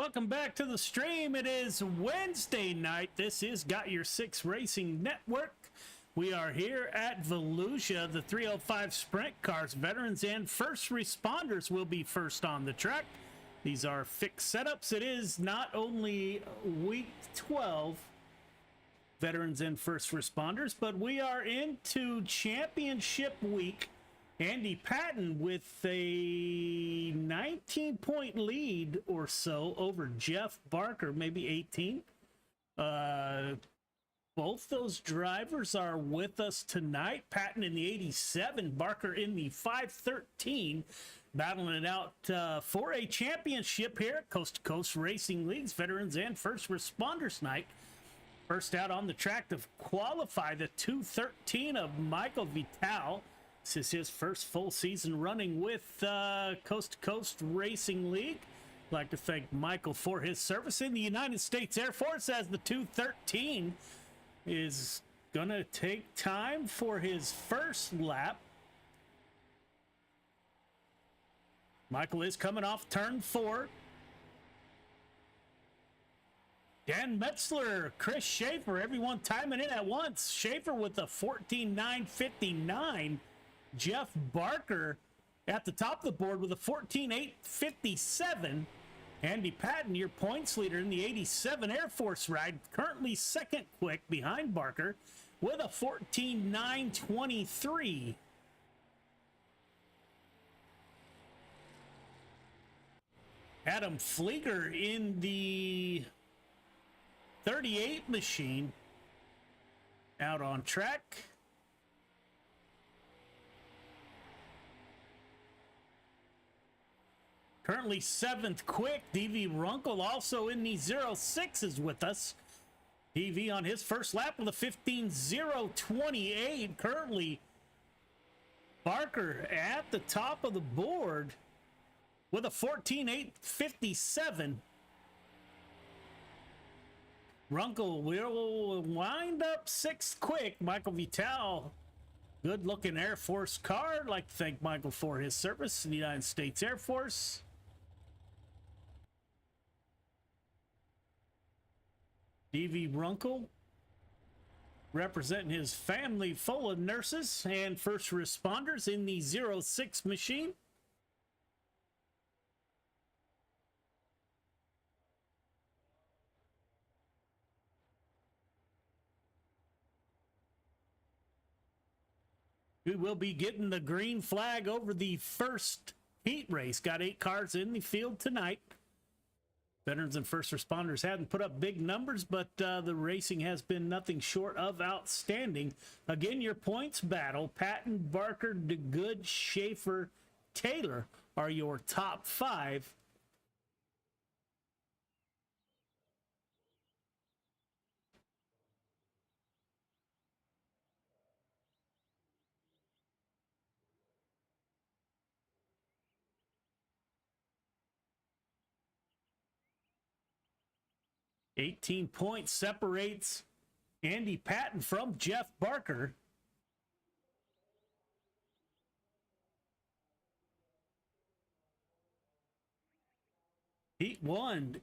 Welcome back to the stream. It is Wednesday night. This is Got Your Six Racing Network. We are here at Volusia. The 305 Sprint Cars, veterans and first responders will be first on the track. These are fixed setups. It is not only week 12, veterans and first responders, but we are into championship week. Andy Patton with a 19-point lead or so over Jeff Barker, maybe 18. Both those drivers are with us tonight. Patton in the 87, Barker in the 513, battling it out for a championship here at Coast to Coast Racing League's Veterans and First Responders Night. First out on the track to qualify, the 213 of Michael Vital. This is his first full season running with Coast to Coast Racing League. I'd like to thank Michael for his service in the United States Air Force, as the 213 is going to take time for his first lap. Michael is coming off turn 4. Dan Metzler, Chris Schaefer, everyone timing in at once. Schaefer with a 14.959. Jeff Barker at the top of the board with a 14.857. Andy Patton, your points leader in the 87 Air Force ride, currently second quick behind Barker with a 14.923. Adam Flieger in the 38 machine out on track. Currently 7th quick. DV Runkle also in the 06 is with us. DV on his first lap with a 15.028. Currently Barker at the top of the board with a 14.857. Runkle will wind up 6th quick. Michael Vital, good looking Air Force car. I'd like to thank Michael for his service in the United States Air Force. DV Runkle representing his family full of nurses and first responders in the 06 machine. We will be getting the green flag over the first heat race. Got 8 cars in the field tonight. Veterans and first responders hadn't put up big numbers, but the racing has been nothing short of outstanding. Again, your points battle: Patton, Barker, DeGood, Schaefer, Taylor are your top 5. $18 points separates Andy Patton from Jeff Barker. Heat 1,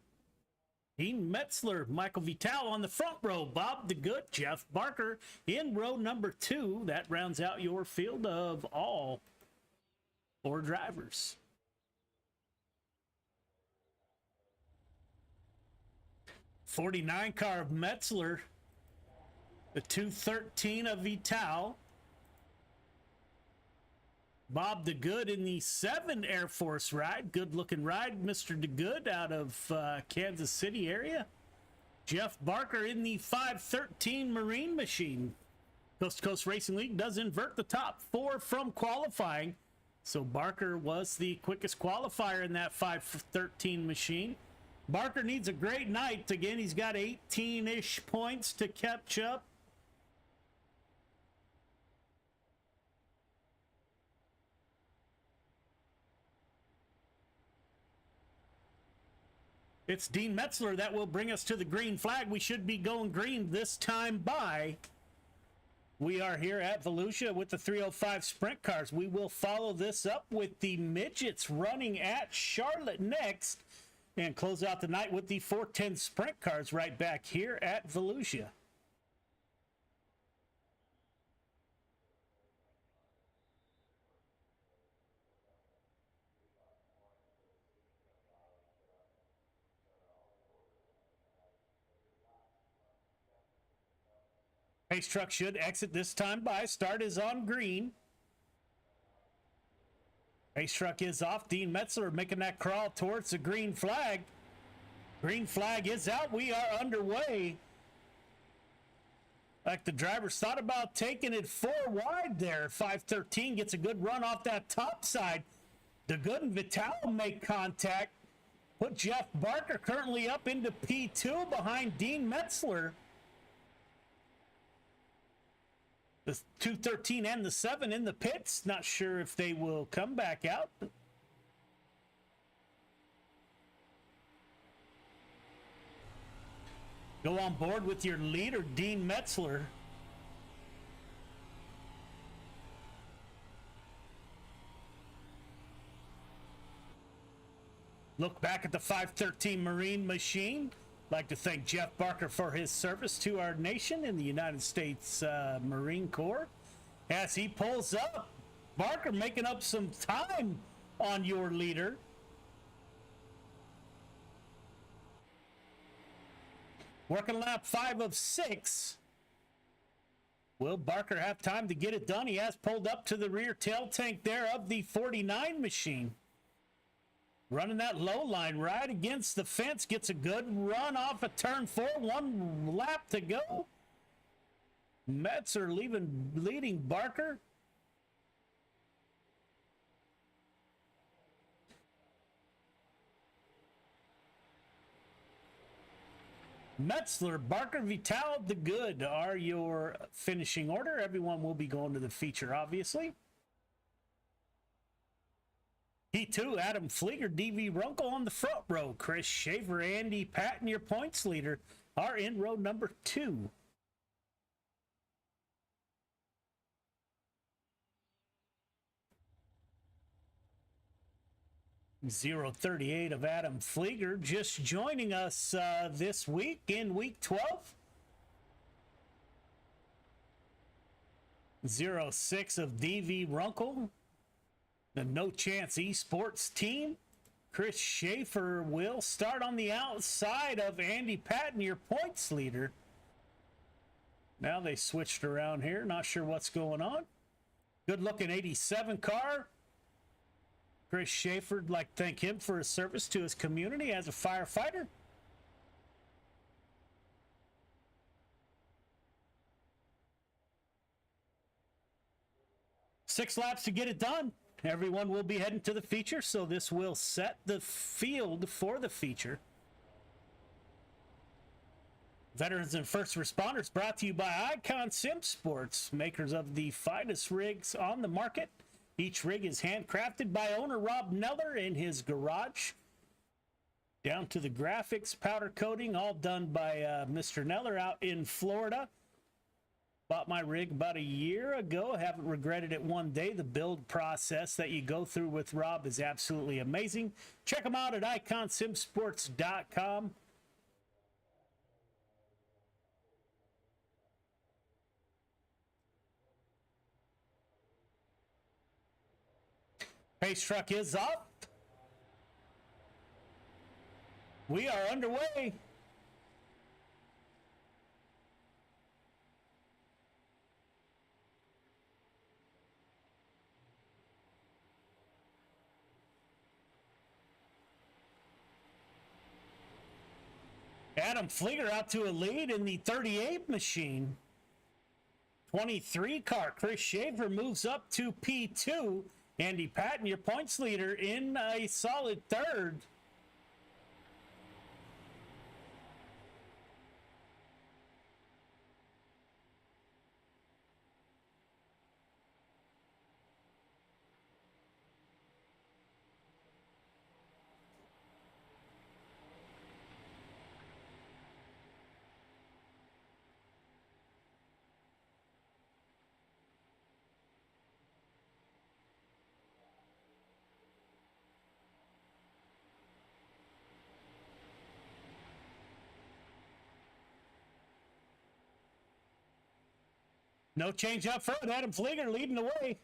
Dean Metzler, Michael Vital on the front row, Bob DeGood, Jeff Barker in row number 2. That rounds out your field of all 4 drivers. '49 car of Metzler, the 213 of Vital, Bob DeGood in the 7 Air Force ride. Good looking ride, Mr. DeGood out of Kansas City area. Jeff Barker in the 513 Marine machine. Coast to Coast Racing League does invert the top 4 from qualifying, so Barker was the quickest qualifier in that 513 machine. Barker needs a great night. Again, he's got 18-ish points to catch up. It's Dean Metzler that will bring us to the green flag. We should be going green this time by. We are here at Volusia with the 305 Sprint Cars. We will follow this up with the midgets running at Charlotte next. And close out the night with the 410 sprint cars right back here at Volusia. Pace truck should exit this time by. Start is on green. Pace truck is off. Dean Metzler making that crawl towards the green flag. Green flag is out. We are underway. Like the drivers thought about taking it 4 wide there. 513 gets a good run off that top side. DeGood and Vitale make contact. Put Jeff Barker currently up into P2 behind Dean Metzler. The 213 and the 7 in the pits. Not sure if they will come back out. Go on board with your leader, Dean Metzler. Look back at the 513 Marine machine. Like to thank Jeff Barker for his service to our nation in the United States Marine Corps. As he pulls up, Barker making up some time on your leader. Working lap 5 of 6. Will Barker have time to get it done? He has pulled up to the rear tail tank there of the 49 machine. Running that low line right against the fence. Gets a good run off of turn 4. 1 lap to go. Metzler leading Barker. Metzler, Barker, Vitale, DeGood are your finishing order. Everyone will be going to the feature, obviously. P2, Adam Flieger, DV Runkle on the front row. Chris Shaver, Andy Patton, your points leader, are in row number 2. .038 of Adam Flieger just joining us this week in week 12. 06 of DV Runkle. The No Chance Esports team. Chris Schaefer will start on the outside of Andy Patton, your points leader. Now they switched around here. Not sure what's going on. Good looking 87 car. Chris Schaefer, would like to thank him for his service to his community as a firefighter. Six laps to get it done. Everyone will be heading to the feature, so this will set the field for the feature. Veterans and First Responders brought to you by Icon Sim Sports, makers of the finest rigs on the market. Each rig is handcrafted by owner Rob Neller in his garage. Down to the graphics, powder coating, all done by Mr. Neller out in Florida. Bought my rig about a year ago. Haven't regretted it one day. The build process that you go through with Rob is absolutely amazing. Check him out at iconsimsports.com. Pace truck is up. We are underway. Adam Flieger out to a lead in the 38 machine. 23 car. Chris Shaver moves up to P2. Andy Patton, your points leader, in a solid third. No change up front. Adam Flieger leading the way.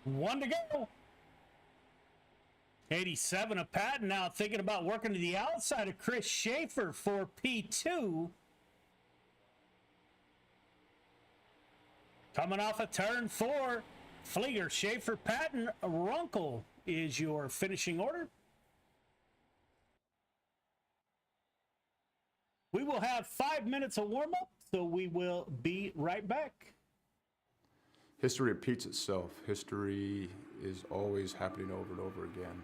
One to go. 87 of Patton now thinking about working to the outside of Chris Schaefer for P2. Coming off a turn 4, Flieger, Schaefer, Patton, Runkle is your finishing order. We will have 5 minutes of warm-up, so we will be right back. History repeats itself. History is always happening over and over again.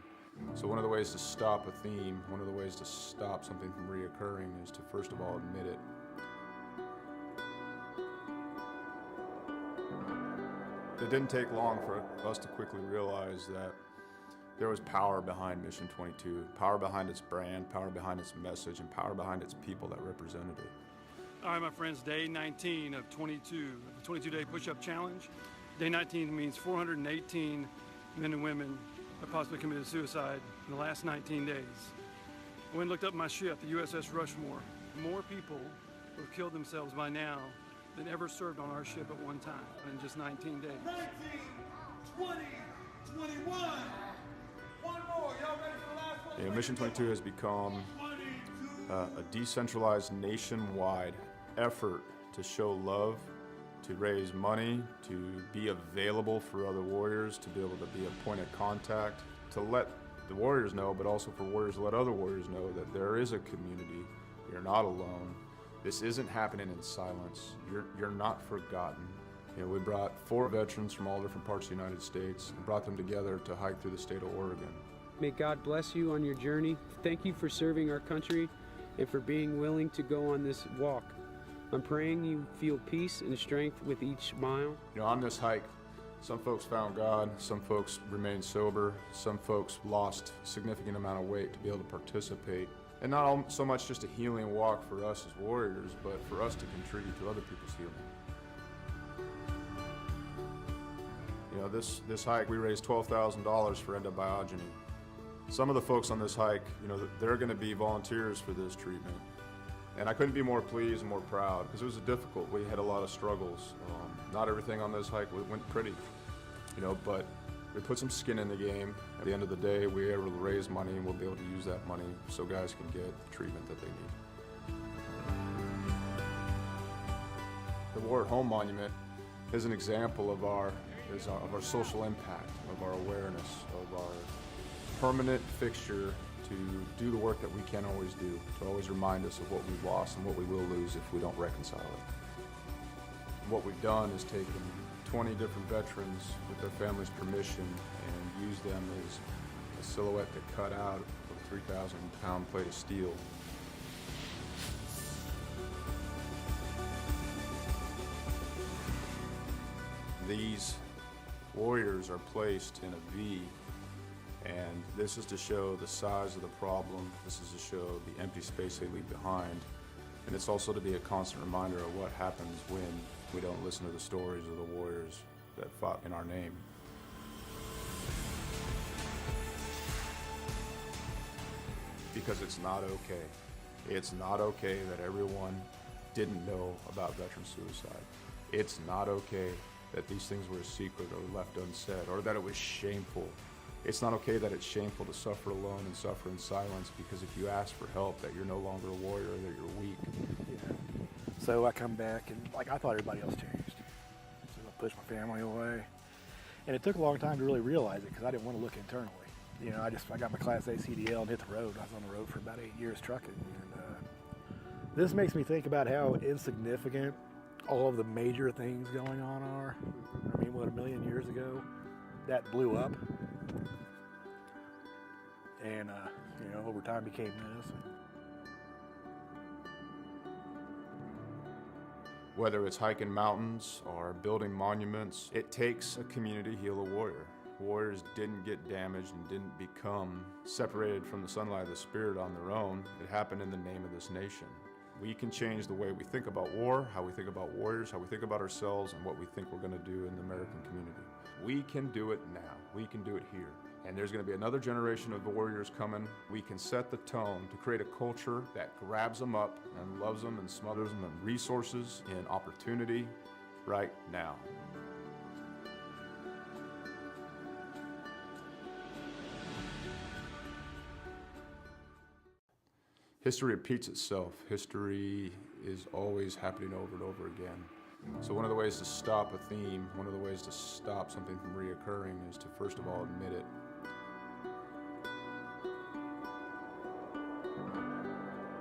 So one of the ways to stop a theme, one of the ways to stop something from reoccurring is to first of all admit it. It didn't take long for us to quickly realize that there was power behind Mission 22, power behind its brand, power behind its message, and power behind its people that represented it. All right, my friends, day 19 of 22, the 22-day push-up challenge. Day 19 means 418 men and women have possibly committed suicide in the last 19 days. I went and looked up my ship, the USS Rushmore. More people who have killed themselves by now than ever served on our ship at one time in just 19 days. 19, 20, 21. One more. Y'all ready for the last one? You know, Mission 22 has become a decentralized nationwide effort to show love, to raise money, to be available for other warriors, to be able to be a point of contact, to let the warriors know, but also for warriors to let other warriors know that there is a community. You're not alone. This isn't happening in silence. You're not forgotten. You know, we brought 4 veterans from all different parts of the United States and brought them together to hike through the state of Oregon. May God bless you on your journey. Thank you for serving our country and for being willing to go on this walk. I'm praying you feel peace and strength with each mile. You know, on this hike, some folks found God, some folks remained sober, some folks lost a significant amount of weight to be able to participate. And not so much just a healing walk for us as warriors, but for us to contribute to other people's healing. You know, this hike, we raised $12,000 for endobiogeny. Some of the folks on this hike, you know, they're going to be volunteers for this treatment. And I couldn't be more pleased and more proud because it was difficult. We had a lot of struggles. Not everything on this hike went pretty, you know, but we put some skin in the game. At the end of the day, we were able to raise money and we'll be able to use that money so guys can get the treatment that they need. The War at Home Monument is an example of our social impact, of our awareness, of our permanent fixture to do the work that we can't always do, to always remind us of what we've lost and what we will lose if we don't reconcile it. What we've done is taken 20 different veterans with their family's permission and used them as a silhouette to cut out of a 3,000-pound plate of steel. These warriors are placed in a V, and this is to show the size of the problem. This is to show the empty space they leave behind. And it's also to be a constant reminder of what happens when we don't listen to the stories of the warriors that fought in our name. Because it's not okay. It's not okay that everyone didn't know about veteran suicide. It's not okay that these things were a secret or left unsaid, or that it was shameful. It's not okay that it's shameful to suffer alone and suffer in silence, because if you ask for help, that you're no longer a warrior, that you're weak. Yeah. So I come back and I thought everybody else changed. So I pushed my family away. And it took a long time to really realize it because I didn't want to look internally. You know, I got my Class A CDL and hit the road. I was on the road for about 8 years trucking. And this makes me think about how insignificant all of the major things going on are. I mean, what, 1 million years ago, that blew up. And, you know, over time became this. Whether it's hiking mountains or building monuments, it takes a community to heal a warrior. Warriors didn't get damaged and didn't become separated from the sunlight of the spirit on their own. It happened in the name of this nation. We can change the way we think about war, how we think about warriors, how we think about ourselves, and what we think we're going to do in the American community. We can do it now. We can do it here. And there's going to be another generation of warriors coming. We can set the tone to create a culture that grabs them up and loves them and smothers them in resources, in opportunity right now. History repeats itself. History is always happening over and over again. So one of the ways to stop a theme, one of the ways to stop something from reoccurring is to first of all admit it.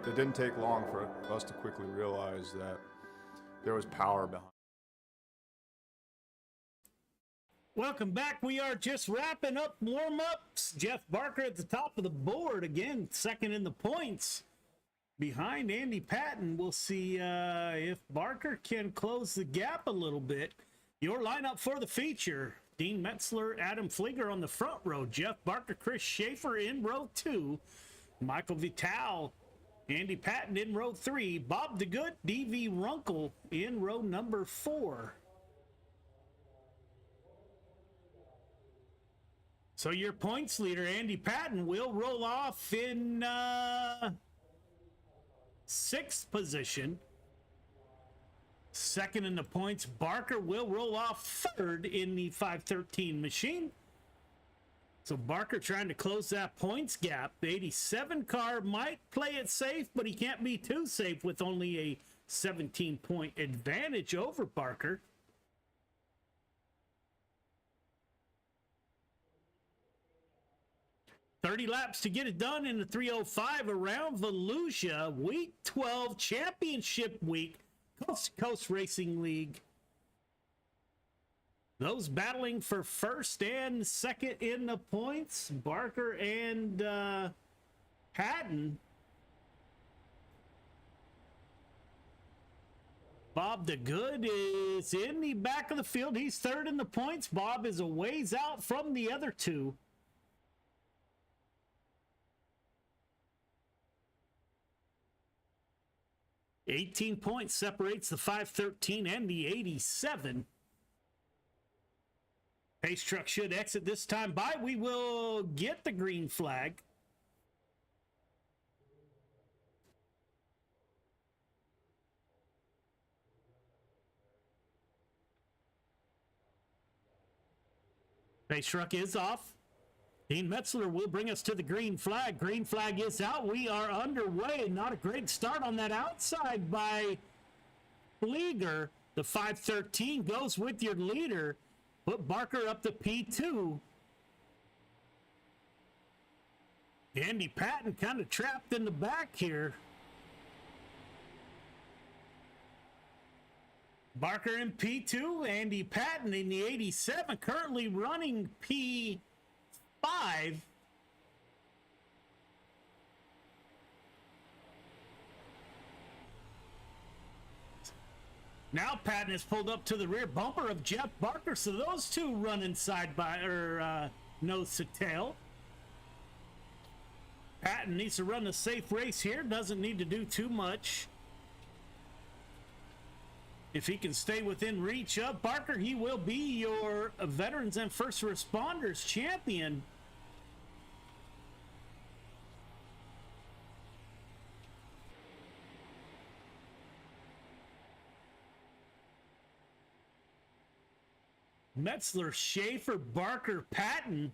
It didn't take long for us to quickly realize that there was power behind. Welcome back. We are just wrapping up warm-ups. Jeff Barker at the top of the board again, second in the points behind Andy Patton. We'll see if Barker can close the gap a little bit. Your lineup for the feature: Dean Metzler, Adam Flieger on the front row, Jeff Barker, Chris Schaefer in row 2, Michael Vital, Andy Patton in row 3, Bob DeGood, D.V. Runkle in row number 4. So your points leader, Andy Patton, will roll off in 6th position. Second in the points, Barker will roll off 3rd in the 513 machine. So Barker trying to close that points gap. The 87 car might play it safe, but he can't be too safe with only a 17-point advantage over Barker. "30 laps to get it done in the 305 around Volusia, week 12, championship week, Coast to Coast Racing League. Those battling for first and second in the points, Barker and Patton. Bob DeGood is in the back of the field. He's 3rd in the points. Bob is a ways out from the other two. $18 points separates the 513 and the 87. Pace truck should exit this time by. We will get the green flag. Pace truck is off. Dean Metzler will bring us to the green flag. Green flag is out. We are underway. Not a great start on that outside by Flieger. The 513 goes with your leader. Put Barker up to P2. Andy Patton kind of trapped in the back here. Barker in P2. Andy Patton in the 87, currently running P5. Now Patton is pulled up to the rear bumper of Jeff Barker, so those two running side by nose to tail. Patton needs to run a safe race here, doesn't need to do too much. If he can stay within reach of Barker, he will be your Veterans and First Responders champion. Metzler, Schaefer, Barker, Patton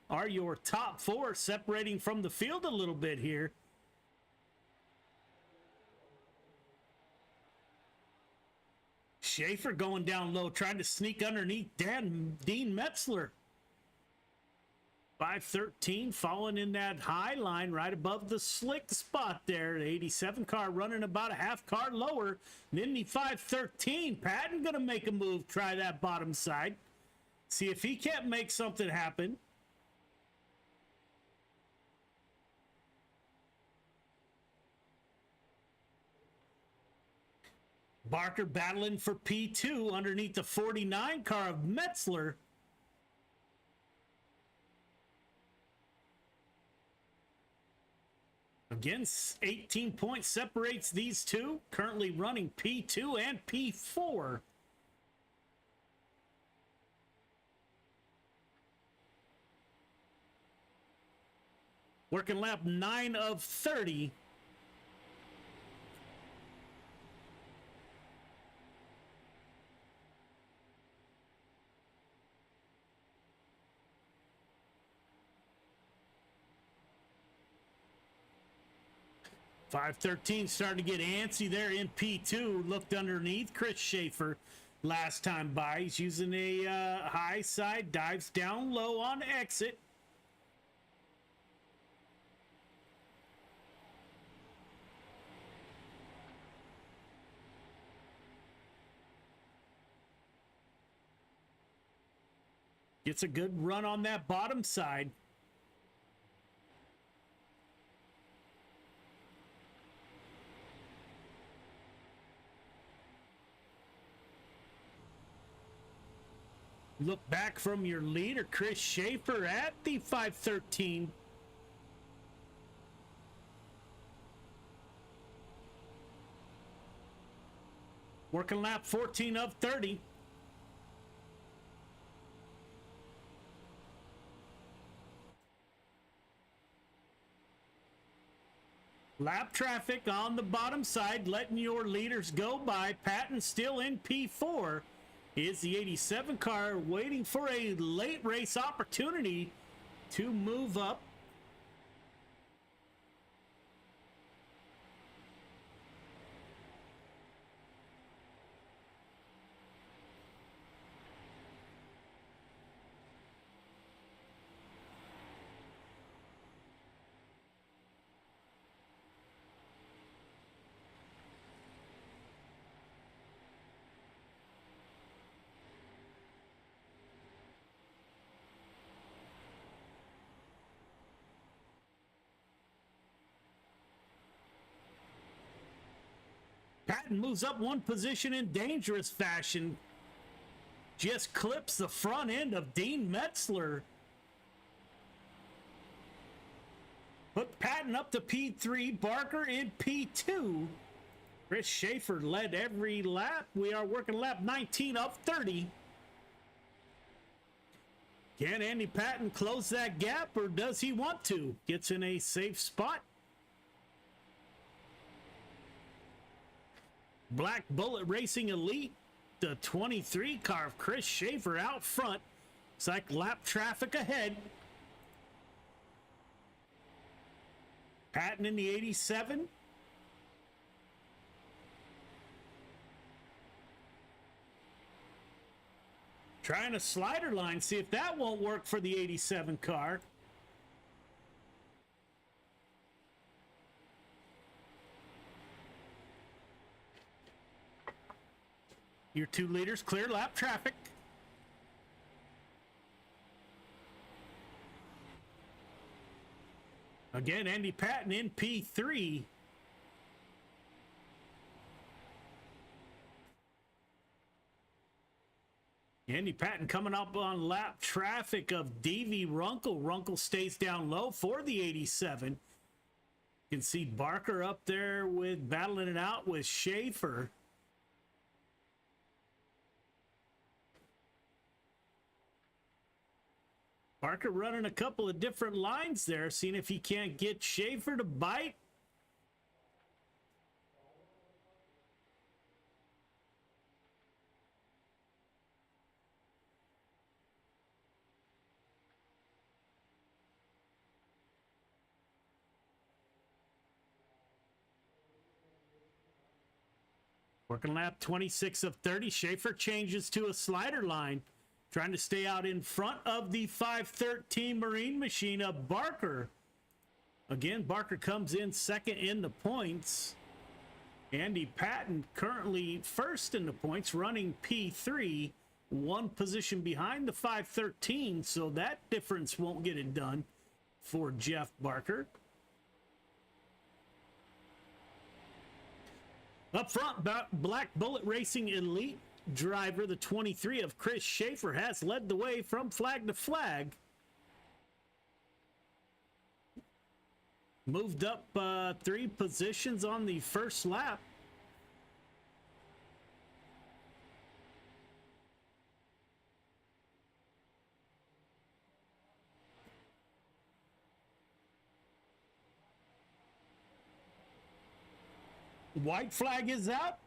are your top 4, separating from the field a little bit here. Schaefer going down low, trying to sneak underneath Dean Metzler. 513 falling in that high line right above the slick spot there. The 87 car running about a half car lower. And then the 513, Patton gonna make a move, try that bottom side. See if he can't make something happen. Barker battling for P2 underneath the 49 car of Metzler. Again, 18 points separates these two, currently running P2 and P4. Working lap 9 of 30. .513 starting to get antsy there in P2. Looked underneath Chris Schaefer last time by. He's using a high side, dives down low on exit. Gets a good run on that bottom side. Look back from your leader, Chris Schaefer, at the 513. Working lap 14 of 30. Lap traffic on the bottom side, letting your leaders go by. Patton still in P4. Is the 87 car waiting for a late race opportunity to move up. Patton moves up one position in dangerous fashion. Just clips the front end of Dean Metzler. Put Patton up to P3, Barker in P2. Chris Schaefer led every lap. We are working lap 19 of 30. Can Andy Patton close that gap, or does he want to? Gets in a safe spot. Black Bullet Racing Elite, the 23 car of Chris Schaefer out front. It's like lap traffic ahead. Patton in the 87. Trying a slider line, see if that won't work for the 87 car. Your 2 leaders clear lap traffic. Again, Andy Patton in P3. Andy Patton coming up on lap traffic of Davey Runkle. Runkle stays down low for the 87. You can see Barker up there with battling it out with Schaefer. Barker running a couple of different lines there, seeing if he can't get Schaefer to bite. Working lap 26 of 30. Schaefer changes to a slider line, trying to stay out in front of the 513 Marine Machine of Barker. Again, Barker comes in second in the points. Andy Patton currently first in the points, running P3, one position behind the 513, so that difference won't get it done for Jeff Barker. Up front, Black Bullet Racing Elite driver, the 23 of Chris Schaefer, has led the way from flag to flag. Moved up 3 positions on the first lap. White flag is out.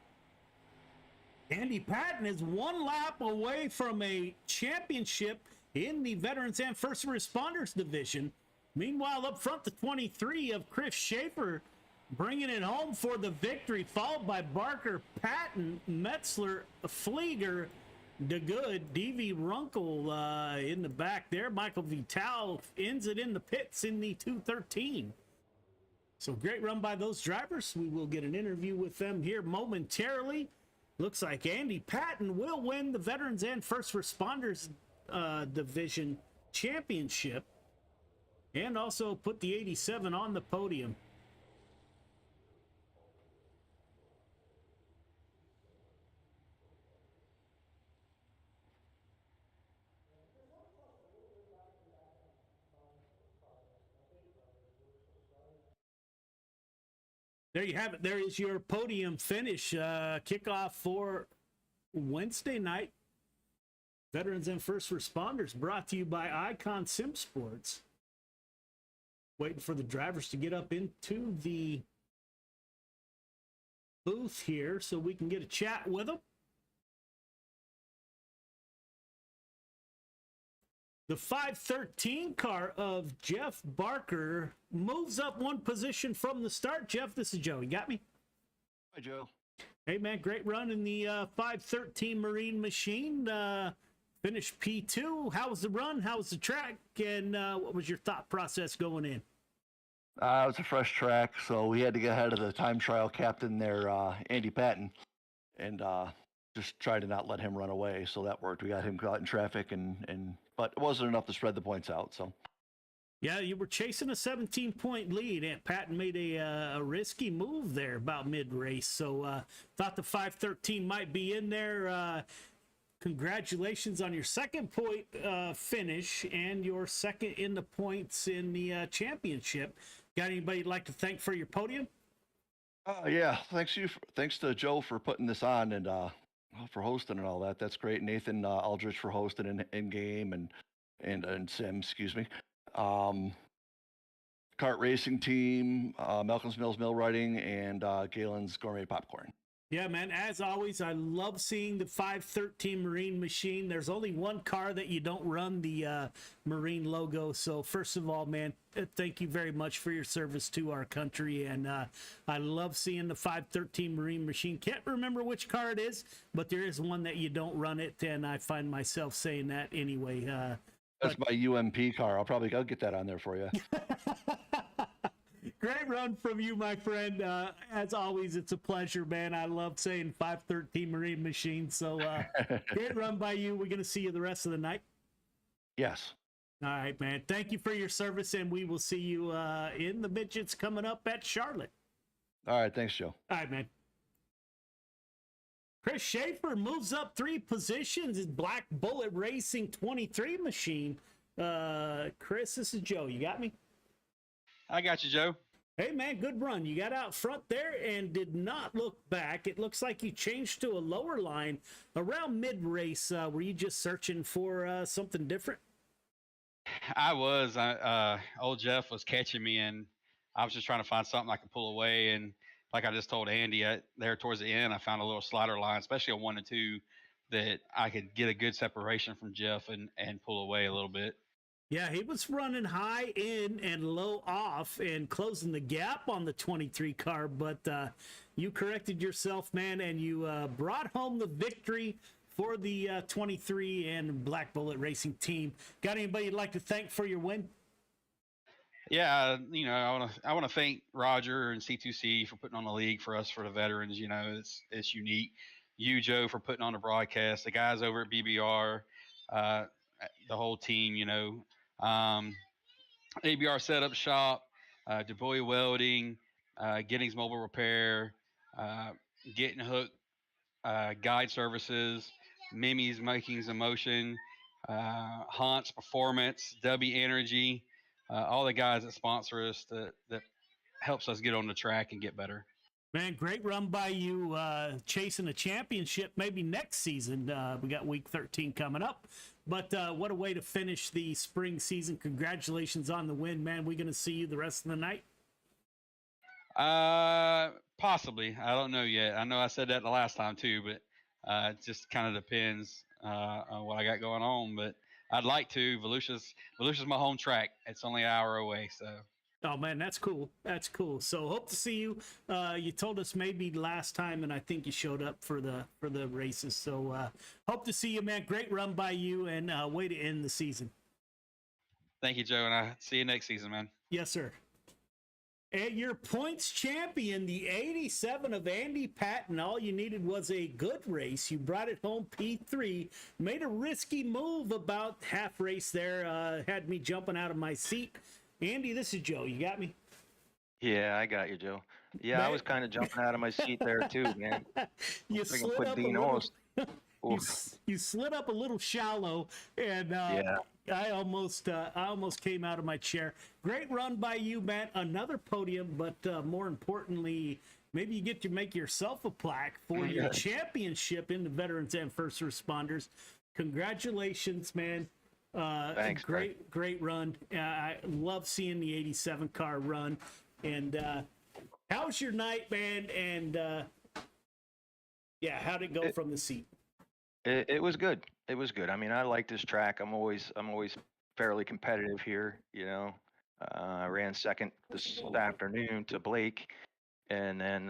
Andy Patton is one lap away from a championship in the Veterans and First Responders division. Meanwhile, up front, the 23 of Chris Schaefer bringing it home for the victory, followed by Barker, Patton, Metzler, Flieger, DeGood, D.V. Runkle in the back there. Michael Vital ends it in the pits in the 213. So great run by those drivers. We will get an interview with them here momentarily. Looks like Andy Patton will win the Veterans and First Responders Division Championship and also put the 87 on the podium. There you have it. There is your podium finish. Kickoff for Wednesday night. Veterans and First Responders brought to you by Icon Sim Sports. Waiting for the drivers to get up into the booth here so we can get a chat with them. The 513 car of Jeff Barker moves up one position from the start. Jeff, this is Joe. You got me? Hi, Joe. Hey, man, great run in the 513 Marine Machine. Finished P2. How was the run? How was the track? And what was your thought process going in? It was a fresh track, so we had to get ahead of the time trial captain there, Andy Patton, and just try to not let him run away. So that worked. We got him caught in traffic, but it wasn't enough to spread the points out. So. Yeah, you were chasing a 17-point lead, and Patton made a risky move there about mid-race. So thought the 513 might be in there. Congratulations on your second point finish and your second in the points in the championship. Got anybody you'd like to thank for your podium? Yeah, thanks to Joe for putting this on and for hosting and all that. That's great. Nathan Aldrich for hosting in game and Sim, excuse me. Kart racing team, Malcolm's Mills Mill Riding, and Galen's Gourmet Popcorn. Yeah, man, as always, I love seeing the 513 Marine Machine. There's only one car that you don't run the Marine logo. So first of all, man, thank you very much for your service to our country. And I love seeing the 513 Marine Machine. Can't remember which car it is, but there is one that you don't run it. And I find myself saying that anyway. That's my UMP car. I'll get that on there for you. Great run from you, my friend. As always, it's a pleasure, man. I love saying 513 Marine Machine. So great run by you. We're going to see you the rest of the night. Yes. All right, man. Thank you for your service, and we will see you in the midgets coming up at Charlotte. All right. Thanks, Joe. All right, man. Chris Schaefer moves up 3 positions. His Black Bullet Racing 23 machine. Chris, this is Joe. You got me? I got you, Joe. Hey, man, good run. You got out front there and did not look back. It looks like you changed to a lower line around mid-race. Were you just searching for something different? I was. Old Jeff was catching me, and I was just trying to find something I could pull away. And like I just told Andy, there towards the end, I found a little slider line, especially a 1 and 2, that I could get a good separation from Jeff and pull away a little bit. Yeah, he was running high in and low off and closing the gap on the 23 car, but you corrected yourself, man, and you brought home the victory for the 23 and Black Bullet Racing team. Got anybody you'd like to thank for your win? Yeah, I want to thank Roger and C2C for putting on the league for us for the veterans. It's unique. You, Joe, for putting on the broadcast. The guys over at BBR, the whole team. ABR Setup Shop, Du Bois Welding, Giddings Mobile Repair, Getting Hooked Guide Services, Mimi's Makings of Motion, Hans Performance, W Energy, all the guys that sponsor us that helps us get on the track and get better. Man, great run by you chasing a championship maybe next season. We got week 13 coming up. But what a way to finish the spring season. Congratulations on the win, man. We're going to see you the rest of the night. Possibly. I don't know yet. I know I said that the last time too, but it just kind of depends on what I got going on. But I'd like to. Volusia's my home track. It's only an hour away, so. Oh man, that's cool. That's cool. So hope to see you. You told us maybe last time, and I think you showed up for the races. So hope to see you, man. Great run by you, and way to end the season. Thank you, Joe, and I see you next season, man. Yes, sir. And your points champion, the 87 of Andy Patton. All you needed was a good race. You brought it home P3. Made a risky move about half race there. Had me jumping out of my seat. Andy, this is Joe. You got me? Yeah, I got you, Joe. Yeah, I was kind of jumping out of my seat there too, man. You Freaking slid put up Dean a little. Ost. You slid up a little shallow, and Yeah. I almost came out of my chair. Great run by you, Matt. Another podium, but more importantly, maybe you get to make yourself a plaque for your championship in the veterans and first responders. Congratulations, man. Thanks. Great run. I love seeing the 87 car run. And how was your night, man? And yeah, how'd it go from the seat? It was good. It was good. I mean, I like this track. I'm always fairly competitive here. You know, I ran second this afternoon to Blake, and then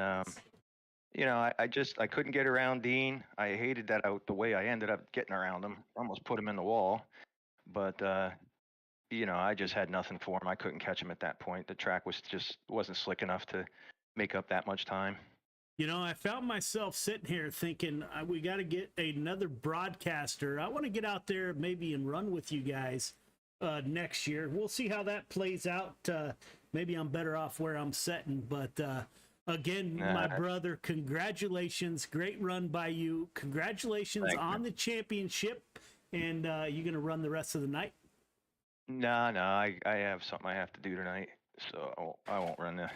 you know, I couldn't get around Dean. I hated that the way I ended up getting around him. Almost put him in the wall, but you know, I just had nothing for him. I couldn't catch him at that point. The track wasn't slick enough to make up that much time. You know, I found myself sitting here thinking, we got to get another broadcaster. I want to get out there maybe and run with you guys next year. We'll see how that plays out. Maybe I'm better off where I'm sitting. But again, my brother, congratulations. Great run by you. Congratulations on the championship. And you going to run the rest of the night? No, I have something I have to do tonight, so I won't run the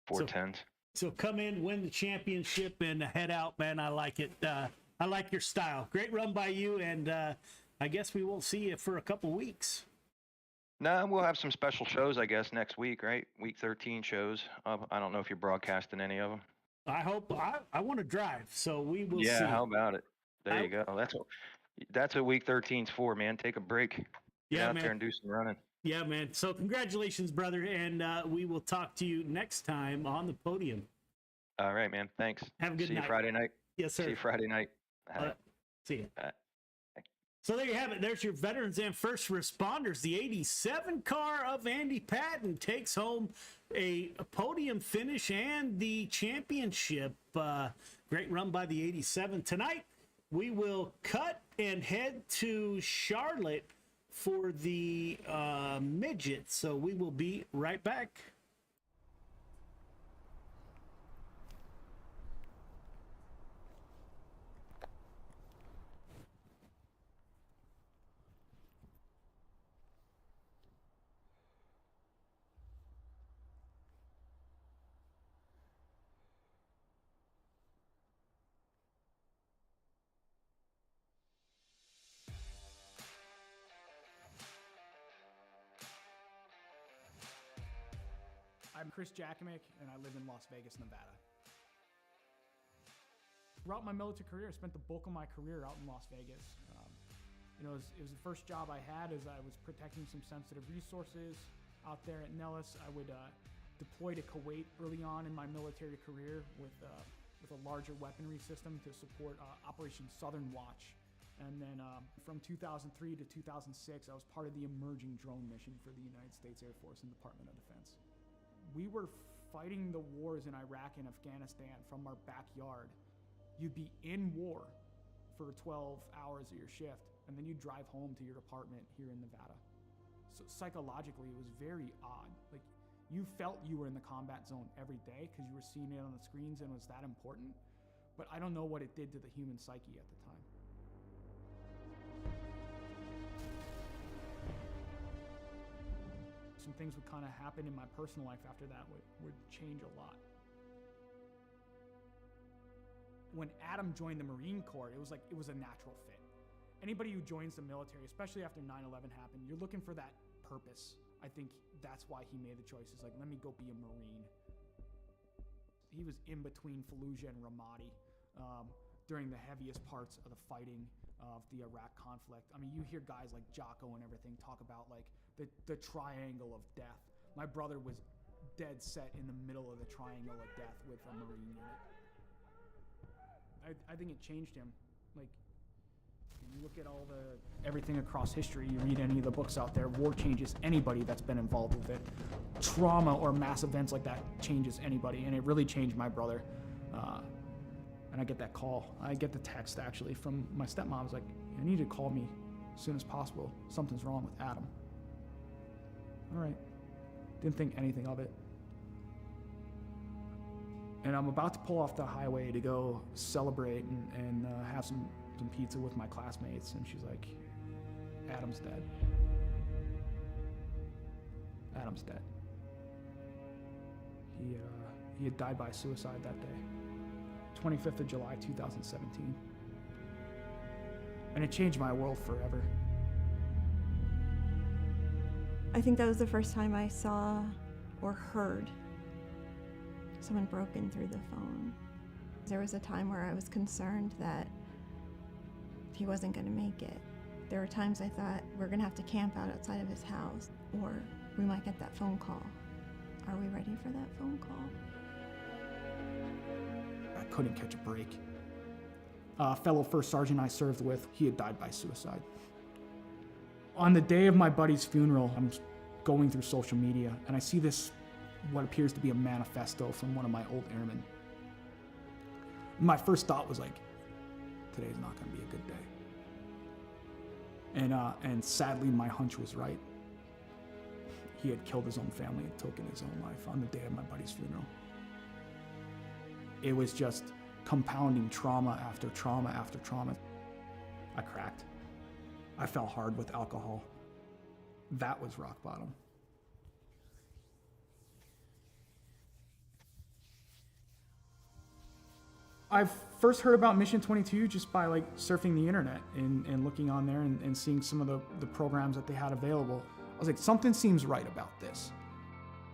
410s. So come in, win the championship, and head out, man. I like it. I like your style. Great run by you, and I guess we won't see you for a couple weeks. No, we'll have some special shows, I guess, next week, right? Week 13 shows. I don't know if you're broadcasting any of them. I hope. I want to drive, so we will see. Yeah, how about it? There you go. That's what Week 13's for, man. Take a break. Get out there and do some running. Yeah, man. So congratulations, brother, and we will talk to you next time on the podium. All right, man. Thanks. Have a good night. See you Friday night. Yes, sir. See you Friday night. See you. So there you have it. There's your veterans and first responders. The 87 car of Andy Patton takes home a podium finish and the championship. Great run by the 87. Tonight, we will cut and head to Charlotte for the midget. So we will be right back. I'm Chris Jakimick, and I live in Las Vegas, Nevada. Throughout my military career, I spent the bulk of my career out in Las Vegas. It was the first job I had as I was protecting some sensitive resources out there at Nellis. I would deploy to Kuwait early on in my military career with a larger weaponry system to support Operation Southern Watch. And then from 2003 to 2006, I was part of the emerging drone mission for the United States Air Force and Department of Defense. We were fighting the wars in Iraq and Afghanistan from our backyard. You'd be in war for 12 hours of your shift, and then you'd drive home to your apartment here in Nevada. So psychologically, it was very odd. Like, you felt you were in the combat zone every day because you were seeing it on the screens and it was that important, but I don't know what it did to the human psyche at the time. Some things would kind of happen in my personal life after that would change a lot. When Adam joined the Marine Corps, it was a natural fit. Anybody who joins the military, especially after 9/11 happened, you're looking for that purpose. I think that's why he made the choice. It's like, let me go be a Marine. in between Fallujah and Ramadi during the heaviest parts of the fighting of the Iraq conflict. I mean, you hear guys like Jocko and everything talk about like the triangle of death. My brother was dead set in the middle of the triangle of death with a Marine unit. I think it changed him. Like, you look at everything across history, you read any of the books out there, war changes anybody that's been involved with it. Trauma or mass events like that changes anybody, and it really changed my brother. And I get that call. I get the text, actually, from my stepmom. It's like, I need you to call me as soon as possible. Something's wrong with Adam. All right. Didn't think anything of it. And I'm about to pull off the highway to go celebrate and have some pizza with my classmates, and she's like, Adam's dead. Adam's dead. He had died by suicide that day, 25th of July, 2017. And it changed my world forever. I think that was the first time I saw or heard someone broken through the phone. There was a time where I was concerned that he wasn't going to make it. There were times I thought, we're going to have to camp out outside of his house, or we might get that phone call. Are we ready for that phone call? I couldn't catch a break. A fellow first sergeant I served with, he had died by suicide. On the day of my buddy's funeral, I'm going through social media, and I see this, what appears to be a manifesto from one of my old airmen. My first thought was like, today's not going to be a good day. And sadly, my hunch was right. He had killed his own family and taken his own life on the day of my buddy's funeral. It was just compounding trauma after trauma after trauma. I cracked. I fell hard with alcohol. That was rock bottom. I first heard about Mission 22 just by like surfing the internet and looking on there and seeing some of the programs that they had available. I was like, something seems right about this.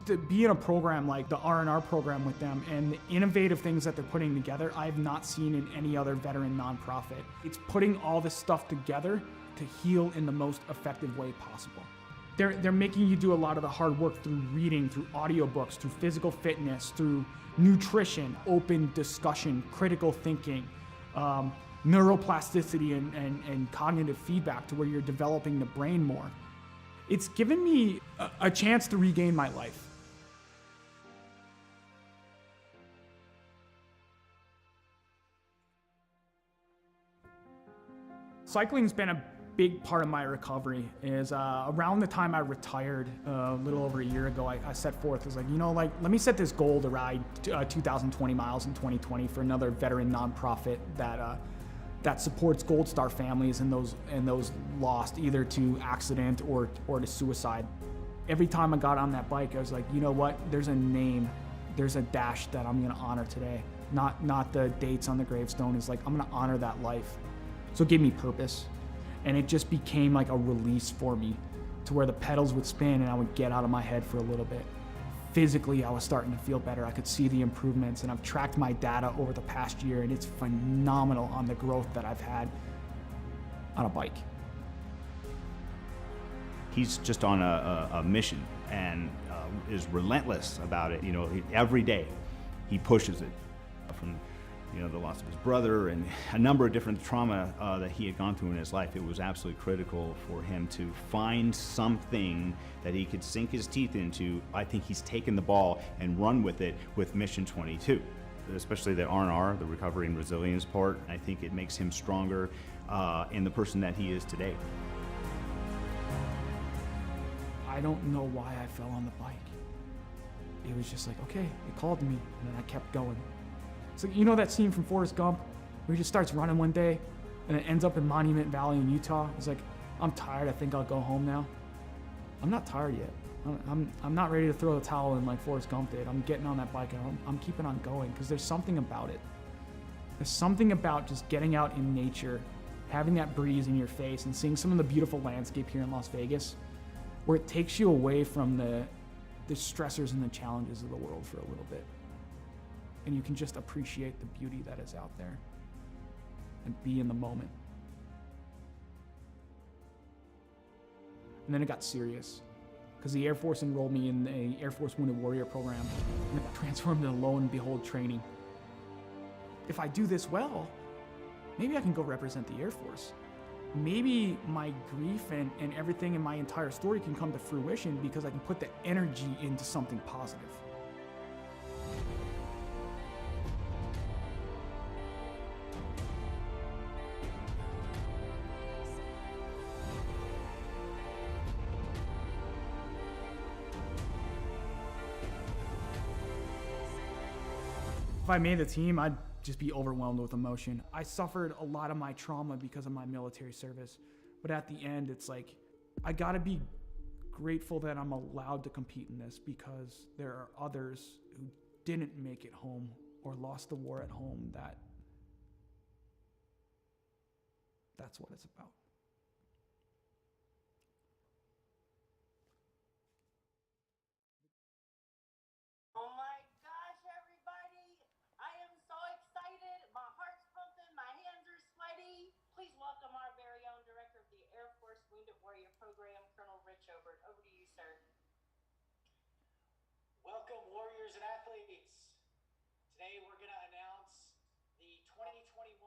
To be in a program like the R&R program with them and the innovative things that they're putting together, I've not seen in any other veteran nonprofit. It's putting all this stuff together to heal in the most effective way possible. They're making you do a lot of the hard work through reading, through audiobooks, through physical fitness, through nutrition, open discussion, critical thinking, neuroplasticity and cognitive feedback to where you're developing the brain more. It's given me a chance to regain my life. Cycling's been a big part of my recovery. Is around the time I retired a little over a year ago, I set forth, I was like, let me set this goal to ride 2,020 miles in 2020 for another veteran nonprofit that supports Gold Star families and those lost either to accident or to suicide. Every time I got on that bike, I was like, you know what? There's a name, there's a dash that I'm gonna honor today. Not the dates on the gravestone. It's like, I'm gonna honor that life. So it gave me purpose. And it just became like a release for me to where the pedals would spin and I would get out of my head for a little bit. Physically, I was starting to feel better. I could see the improvements, and I've tracked my data over the past year, and it's phenomenal on the growth that I've had on a bike. He's just on a mission and is relentless about it. Every day he pushes it. From the loss of his brother and a number of different trauma that he had gone through in his life, it was absolutely critical for him to find something that he could sink his teeth into. I think he's taken the ball and run with it with Mission 22, especially the R&R, the recovery and resilience part. I think it makes him stronger in the person that he is today. I don't know why I fell on the bike. It was just like, okay, it called to me, and then I kept going. So that scene from Forrest Gump where he just starts running one day and it ends up in Monument Valley in Utah? It's like, I'm tired, I think I'll go home now. I'm not tired yet. I'm not ready to throw the towel in like Forrest Gump did. I'm getting on that bike and I'm keeping on going because there's something about it. There's something about just getting out in nature, having that breeze in your face and seeing some of the beautiful landscape here in Las Vegas where it takes you away from the stressors and the challenges of the world for a little bit. and you can just appreciate the beauty that is out there and be in the moment. And then it got serious, because the Air Force enrolled me in a Air Force Wounded Warrior program, and it got transformed into lo and behold training. If I do this well, maybe I can go represent the Air Force. Maybe my grief and everything in my entire story can come to fruition because I can put the energy into something positive. If I made the team, I'd just be overwhelmed with emotion. I suffered a lot of my trauma because of my military service, but at the end, it's like, I gotta be grateful that I'm allowed to compete in this, because there are others who didn't make it home or lost the war at home. That's what it's about. Oh my gosh, everybody. I am so excited. My heart's pumping. My hands are sweaty. Please welcome our very own director of the Air Force Wounded Warrior Program, Colonel Rich Obert. Over to you, sir. Welcome, warriors and athletes. Today we're going to announce the 2021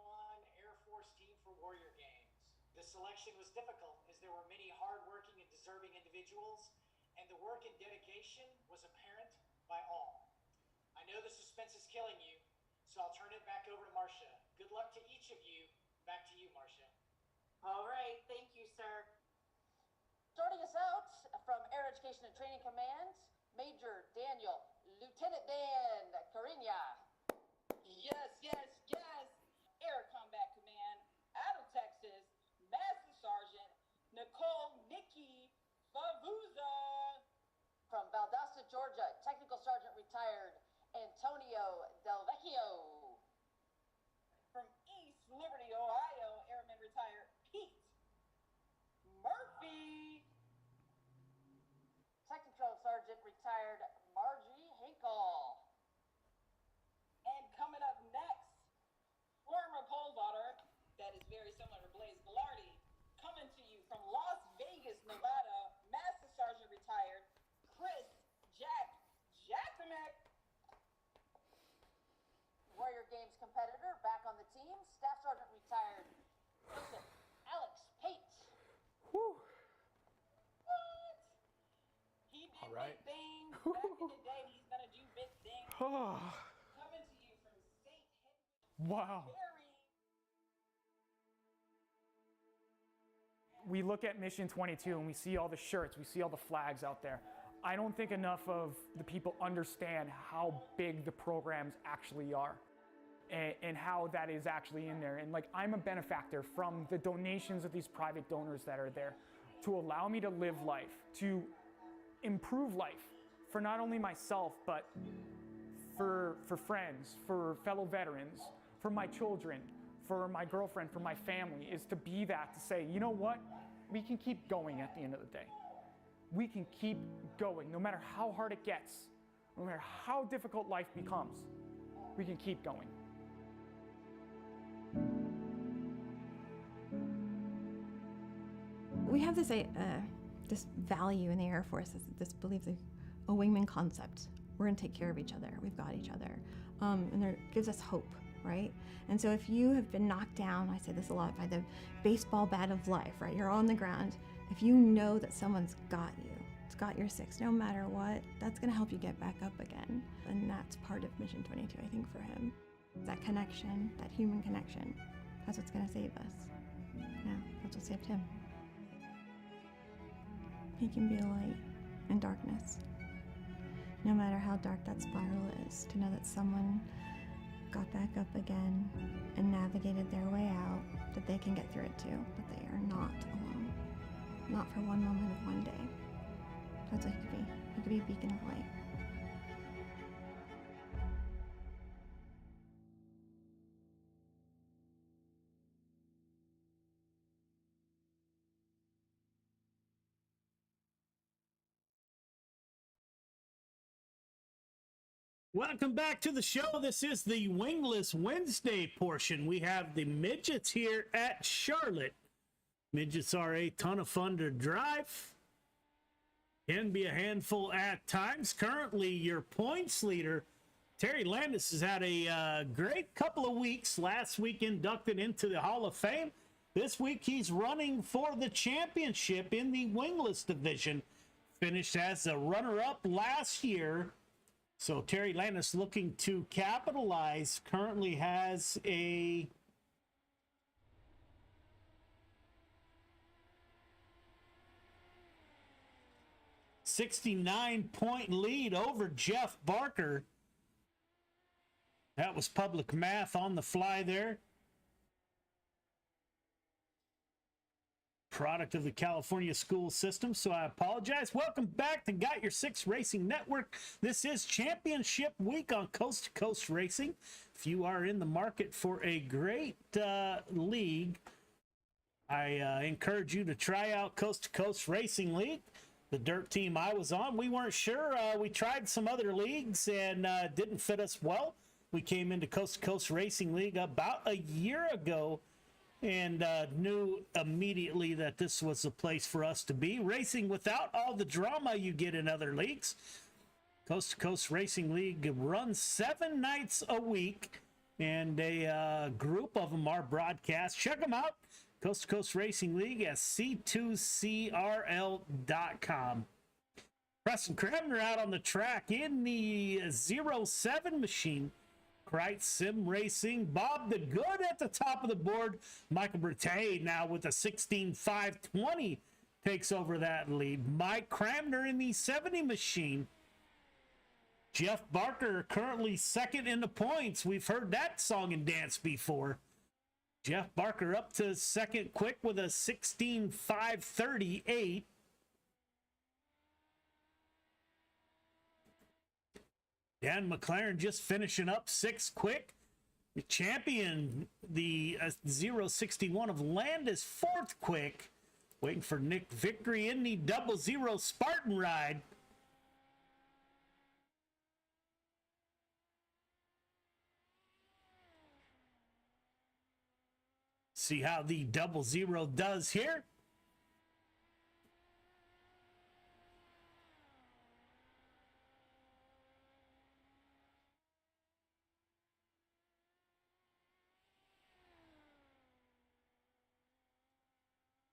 Air Force Team for Warrior Games. The selection was difficult as there were many hardworking and deserving individuals, and the work and dedication was apparent by all. I know the suspense is killing you, so I'll turn it back over to Marcia. Good luck to each of you. Back to you, Marcia. All right, thank you, sir. Starting us out from Air Education and Training Command, Major Daniel, Lieutenant Dan Cariña. Yes, yes, yes. Air Combat Command, out of Texas, Master Sergeant Nicole Nikki Favuza. From Valdosta, Georgia, Technical Sergeant retired Antonio Del Vecchio. From East Liberty, Ohio, Airman retired Pete Murphy. Technical Sergeant retired Margie Hinkle. And coming up next, former pole vaulter, that is very similar to Blaze Velarde, coming to you from Las Vegas, Nevada, Master Sergeant retired Chris Jack Jackamek. Warrior Games competitor back on the team, Staff Sergeant retired Joseph Alex Pate. Whew. What? He did All right. big things back in the day. He's gonna do big things. Coming to you from St. Hedwig. Wow. We look at Mission 22 and we see all the shirts, we see all the flags out there. I don't think enough of the people understand how big the programs actually are and how that is actually in there. And like, I'm a benefactor from the donations of these private donors that are there to allow me to live life, to improve life for not only myself, but for friends, for fellow veterans, for my children, for my girlfriend, for my family, is to be that, to say, you know what? We can keep going at the end of the day. We can keep going, no matter how hard it gets, no matter how difficult life becomes, we can keep going. We have this value in the Air Force, this belief, a wingman concept. We're gonna take care of each other. We've got each other, and it gives us hope, right? And so if you have been knocked down, I say this a lot, by the baseball bat of life, right? You're on the ground. If you know that someone's got you, it's got your six, no matter what, that's gonna help you get back up again. And that's part of Mission 22, I think, for him. That connection, that human connection, that's what's gonna save us. Yeah, that's what saved him. He can be a light in darkness. No matter how dark that spiral is, to know that someone got back up again and navigated their way out, that they can get through it too, that they are not alone. Not for one moment of one day. That's what he could be. He could be a beacon of light. Welcome back to the show. This is the Wingless Wednesday portion. We have the midgets here at Charlotte. Midgets are a ton of fun to drive. Can be a handful at times. Currently, your points leader, Terry Landis, has had a great couple of weeks. Last week, inducted into the Hall of Fame. This week, he's running for the championship in the wingless division. Finished as a runner-up last year. So Terry Landis looking to capitalize. Currently has a 69-point lead over Jeff Barker. That was public math on the fly there. Product of the California school system, so I apologize. Welcome back to Got Your Six Racing Network. This is Championship Week on Coast to Coast Racing. If you are in the market for a great league, I encourage you to try out Coast to Coast Racing League. The dirt team I was on, we weren't sure. We tried some other leagues and didn't fit us well. We came into Coast to Coast Racing League about a year ago and knew immediately that this was the place for us to be. Racing without all the drama you get in other leagues. Coast to Coast Racing League runs 7 nights a week, and a group of them are broadcast. Check them out. Coast to Coast Racing League at c2crl.com. Preston Kremner out on the track in the 07 machine. Kreitz Sim Racing, Bob the Good at the top of the board. Michael Brute now with a 16.520 takes over that lead. Mike Cramner in the 70 machine. Jeff Barker currently second in the points. We've heard that song and dance before. Jeff Barker up to second quick with a 16.538. Dan McLaren just finishing up 6th quick. The champion, the 061 of Landis, 4th quick. Waiting for Nick Vickery in the 00 Spartan ride. See how the 00 does here.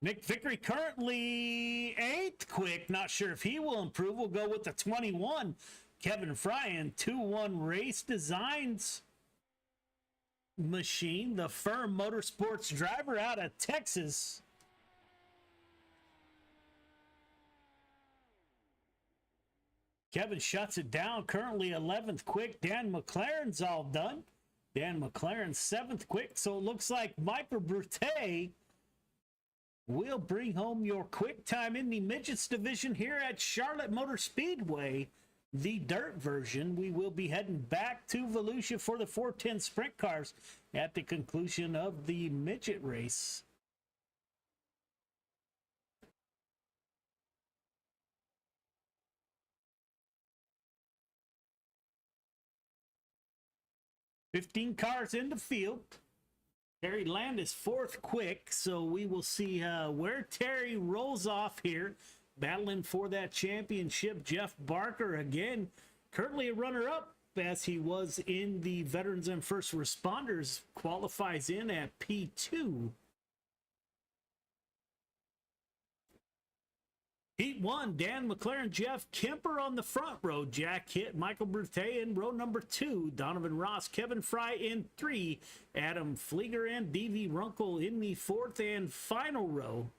Nick Vickery currently 8th quick. Not sure if he will improve. We'll go with the 21. Kevin Fry in 2-1 Race Designs machine. The Firm Motorsports driver out of Texas. Kevin shuts it down. Currently 11th quick. Dan McLaren's all done. Dan McLaren 7th quick. So it looks like Michael Brute will bring home your quick time in the midgets division here at Charlotte Motor Speedway, the dirt version. We will be heading back to Volusia for the 410 sprint cars at the conclusion of the midget race. $15 cars in the field. Terry Landis 4th quick, so we will see where Terry rolls off here, battling for that championship. Jeff Barker, again, currently a runner-up as he was in the Veterans and First Responders, qualifies in at P2. Heat 1, Dan McLaren, Jeff Kemper on the front row. Jack Hitt, Michael Brute in row number 2. Donovan Ross, Kevin Fry in 3. Adam Flieger and D.V. Runkle in the 4th and final row.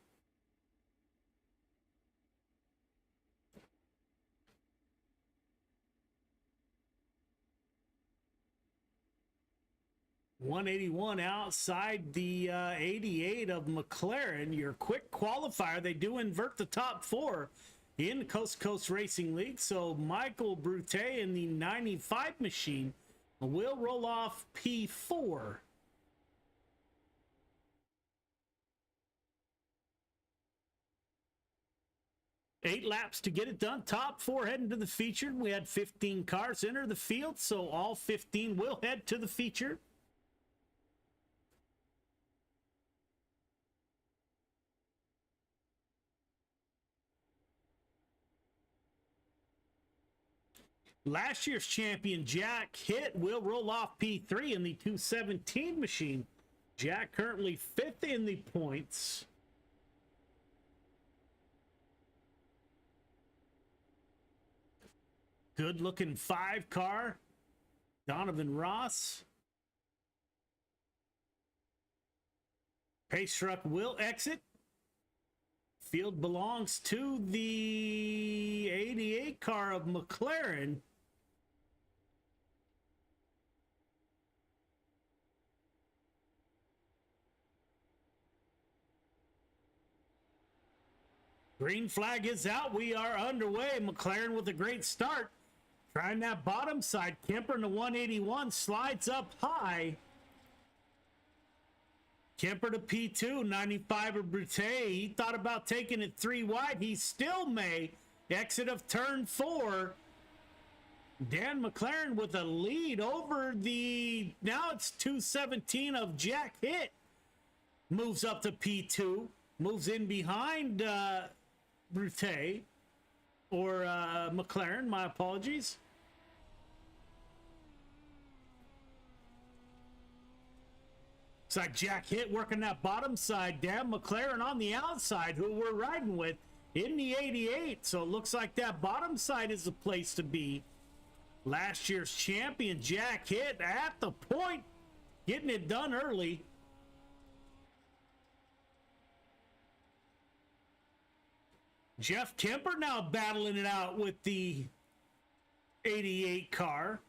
$181 outside the 88 of McLaren. Your quick qualifier, they do invert the top 4 in Coast to Coast Racing League. So Michael Brute in the 95 machine will roll off P4. 8 laps to get it done. Top 4 heading to the feature. We had 15 cars enter the field, so all 15 will head to the feature. Last year's champion, Jack Hitt, will roll off P3 in the 217 machine. Jack currently 5th in the points. Good looking 5 car. Donovan Ross. Pace truck will exit. Field belongs to the 88 car of McLaren. Green flag is out. We are underway. McLaren with a great start. Trying that bottom side. Kemper in the 181 slides up high. Kemper to P2, 95 of Brute. He thought about taking it 3 wide. He still may. Exit of turn 4. Dan McLaren with a lead over the, now it's 217 of Jack Hitt. Moves up to P2. Moves in behind Brute. Or McLaren, my apologies. It's like Jack Hitt working that bottom side. Dan McLaren on the outside, who we're riding with in the 88. So it looks like that bottom side is the place to be. Last year's champion, Jack Hitt, at the point, getting it done early. Jeff Kemper now battling it out with the 88 car.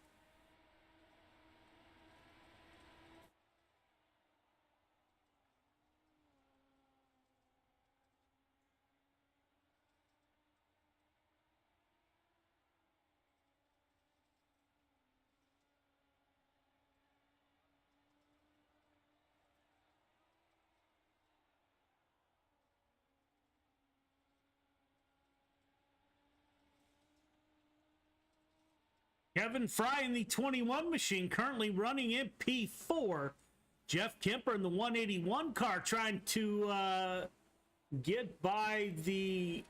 Kevin Fry in the 21 machine, currently running in P4. Jeff Kemper in the 181 car trying to get by the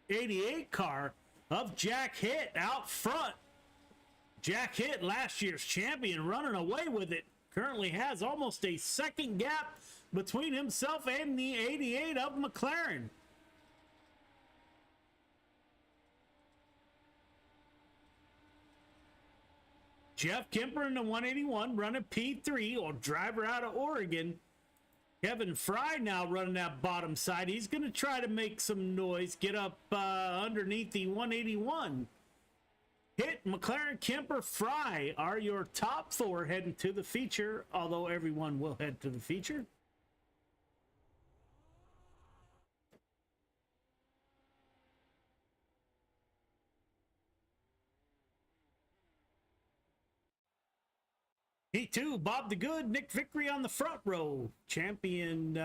88 car of Jack Hitt out front. Jack Hitt, last year's champion, running away with it. Currently has almost a second gap between himself and the 88 of McLaren. Jeff Kemper in the 181 running P3, or driver out of Oregon. Kevin Fry now running that bottom side. He's going to try to make some noise, get up underneath the 181. Hitt, McLaren, Kemper, Fry are your top 4 heading to the feature, although everyone will head to the feature. P2, Bob the Good, Nick Vickery on the front row. Champion,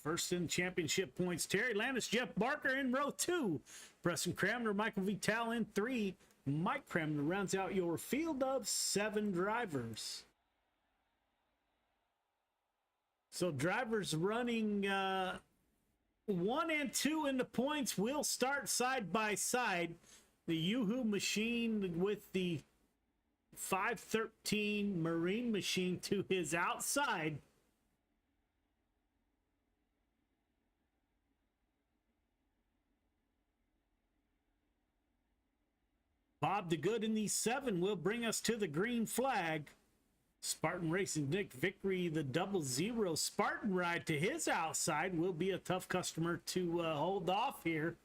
first in championship points, Terry Landis, Jeff Barker in row 2. Preston Cramner, Michael Vital in 3. Mike Cramner rounds out your field of 7 drivers. So drivers running 1 and 2 in the points will start side by side. The Yoo-Hoo machine with the 513 Marine machine to his outside. Bob the Good in the 7 will bring us to the green flag. Spartan Racing Nick Vickery, the 00 Spartan ride to his outside will be a tough customer to hold off here.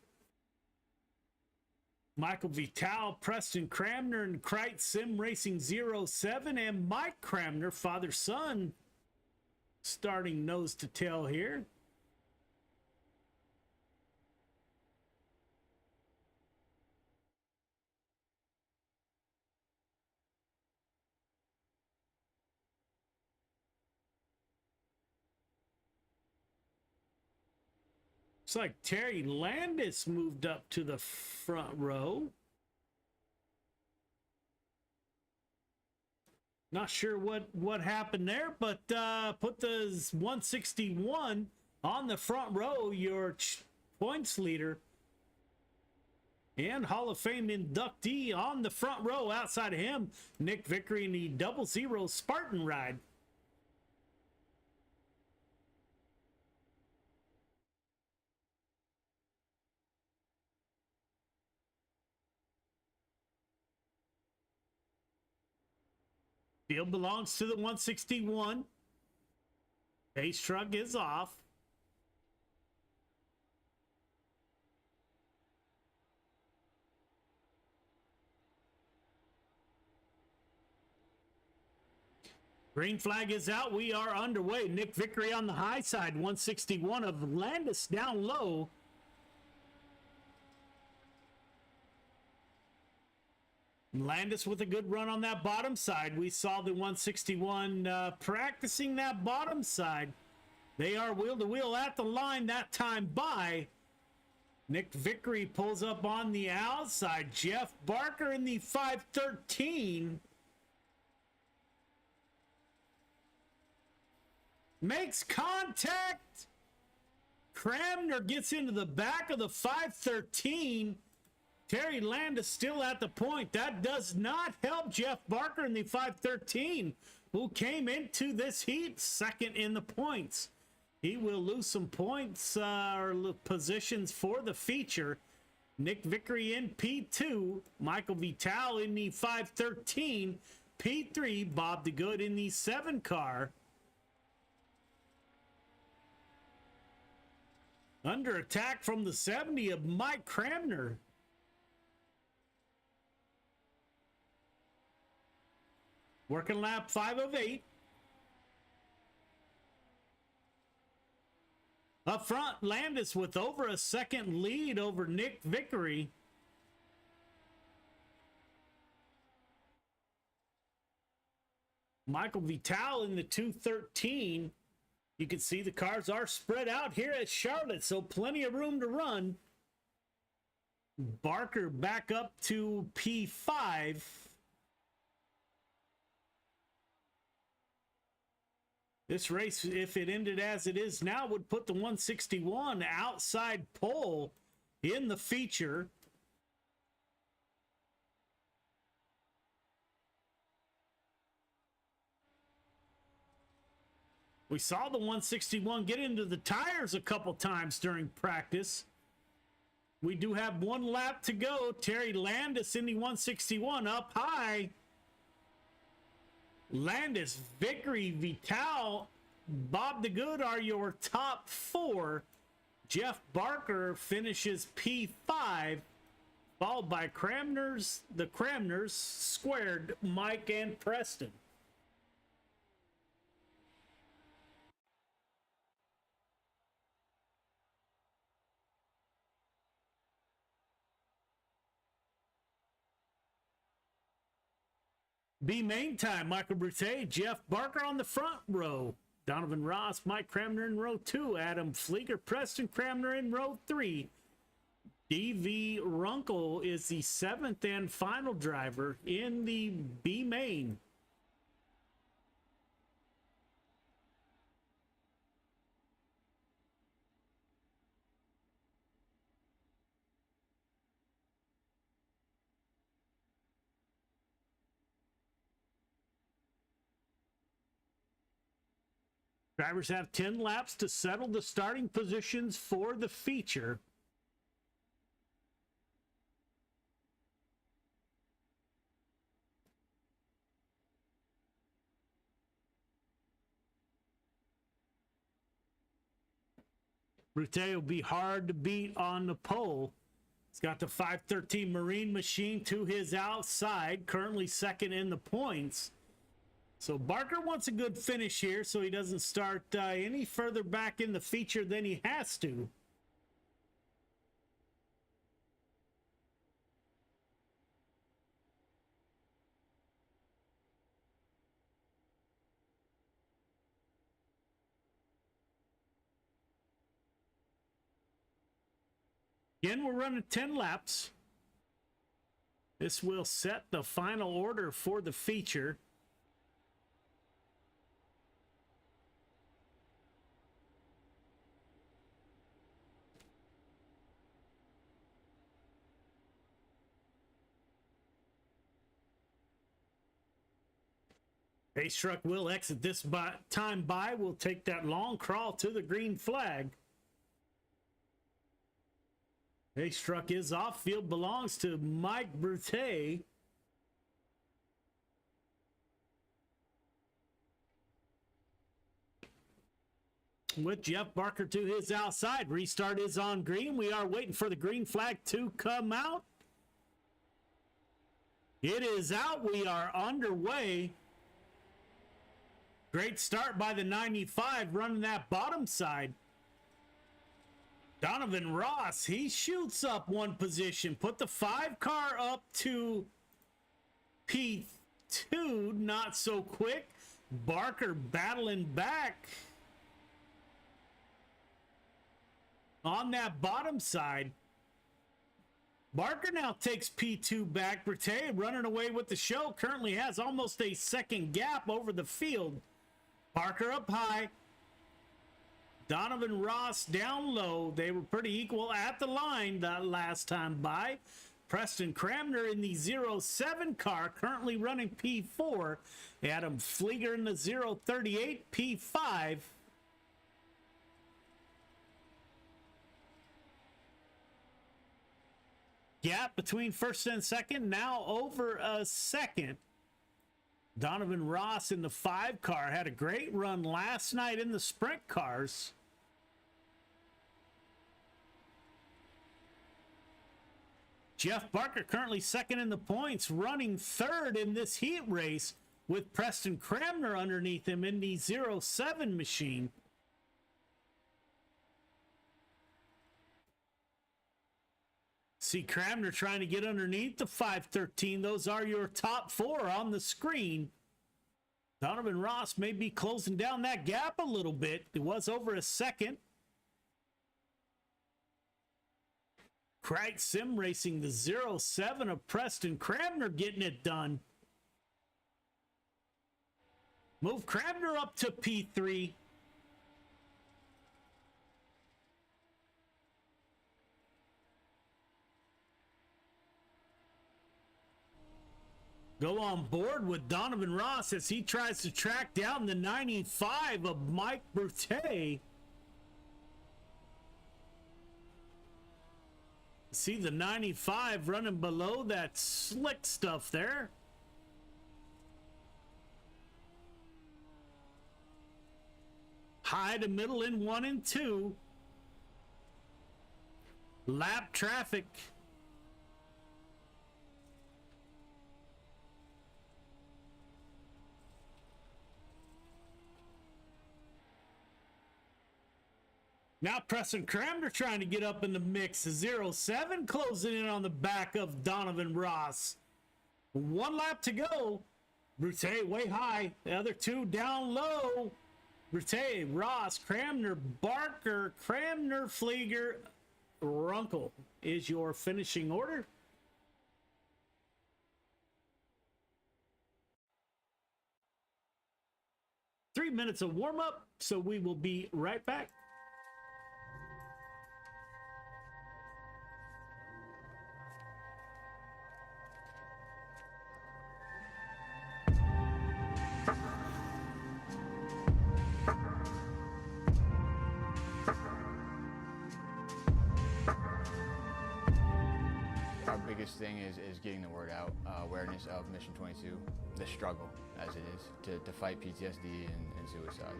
Michael Vital, Preston Cramner, and Krite Sim Racing 07, and Mike Cramner, father-son, starting nose to tail here. Looks like Terry Landis moved up to the front row. Not sure what happened there, but put the 161 on the front row, your points leader and Hall of Fame inductee on the front row. Outside of him, Nick Vickery in the 00 Spartan ride. Field belongs to the 161. Base truck is off. Green flag is out. We are underway. Nick Vickery on the high side. 161 of Landis down low. Landis with a good run on that bottom side. We saw the 161 practicing that bottom side. They are wheel to wheel at the line that time by. Nick Vickery pulls up on the outside. Jeff Barker in the 513. Makes contact. Cramner gets into the back of the 513. Terry Landis still at the point. That does not help Jeff Barker in the 513, who came into this heat second in the points. He will lose some points or positions for the feature. Nick Vickery in P2. Michael Vital in the 513. P3, Bob DeGood in the 7 car. Under attack from the 70 of Mike Cramner. Working lap 5 of 8. Up front, Landis with over a second lead over Nick Vickery. Michael Vital in the 213. You can see the cars are spread out here at Charlotte, so plenty of room to run. Barker back up to P5. This race, if it ended as it is now, would put the 161 outside pole in the feature. We saw the 161 get into the tires a couple times during practice. We do have one lap to go. Terry Landis in the 161 up high. Landis, Vickery, Vital, Bob DeGood are your top 4. Jeff Barker finishes P5, followed by the Cramners, Squared, Mike, and Preston. B main time, Michael Brute, Jeff Barker on the front row. Donovan Ross, Mike Cramner in row 2. Adam Flieger, Preston Cramner in row 3. D.V. Runkle is the 7th and final driver in the B main. Drivers have 10 laps to settle the starting positions for the feature. Brute will be hard to beat on the pole. He's got the 513 Marine Machine to his outside, currently second in the points. So Barker wants a good finish here so he doesn't start any further back in the feature than he has to. Again, we're running 10 laps. This will set the final order for the feature. Pace truck will exit this time by. We'll take that long crawl to the green flag. Pace truck is off. Field belongs to Mike Brute. With Jeff Barker to his outside. Restart is on green. We are waiting for the green flag to come out. It is out. We are underway. Great start by the 95 running that bottom side. Donovan Ross, he shoots up one position. Put the 5 car up to P2. Not so quick. Barker battling back on that bottom side. Barker now takes P2 back. Brute running away with the show. Currently has almost a second gap over the field. Barker up high. Donovan Ross down low. They were pretty equal at the line that last time by. Preston Cramner in the 07 car, currently running P4. Adam Flieger in the 038 P5. Gap between first and second, now over a second. Donovan Ross in the 5 car had a great run last night in the sprint cars. Jeff Barker currently second in the points, running third in this heat race with Preston Cramner underneath him in the 07 machine. See Cramner trying to get underneath the 513. Those are your top 4 on the screen. Donovan Ross may be closing down that gap a little bit. It was over a second. Krite Sim Racing, the 07 of Preston Cramner getting it done. Move Cramner up to P3. Go on board with Donovan Ross as he tries to track down the 95 of Mike Brute. See the 95 running below that slick stuff there. High to middle in 1 and 2. Lap traffic. Now Preston Cramner trying to get up in the mix. The 07 closing in on the back of Donovan Ross. 1 lap to go. Brute way high. The other 2 down low. Brute, Ross, Cramner, Barker, Cramner, Flieger, Runkle is your finishing order. Three minutes of warm-up, so we will be right back. Biggest thing is getting the word out, awareness of Mission 22, the struggle as it is to fight PTSD and suicide.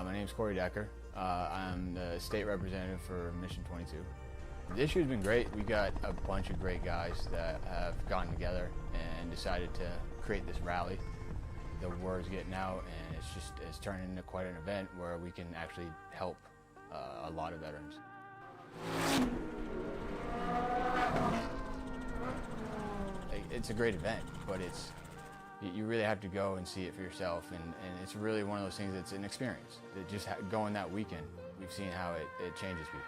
My name is Corey Decker. I'm the state representative for Mission 22. This year's been great. We got a bunch of great guys that have gotten together and decided to create this rally. The word's getting out, and it's turning into quite an event where we can actually help a lot of veterans. It's a great event, but You really have to go and see it for yourself, and it's really one of those things that's an experience. That just going that weekend, we've seen how it changes people.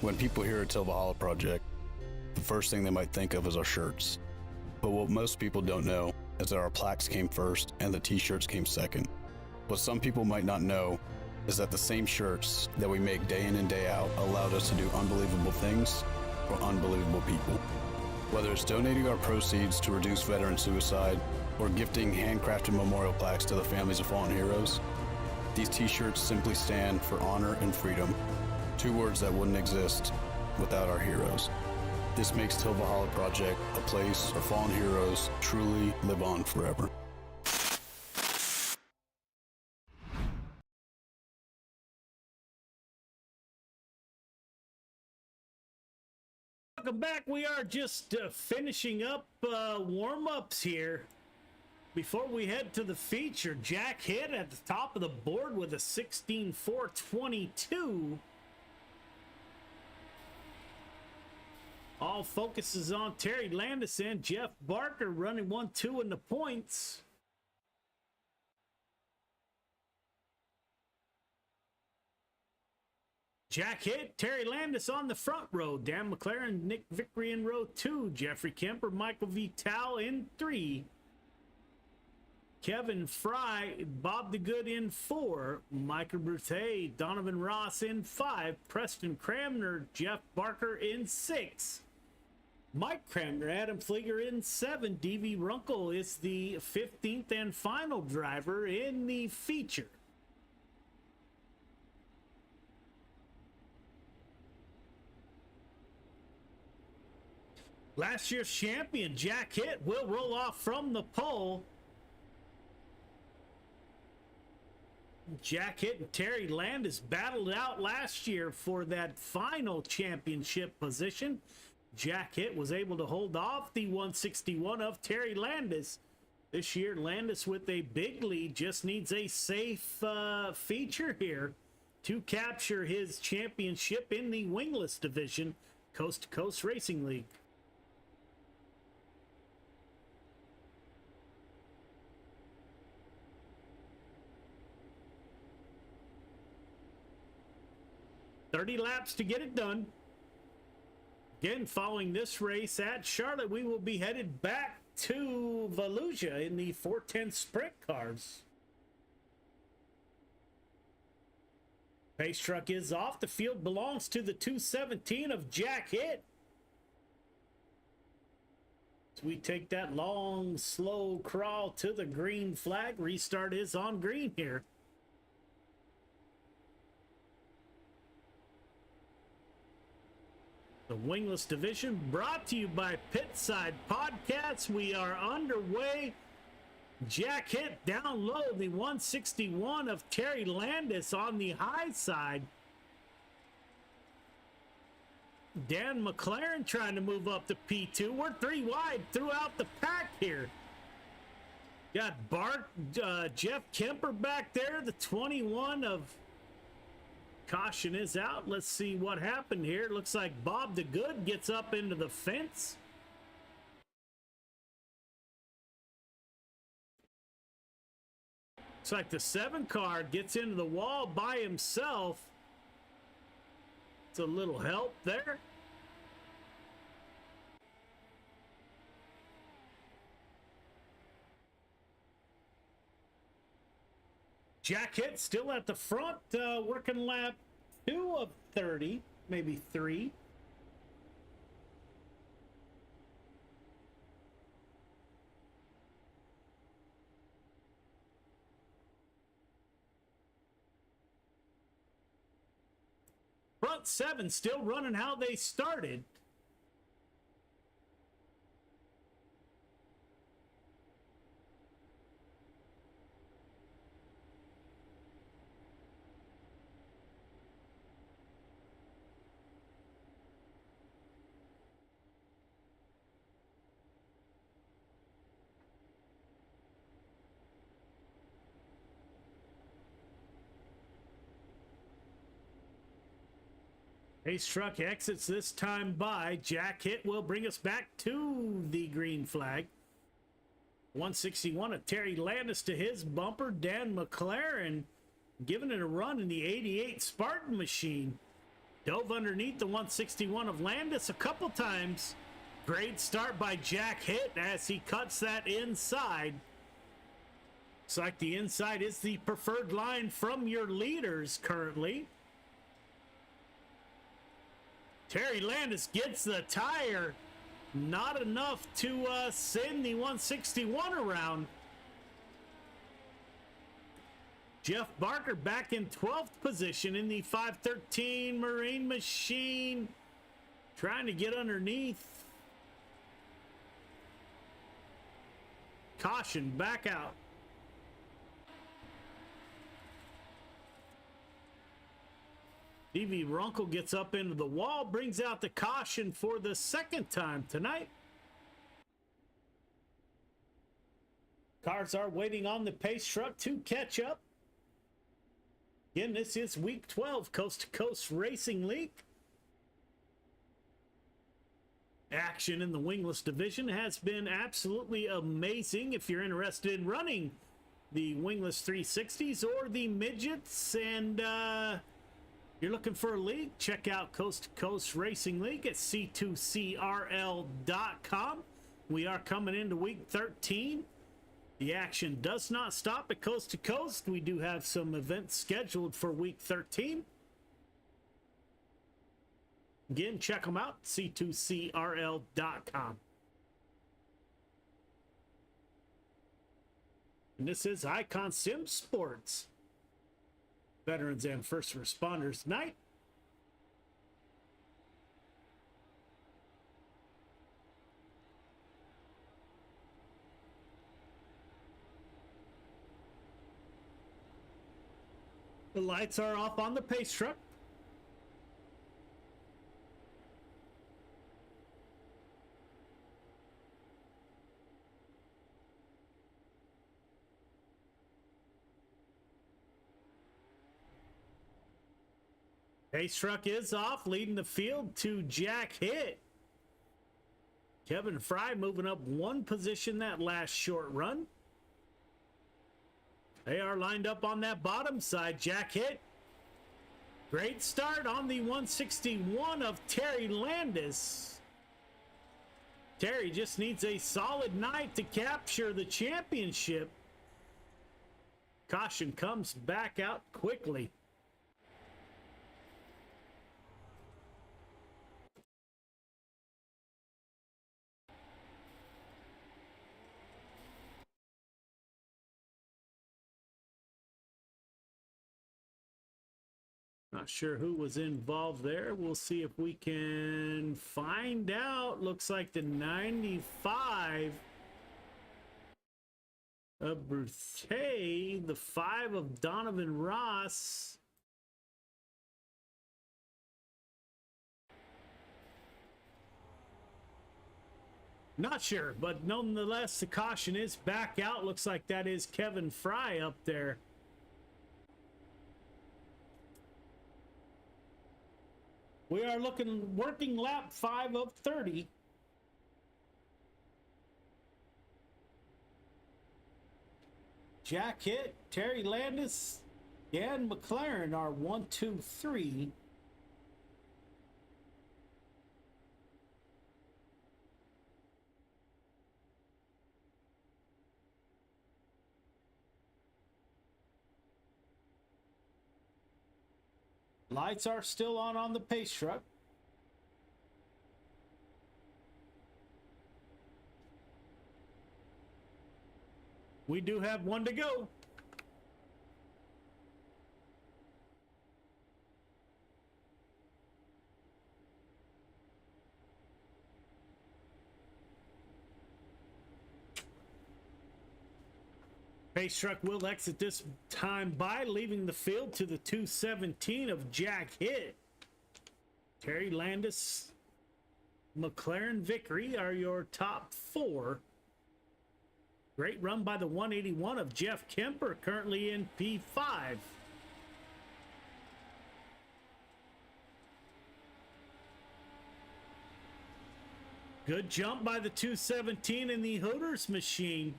When people hear a Till Valhalla project, the first thing they might think of is our shirts. But what most people don't know is that our plaques came first and the t-shirts came second. What some people might not know is that the same shirts that we make day in and day out allowed us to do unbelievable things for unbelievable people. Whether it's donating our proceeds to reduce veteran suicide or gifting handcrafted memorial plaques to the families of fallen heroes, these t-shirts simply stand for honor and freedom. Two words that wouldn't exist without our heroes. This makes Till Valhalla Project a place our fallen heroes truly live on forever. Welcome back. We are just finishing up warm-ups here. Before we head to the feature, Jack Hitt at the top of the board with a 16.422. All focuses on Terry Landis and Jeff Barker running 1-2 in the points. Jack Hitt, Terry Landis on the front row. Dan McLaren, Nick Vickery in row 2. Jeffrey Kemper, Michael Vital in 3. Kevin Fry, Bob the Good in 4. Michael Brute, Donovan Ross in 5. Preston Cramner, Jeff Barker in 6. Mike Cramner, Adam Flieger in 7. D.V. Runkle is the 15th and final driver in the feature. Last year's champion, Jack Hitt, will roll off from the pole. Jack Hitt and Terry Landis battled out last year for that final championship position. Jack Hitt was able to hold off the 161 of Terry Landis. This year, Landis with a big lead just needs a safe feature here to capture his championship in the wingless division, Coast to Coast Racing League. $30 laps to get it done. Again, following this race at Charlotte, we will be headed back to Volusia in the 410 sprint cars. Pace truck is off. The field belongs to the 217 of Jack Hitt. So we take that long, slow crawl to the green flag. Restart is on green here. The Wingless Division brought to you by Pitside Podcasts. We are underway. Jack Hitt down low, the 161 of Terry Landis on the high side. Dan McLaren trying to move up to P2. We're 3 wide throughout the pack here. Got Jeff Kemper back there, the 21 of... Caution is out. Let's see what happened here. Looks like Bob the Good gets up into the fence. Looks like the 7 car gets into the wall by himself. It's a little help there. Jack Hitt still at the front, working lap 2 of 30, maybe 3. Front 7 still running how they started. Ace Truck exits this time by. Jack Hitt will bring us back to the green flag. 161 of Terry Landis to his bumper. Dan McLaren giving it a run in the 88 Spartan machine. Dove underneath the 161 of Landis a couple times. Great start by Jack Hitt as he cuts that inside. Looks like the inside is the preferred line from your leaders currently. Terry Landis gets the tire. Not enough to send the 161 around. Jeff Barker back in 12th position in the 513 Marine machine. Trying to get underneath. Caution, back out. Stevie Runkle gets up into the wall, brings out the caution for the second time tonight. Cars are waiting on the pace truck to catch up. Again, this is week 12, Coast to Coast Racing League. Action in the wingless division has been absolutely amazing. If you're interested in running the wingless 360s or the midgets and you're looking for a league, check out Coast to Coast Racing League at c2crl.com. We are coming into week 13. The action does not stop at Coast to Coast. We do have some events scheduled for week 13. Again, check them out, c2crl.com. And this is Icon Sim Sports. Veterans and First Responders Night. The lights are off on the pace truck. Pace truck is off, leading the field to Jack Hitt. Kevin Fry moving up one position that last short run. They are lined up on that bottom side. Jack Hitt. Great start on the 161 of Terry Landis. Terry just needs a solid night to capture the championship. Caution comes back out quickly. Not sure who was involved there. We'll see if we can find out. Looks like the 95 of Berthay, the 5 of Donovan Ross. Not sure, but nonetheless, the caution is back out. Looks like that is Kevin Fry up there. We are working lap 5 of 30. Jack Hitt, Terry Landis, and McLaren are 1, 2, 3. Lights are still on the pace truck. We do have one to go. Pace truck will exit this time by leaving the field to the 217 of Jack Hitt. Terry Landis, McLaren Vickery are your top four. Great run by the 181 of Jeff Kemper, currently in P5. Good jump by the 217 in the Hooters machine.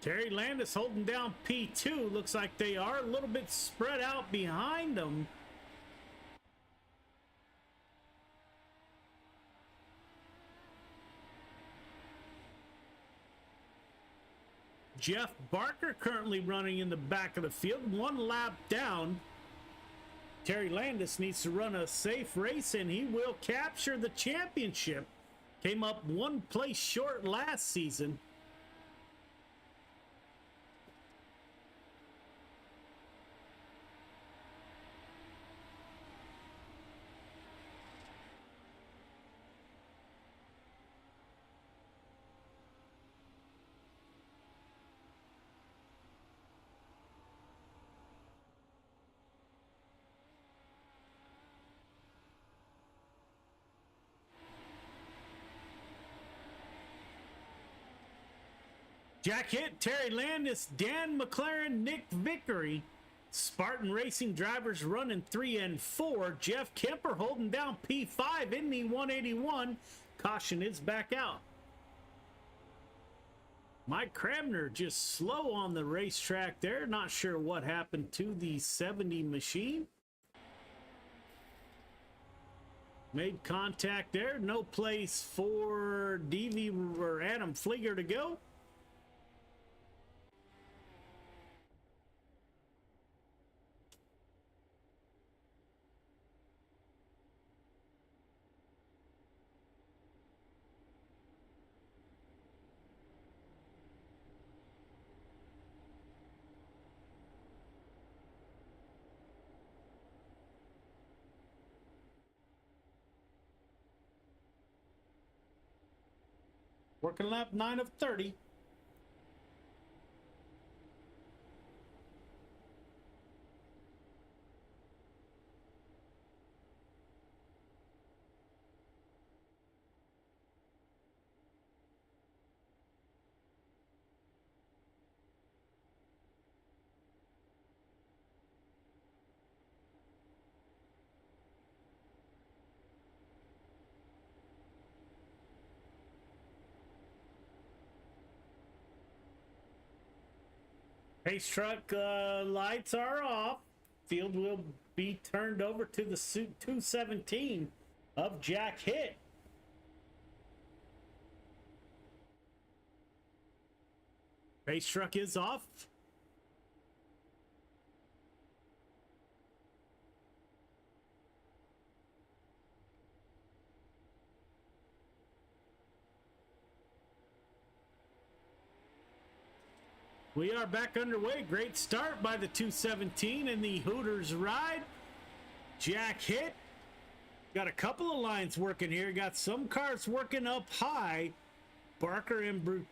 Terry Landis holding down P2. Looks like they are a little bit spread out behind them. Jeff Barker currently running in the back of the field, one lap down. Terry Landis needs to run a safe race and he will capture the championship. Came up one place short last season. Jack Hitt, Terry Landis, Dan McLaren, Nick Vickery. Spartan Racing drivers running 3 and 4. Jeff Kemper holding down P5 in the 181. Caution is back out. Mike Cramner just slow on the racetrack there. Not sure what happened to the 70 machine. Made contact there. No place for Davey or Adam Flieger to go. Working lap 9 of 30. Pace truck lights are off. Field will be turned over to the 217 of Jack Hitt. Pace truck is off. We are back underway. Great start by the 217 in the Hooters ride. Jack Hitt. Got a couple of lines working here. Got some cars working up high. Barker and Brute,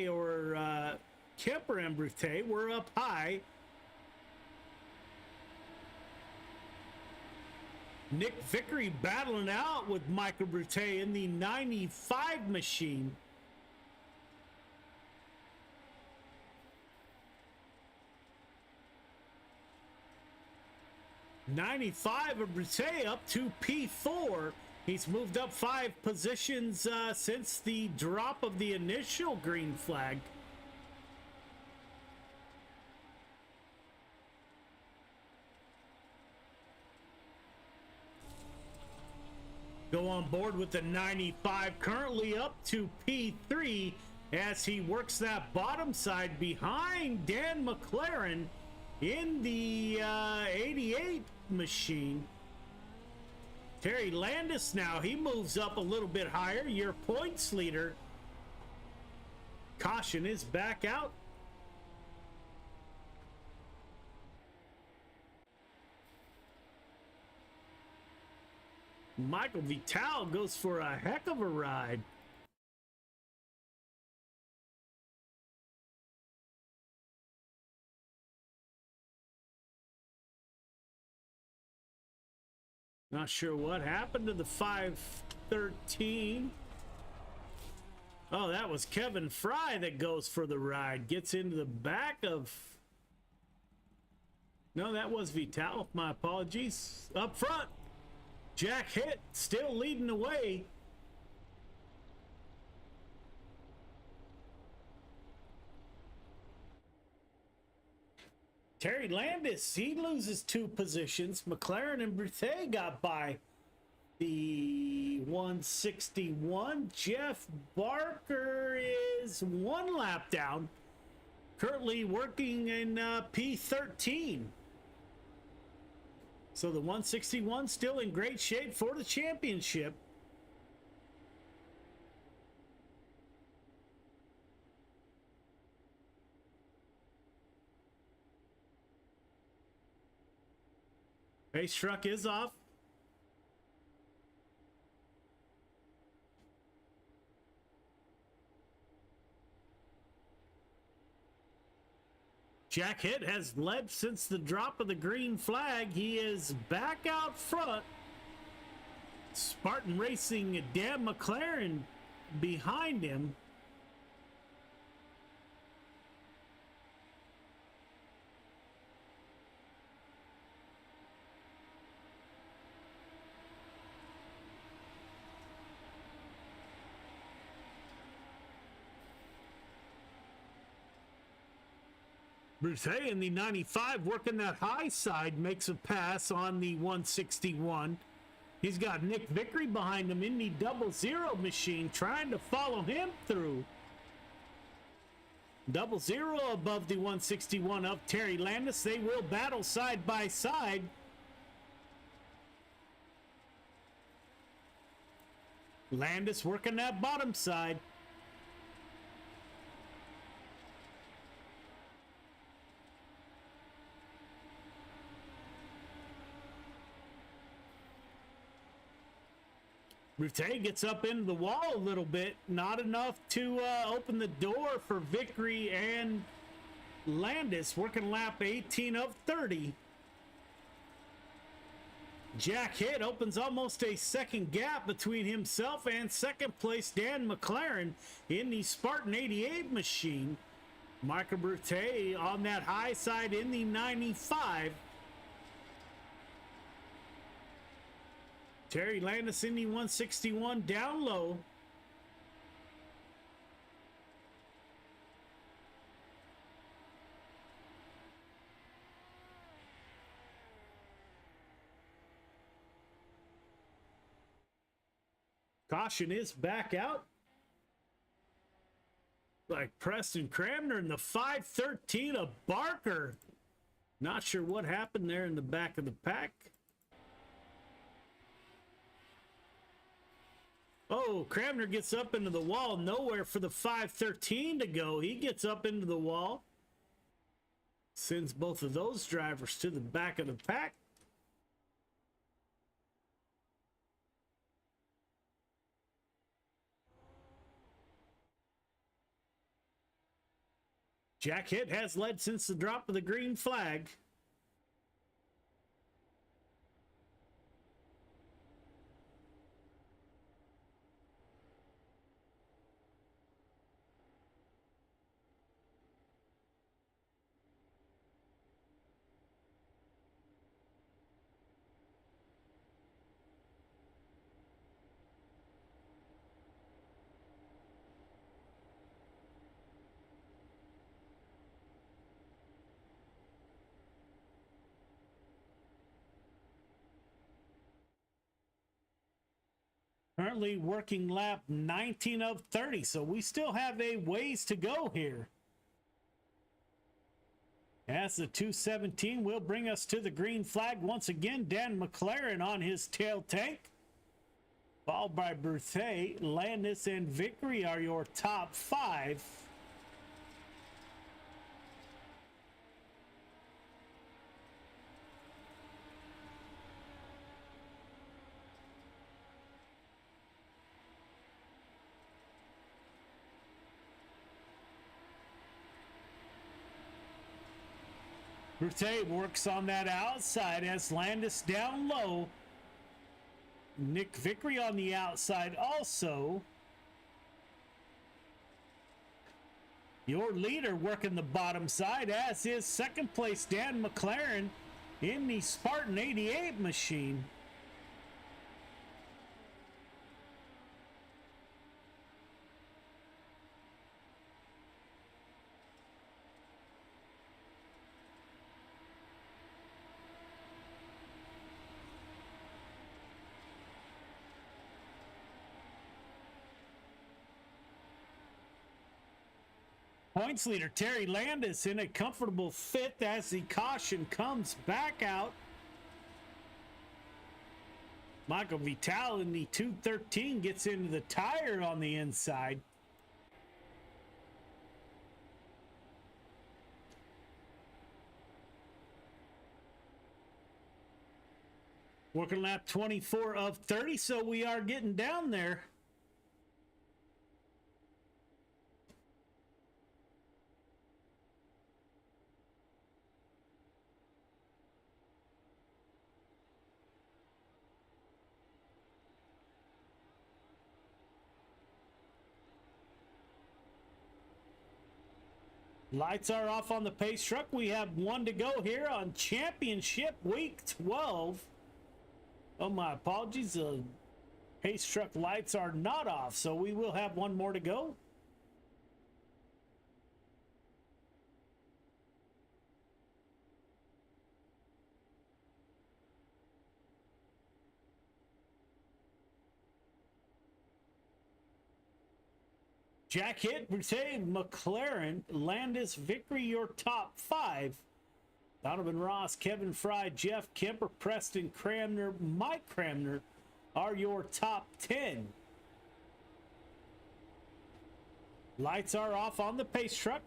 or Kemper and Brute, were up high. Nick Vickery battling out with Michael Brute in the 95 machine. '95 of Brute up to P4. He's moved up 5 positions since the drop of the initial green flag. Go on board with the 95, currently up to P3 as he works that bottom side behind Dan McLaren. In the 88 machine, Terry Landis now, he moves up a little bit higher. Your points leader. Caution is back out. Michael Vital goes for a heck of a ride. Not sure what happened to the 513. Oh, that was Kevin Fry that goes for the ride. Gets into the back of... No, that was Vital. My apologies. Up front, Jack Hitt still leading the way. Terry Landis, he loses 2 positions. McLaren and Brethet got by the 161. Jeff Barker is 1 lap down. Currently working in P13. So the 161 still in great shape for the championship. Race truck is off. Jack Hitt has led since the drop of the green flag. He is back out front. Spartan Racing, Dan McLaren behind him. Brethet in the 95 working that high side makes a pass on the 161. He's got Nick Vickery behind him in the 00 machine trying to follow him through. 00 above the 161 of Terry Landis. They will battle side by side. Landis working that bottom side. Brethet gets up into the wall a little bit. Not enough to open the door for Vickery and Landis. Working lap 18 of 30. Jack Hitt opens almost a second gap between himself and second place Dan McLaren in the Spartan 88 machine. Michael Brethet on that high side in the 95. Terry Landis in the 161 down low. Caution is back out. Like Preston Cramner in the 513 of Barker. Not sure what happened there in the back of the pack. Oh, Cramner gets up into the wall. Nowhere for the 513 to go. He gets up into the wall. Sends both of those drivers to the back of the pack. Jack Hitt has led since the drop of the green flag. Currently working lap 19 of 30, so we still have a ways to go here. As the 217 will bring us to the green flag once again. Dan McLaren on his tail tank. Followed by Berthet, Landis, and Vickery are your top 5. Berthet works on that outside as Landis down low. Nick Vickery on the outside also. Your leader working the bottom side, as is second place Dan McLaren in the Spartan 88 machine. Points leader Terry Landis in a comfortable 5th as the caution comes back out. Michael Vital in the 213 gets into the tire on the inside. Working lap 24 of 30, so we are getting down there. Lights are off on the pace truck. We have one to go here on championship week 12. Oh, my apologies. The pace truck lights are not off, so we will have one more to go. Jack Hitt, Berthet, McLaren, Landis, Vickery, your top 5. Donovan Ross, Kevin Fry, Jeff Kemper, Preston Cramner, Mike Cramner are your top 10. Lights are off on the pace truck.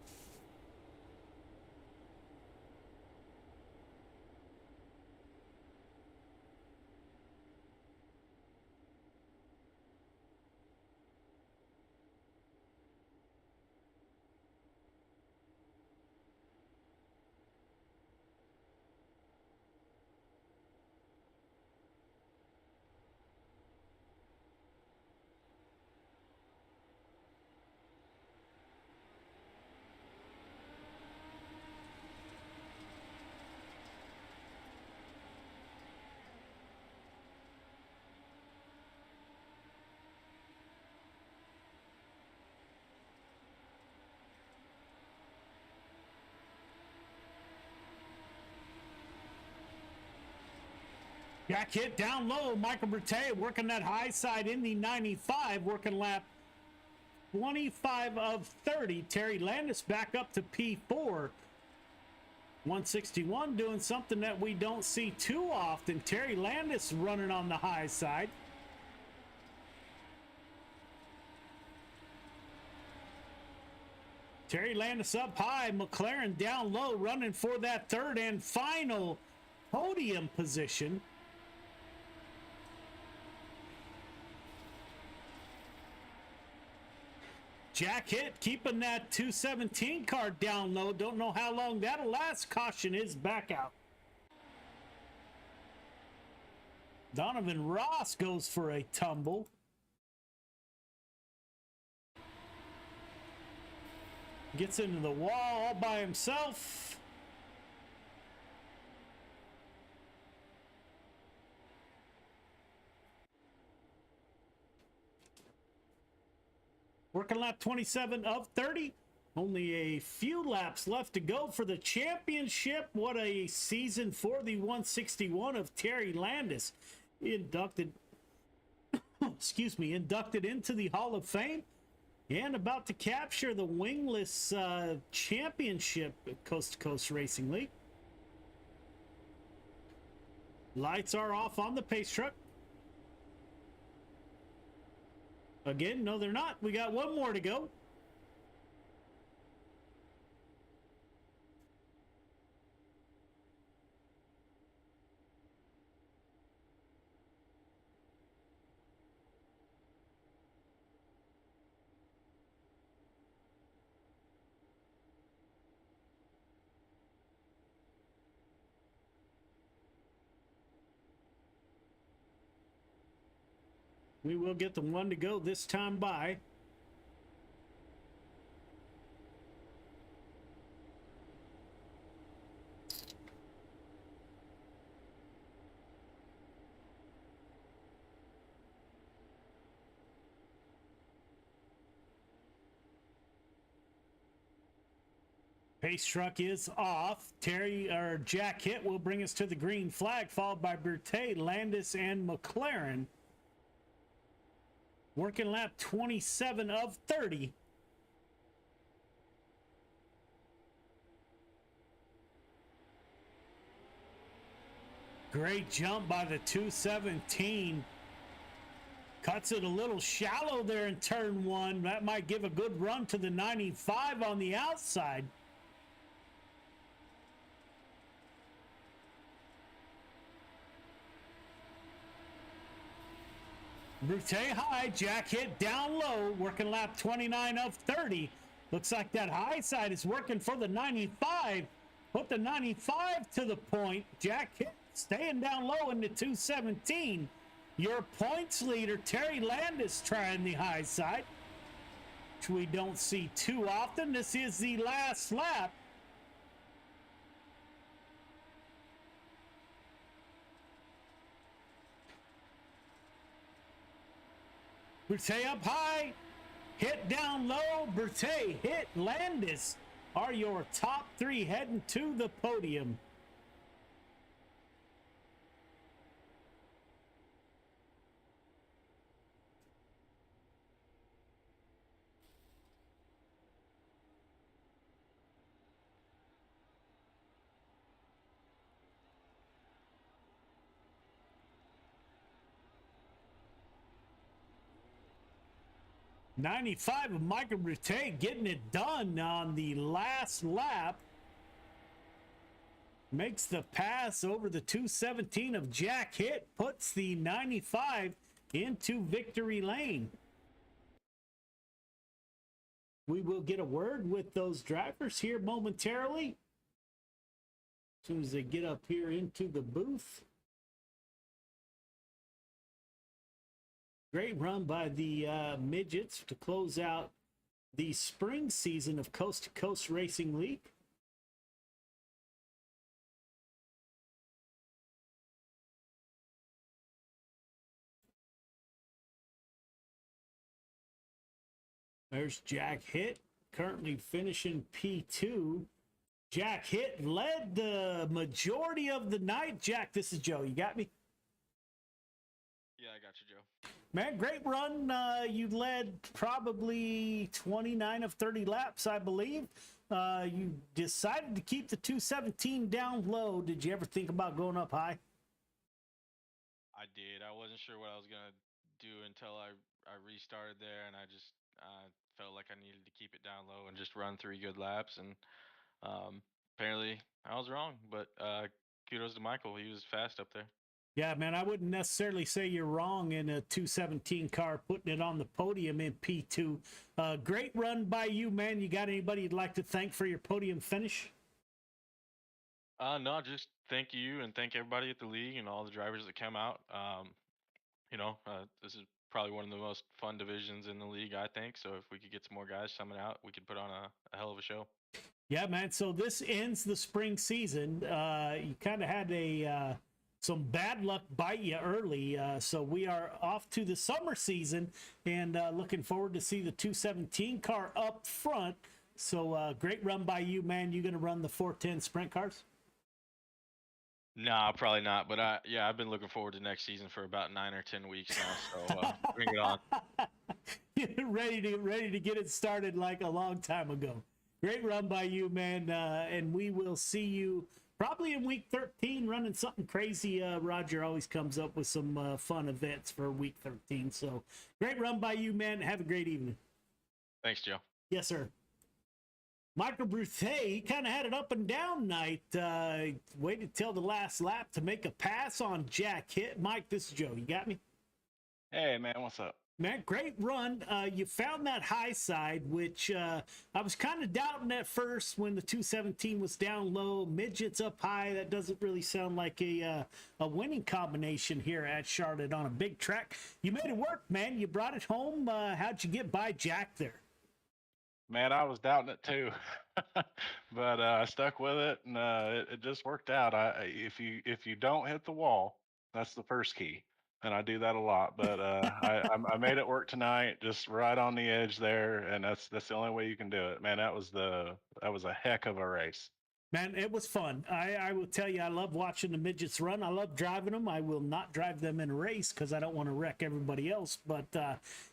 Jack Hitt down low. Michael Berthet working that high side in the 95, working lap 25 of 30. Terry Landis back up to P4. 161 doing something that we don't see too often. Terry Landis running on the high side. Terry Landis up high. McLaren down low, running for that third and final podium position. Jack Hitt keeping that 217 car down low. Don't know how long that'll last. Caution is back out. Donovan Ross goes for a tumble. Gets into the wall all by himself. Working lap 27 of 30. Only a few laps left to go for the championship. What a season for the 161 of Terry Landis. Inducted, excuse me, inducted into the Hall of Fame. And about to capture the Wingless Championship at Coast to Coast Racing League. Lights are off on the pace truck. Again, no, they're not. We got one more to go. We will get the one to go this time by. Pace truck is off. Jack Hitt will bring us to the green flag, followed by Berthet, Landis, and McLaren. Working lap 27 of 30. Great jump by the 217. Cuts it a little shallow there in turn one. That might give a good run to the 95 on the outside. Berthet high, Jack Hitt down low, working lap 29 of 30. Looks like that high side is working for the 95. Put the 95 to the point. Jack Hitt staying down low in the 217. Your points leader, Terry Landis, trying the high side, which we don't see too often. This is the last lap. Berthet up high, Hitt down low. Berthet, Hitt, Landis are your top three heading to the podium. '95 of Michael Berthet getting it done on the last lap. Makes the pass over the 217 of Jack Hitt, puts the 95 into victory lane. We will get a word with those drivers here momentarily, as soon as they get up here into the booth. Great run by the Midgets to close out the spring season of Coast to Coast Racing League. There's Jack Hitt, currently finishing P2. Jack Hitt led the majority of the night. Jack, this is Joe. You got me? Yeah, I got you, Joe. Man, great run. You led probably 29 of 30 laps, I believe. You decided to keep the 217 down low. Did you ever think about going up high? I did. I wasn't sure what I was going to do until I restarted there, and I just felt like I needed to keep it down low and just run 3 good laps. And apparently I was wrong, but kudos to Michael. He was fast up there. Yeah, man, I wouldn't necessarily say you're wrong in a 217 car, putting it on the podium in P2. Great run by you, man. You got anybody you'd like to thank for your podium finish? No, just thank you and thank everybody at the league and all the drivers that come out. This is probably one of the most fun divisions in the league, I think. So if we could get some more guys coming out, we could put on a hell of a show. Yeah, man. So this ends the spring season. You kind of had some bad luck bite you early. So we are off to the summer season and looking forward to see the 217 car up front. So great run by you, man. You going to run the 410 sprint cars? No, probably not. But I've been looking forward to next season for about 9 or 10 weeks now. So bring it on. ready to get it started like a long time ago. Great run by you, man, and we will see you probably in week 13 running something crazy. Roger always comes up with some fun events for week 13. So great run by you, man. Have a great evening. Thanks, Joe. Yes, sir. Michael Bruthe, he kind of had an up and down night. Waited till the last lap to make a pass on Jack Hitt. Mike, this is Joe. You got me? Hey, man, what's up? Man, great run. You found that high side, which I was kind of doubting at first when the 217 was down low. Midgets up high. That doesn't really sound like a winning combination here at Charlotte on a big track. You made it work, man. You brought it home. How'd you get by Jack there? Man, I was doubting it too, but I stuck with it, and it just worked out. If you don't hit the wall, that's the first key, and I do that a lot. But I made it work tonight, just right on the edge there, and that's the only way you can do it, man. That was a heck of a race. Man, it was fun. I will tell you, I love watching the midgets run. I love driving them. I will not drive them in a race because I don't want to wreck everybody else. But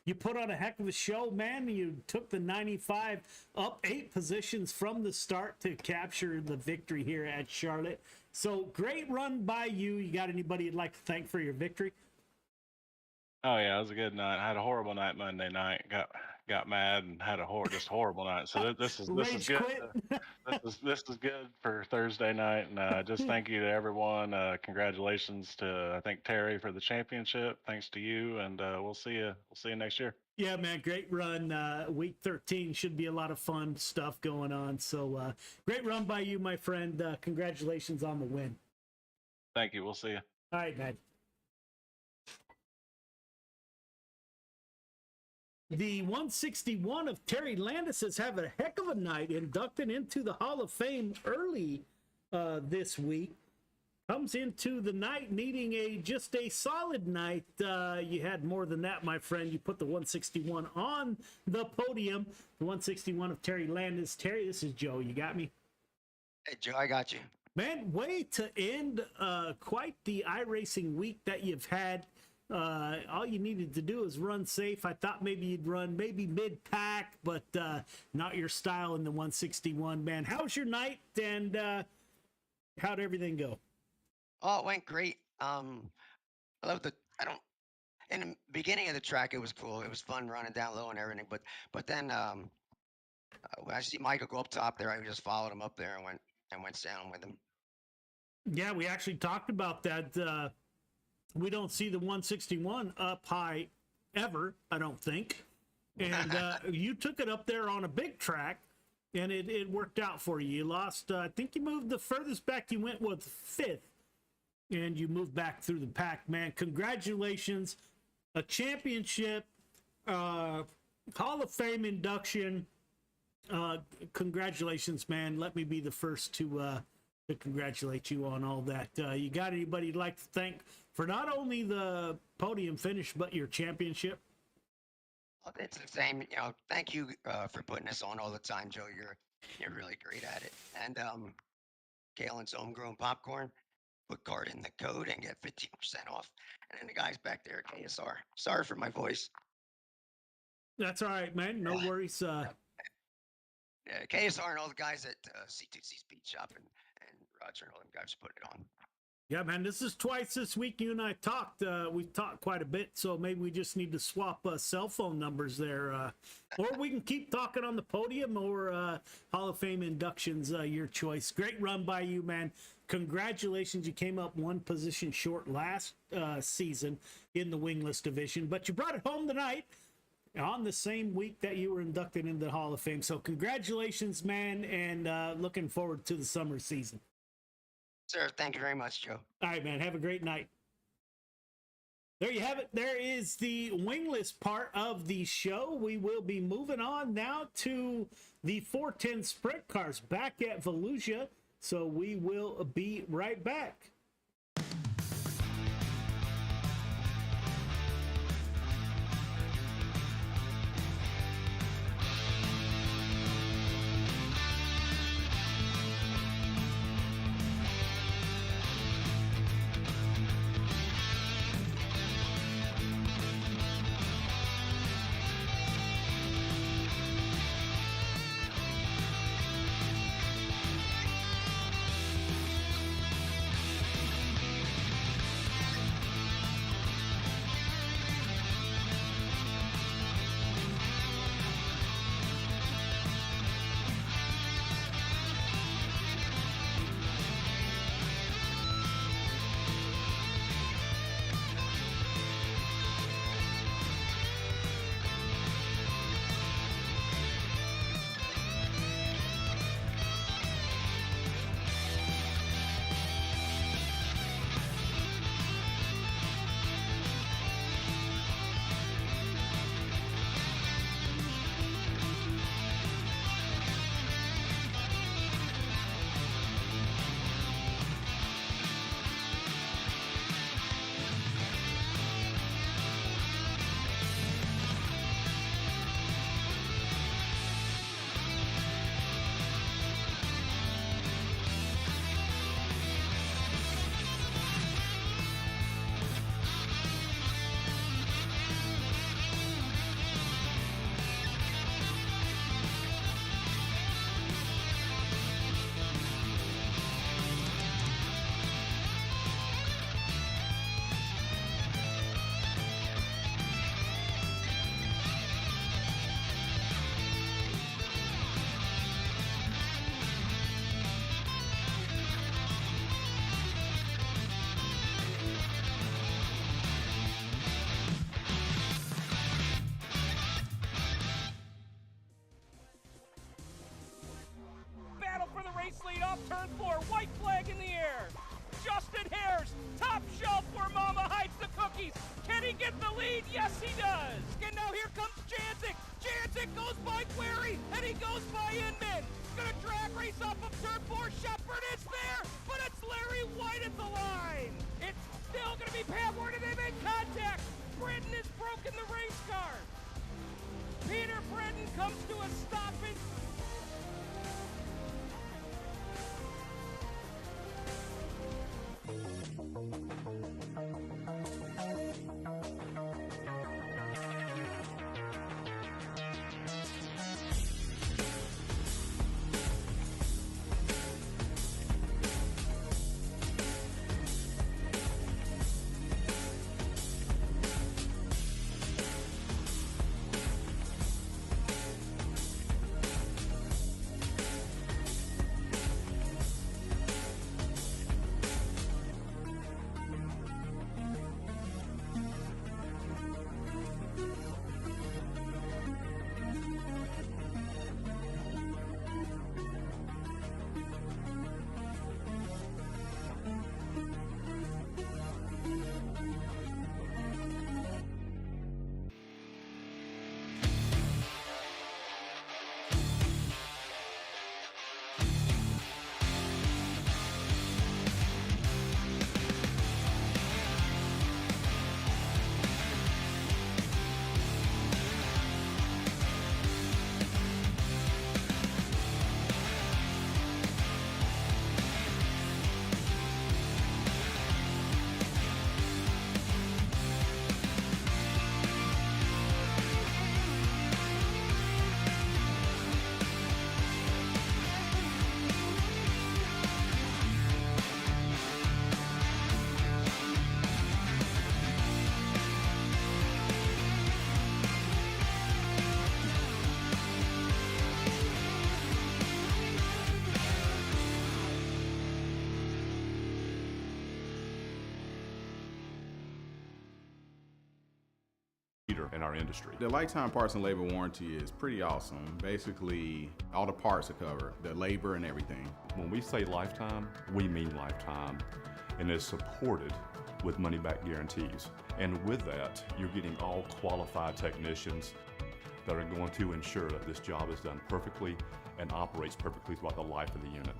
you put on a heck of a show, man. You took the 95 up 8 positions from the start to capture the victory here at Charlotte. So great run by you. You got anybody you'd like to thank for your victory? Oh yeah, it was a good night. I had a horrible night Monday night. Got mad and had a horrible night. So this is good. This is good for Thursday night. And just thank you to everyone. Congratulations to I think Terry for the championship. Thanks to you, and we'll see you. We'll see you next year. Yeah, man, great run. Week 13 should be a lot of fun stuff going on. So great run by you, my friend. Congratulations on the win. Thank you. We'll see you. All right, man. The 161 of Terry Landis has had a heck of a night, inducted into the Hall of Fame early this week. Comes into the night needing just a solid night. You had more than that, my friend. You put the 161 on the podium. The 161 of Terry Landis. Terry, this is Joe. You got me? Hey, Joe, I got you. Man, way to end quite the iRacing week that you've had. All you needed to do is run safe. I thought maybe you'd run maybe mid-pack, but not your style in the 161, man. How was your night, and how'd everything go? Oh, it went great. I love in the beginning of the track, it was cool. It was fun running down low and everything, but then when I see Michael go up top there, I just followed him up there and went down with him. Yeah, we actually talked about that. We don't see the 161 up high ever, I don't think. And you took it up there on a big track, and it worked out for you. You lost, I think you moved the furthest back you went was 5th, and you moved back through the pack, man. Congratulations. A championship, Hall of Fame induction. Congratulations, man. Let me be the first to congratulate you on all that. You got anybody you'd like to thank for not only the podium finish, but your championship? It's the same, thank you for putting this on all the time, Joe. You're really great at it. And Kalen's homegrown popcorn, put card in the code and get 15% off. And then the guys back there at KSR. Sorry for my voice. That's all right, man. No worries. KSR and all the guys at C2C Speed Shop and Roger and all them guys put it on. Yeah, man, this is twice this week you and I talked. We've talked quite a bit, so maybe we just need to swap cell phone numbers there. Or we can keep talking on the podium or Hall of Fame inductions, your choice. Great run by you, man. Congratulations. You came up one position short last season in the wingless division, but you brought it home tonight on the same week that you were inducted into the Hall of Fame. So congratulations, man, and looking forward to the summer season. Sir, thank you very much, Joe. All right, man. Have a great night. There you have it. There is the wingless part of the show. We will be moving on now to the 410 sprint cars back at Volusia. So we will be right back. it goes by Query, and he goes by Inman. Gonna drag race off of turn 4. Shepard is there, but it's Larry White at the line. It's still gonna be Pat Ward, and they make contact. Britton has broken the race car. Peter Britton comes to a stop in in our industry. The lifetime parts and labor warranty is pretty awesome. Basically, all the parts are covered, the labor and everything. When we say lifetime, we mean lifetime, and it's supported with money-back guarantees. And with that, you're getting all qualified technicians that are going to ensure that this job is done perfectly and operates perfectly throughout the life of the unit.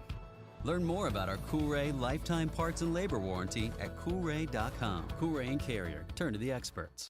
Learn more about our Coolray lifetime parts and labor warranty at Coolray.com. Coolray and Carrier. Turn to the experts.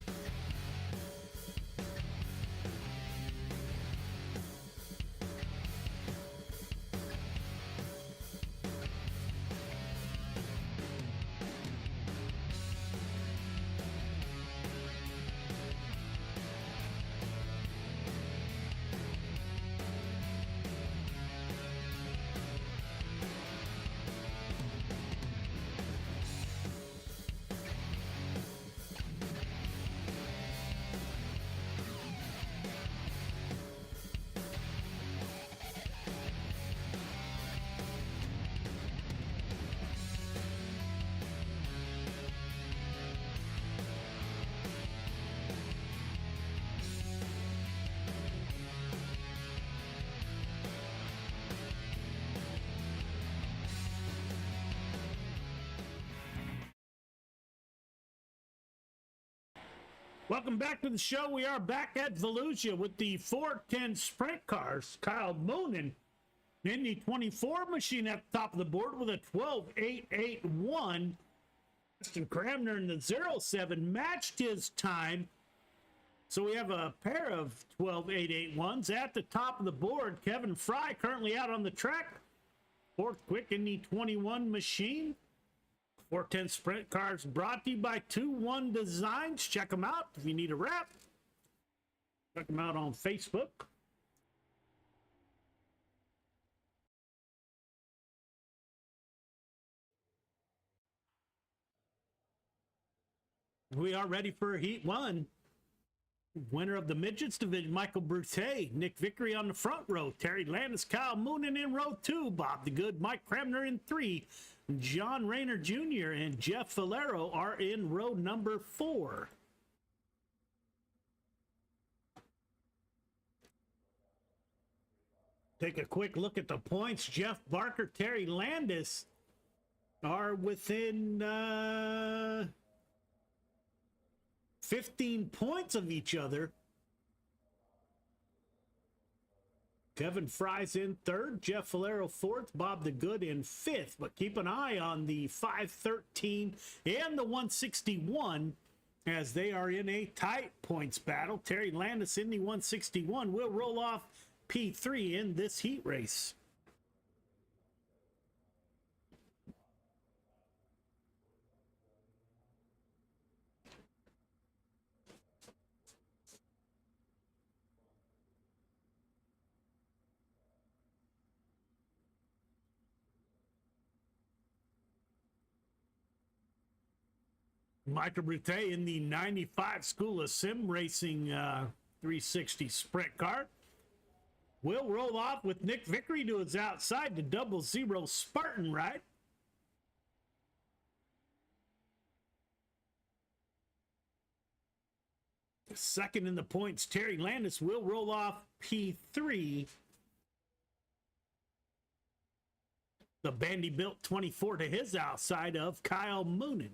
Welcome back to the show. We are back at Volusia with the 410 sprint cars. Kyle Moonen in the 24 machine at the top of the board with a 12.881. Justin Cramner in the 07 matched his time. So we have a pair of 12.881s at the top of the board. Kevin Fry currently out on the track. Fourth quick in the 21 machine. 410 Sprint Cars brought to you by 2-1 Designs. Check them out if you need a wrap. Check them out on Facebook. We are ready for Heat 1. Winner of the Midgets Division, Michael Brute. Nick Vickery on the front row. Terry Landis, Kyle Moonen in row 2. Bob the Good, Mike Cramner in 3. John Rayner Jr. and Jeff Valero are in row number 4. Take a quick look at the points. Jeff Barker, Terry Landis are within 15 points of each other. Kevin Fry's in third, Jeff Valero fourth, Bob the Good in fifth. But keep an eye on the 513 and the 161 as they are in a tight points battle. Terry Landis in the 161 will roll off P3 in this heat race. Michael Brute in the 95 School of Sim Racing 360 sprint car will roll off with Nick Vickery to his outside to 00 Spartan ride. Second in the points, Terry Landis will roll off P3. The Vanderbilt 24 to his outside of Kyle Moonen.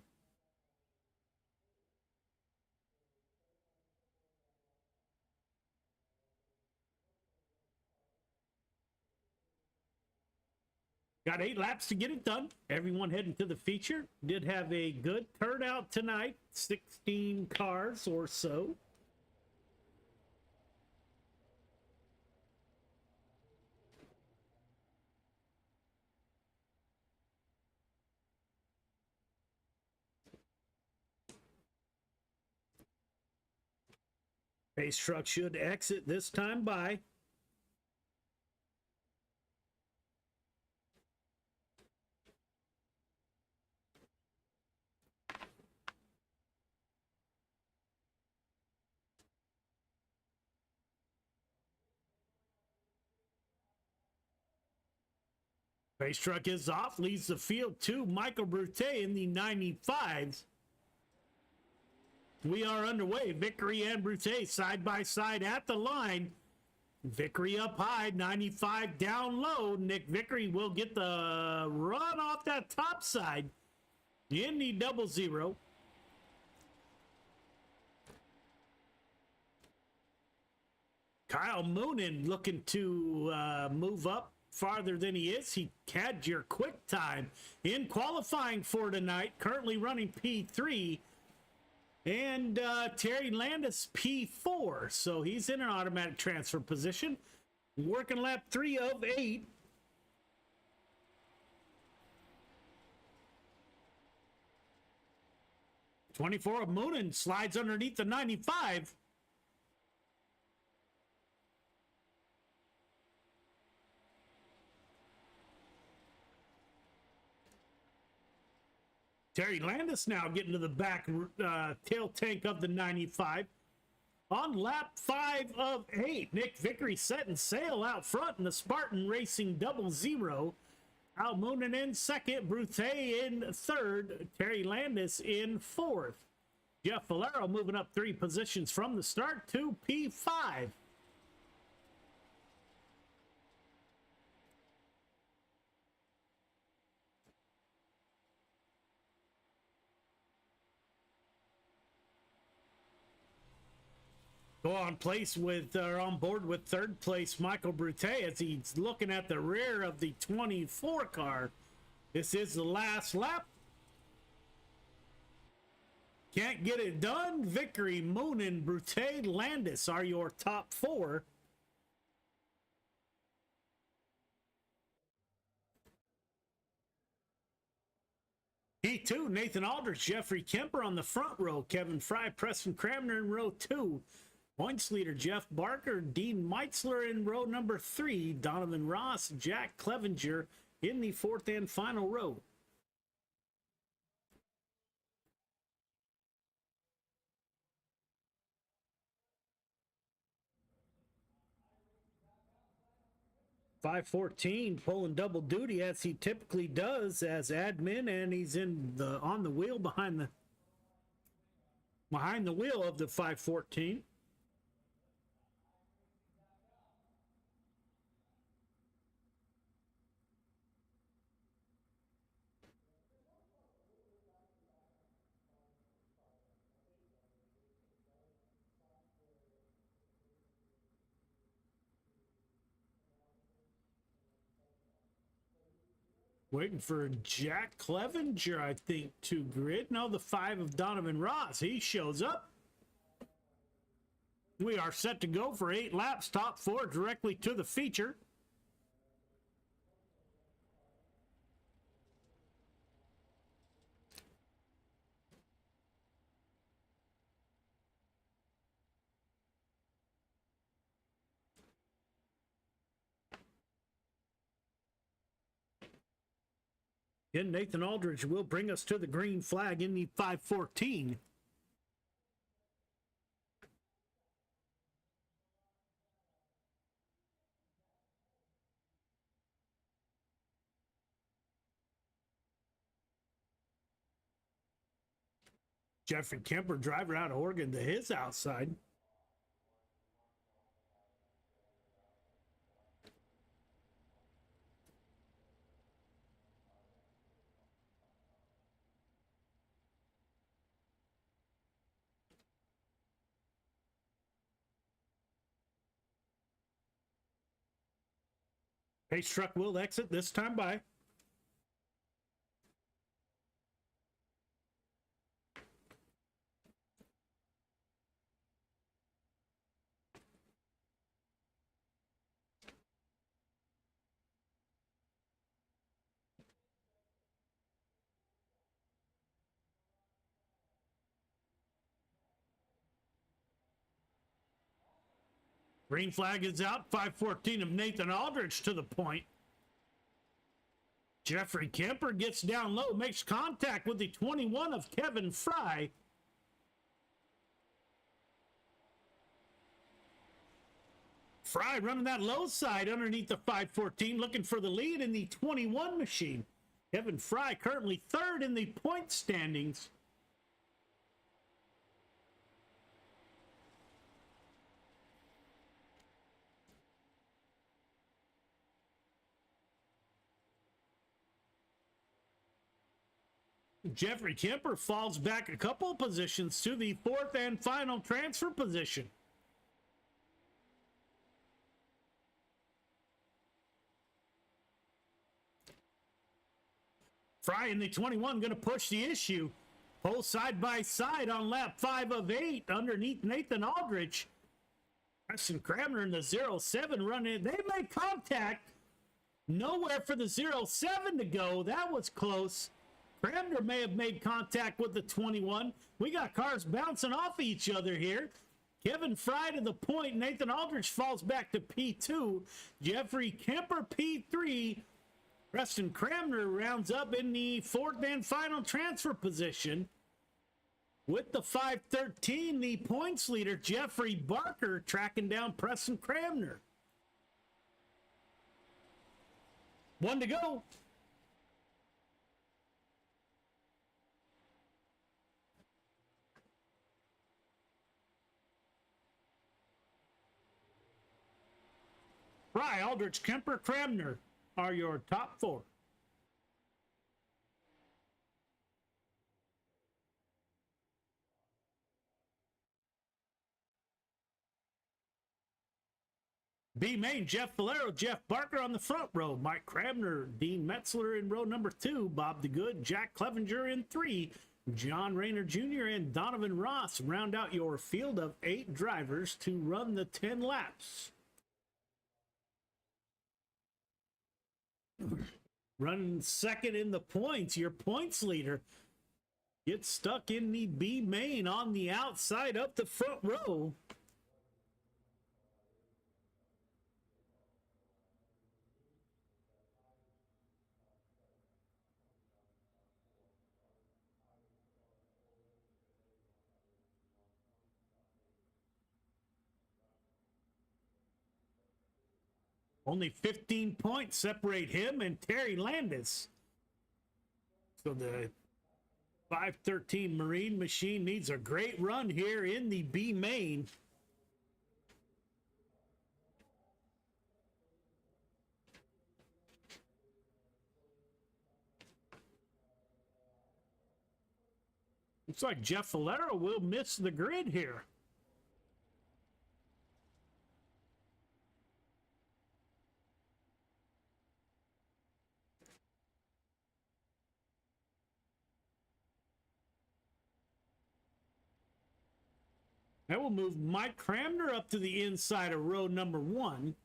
Got 8 laps to get it done. Everyone heading to the feature. Did have a good turnout tonight. 16 cars or so. Pace truck should exit this time by. Pace truck is off, leads the field to Michael Brute in the 95s. We are underway. Vickery and Brute side by side at the line. Vickery up high, 95 down low. Nick Vickery will get the run off that top side in the 00. Kyle Moonen looking to move up farther than he is. He had your quick time in qualifying for tonight, currently running P3. And Terry Landis P4, so he's in an automatic transfer position. Working lap 3 of 8. '24 of Moonen slides underneath the 95. Terry Landis now getting to the back tail tank of the 95. On lap 5 of 8, Nick Vickery setting sail out front in the Spartan Racing 00. Al Moonen in second, Brute in third, Terry Landis in fourth. Jeff Valero moving up 3 positions from the start to P5. Go on board with third place Michael Brute as he's looking at the rear of the 24 car. This is the last lap. Can't get it done. Vickery, Moonen, Brute, Landis are your top 4. P2, Nathan Aldrich, Jeffrey Kemper on the front row. Kevin Fry, Preston Cramner in row 2. Points leader Jeff Barker, Dean Meitzler in row number 3, Donovan Ross, Jack Clevenger in the 4th and final row. .514 pulling double duty as he typically does as admin, and he's on the wheel behind the wheel of the 514. Waiting for Jack Clevenger, I think, to grid. No, the 5 of Donovan Ross. He shows up. We are set to go for 8 laps, top 4 directly to the feature. And Nathan Aldridge will bring us to the green flag in the 514. Jeffrey Kemper, driver out of Oregon, to his outside. Pace truck will exit this time by. Green flag is out. 514 of Nathan Aldridge to the point. Jeffrey Kemper gets down low, makes contact with the 21 of Kevin Fry. Fry running that low side underneath the 514, looking for the lead in the 21 machine. Kevin Fry currently 3rd in the point standings. Jeffrey Kemper falls back a couple positions to the 4th and final transfer position. Fry in the 21 going to push the issue. Pull side by side on lap 5 of 8 underneath Nathan Aldridge. Preston Cramner in the 07 running. They made contact. Nowhere for the 07 to go. That was close. Cramner may have made contact with the 21. We got cars bouncing off each other here. Kevin Fry to the point. Nathan Aldridge falls back to P2. Jeffrey Kemper P3. Preston Cramner rounds up in the 4th and final transfer position. With the 513, the points leader, Jeffrey Barker, tracking down Preston Cramner. 1 to go. Fry, Aldridge, Kemper, Cramner are your top 4. B main, Jeff Valero, Jeff Barker on the front row, Mike Cramner, Dean Metzler in row number 2, Bob DeGood, Jack Clevenger in 3, John Rayner Jr. and Donovan Ross round out your field of 8 drivers to run the 10 laps. Running second in the points, your points leader gets stuck in the B main on the outside up the front row. Only 15 points separate him and Terry Landis. So the 513 Marine Machine needs a great run here in the B main. Looks like Jeff Valero will miss the grid here. That will move Mike Cramner up to the inside of row number 1.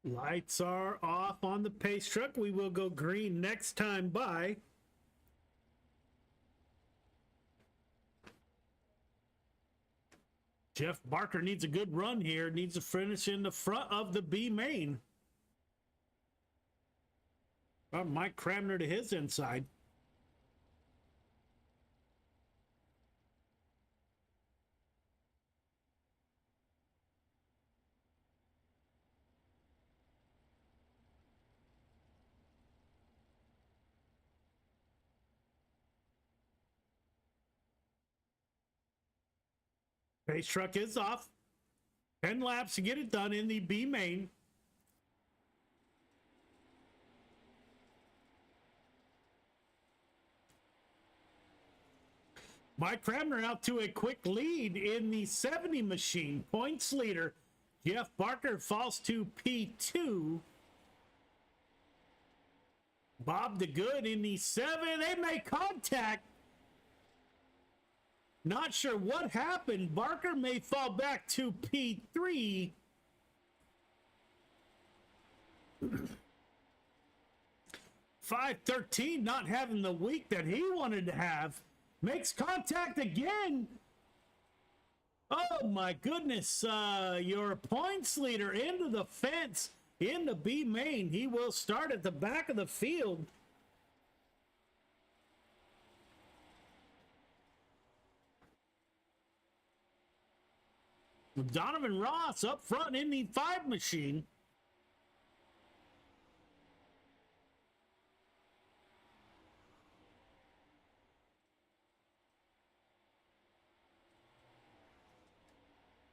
Lights are off on the pace truck. We will go green next time by. Jeff Barker needs a good run here. Needs to finish in the front of the B main. Mike Cramner to his inside. Pace truck is off. 10 laps to get it done in the B main. Mike Cramner out to a quick lead in the 70 machine. Points leader. Jeff Barker falls to P2. Bob DeGood in the 7. They make contact. Not sure what happened. Barker may fall back to P3. .513 not having the week that he wanted to have. Makes contact again. Oh my goodness. Your points leader into the fence in the B main. He will start at the back of the field. Donovan Ross up front in the 5 machine.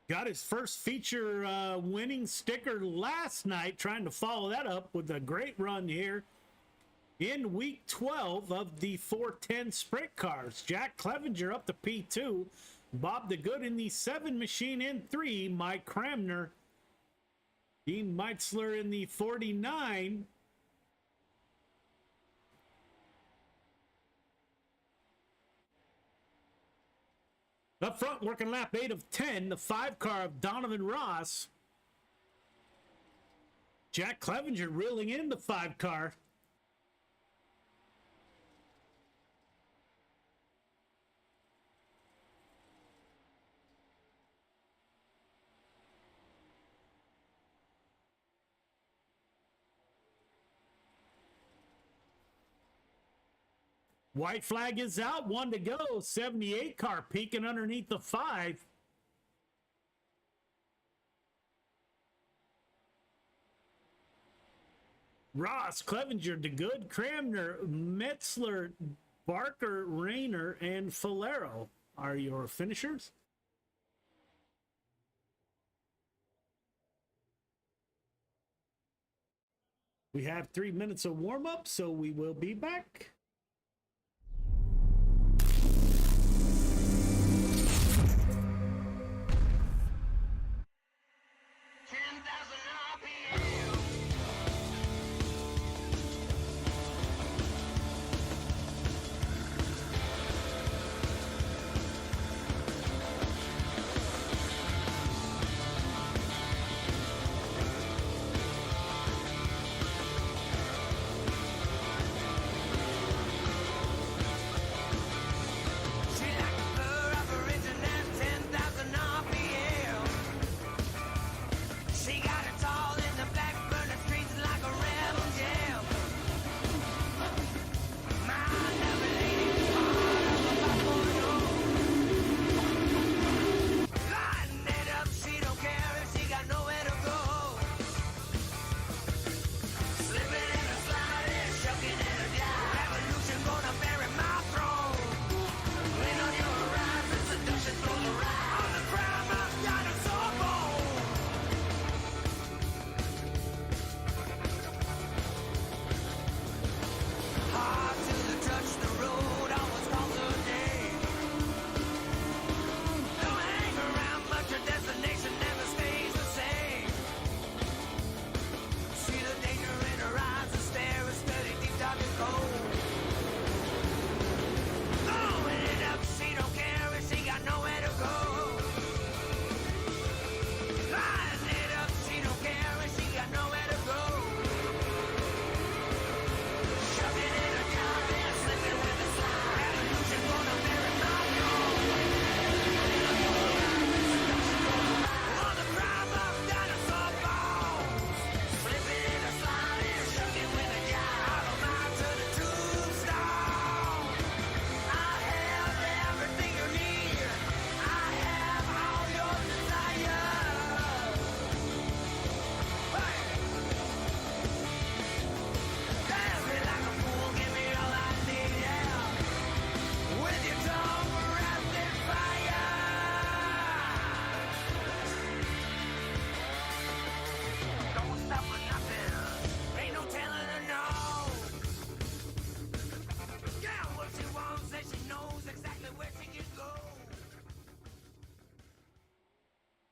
Got his first feature winning sticker last night, trying to follow that up with a great run here in week 12 of the 410 sprint cars. Jack Clevenger up to P2. Bob DeGood in the 7 machine in 3. Mike Cramner. Dean Meitzler in the 49. Up front, working lap 8 of 10. The 5 car of Donovan Ross. Jack Clevenger reeling in the 5 car. White flag is out, 1 to go. 78 car peeking underneath the 5. Ross, Clevenger, DeGood, Cramner, Metzler, Barker, Rayner, and Falero are your finishers. We have 3 minutes of warm-up, so we will be back.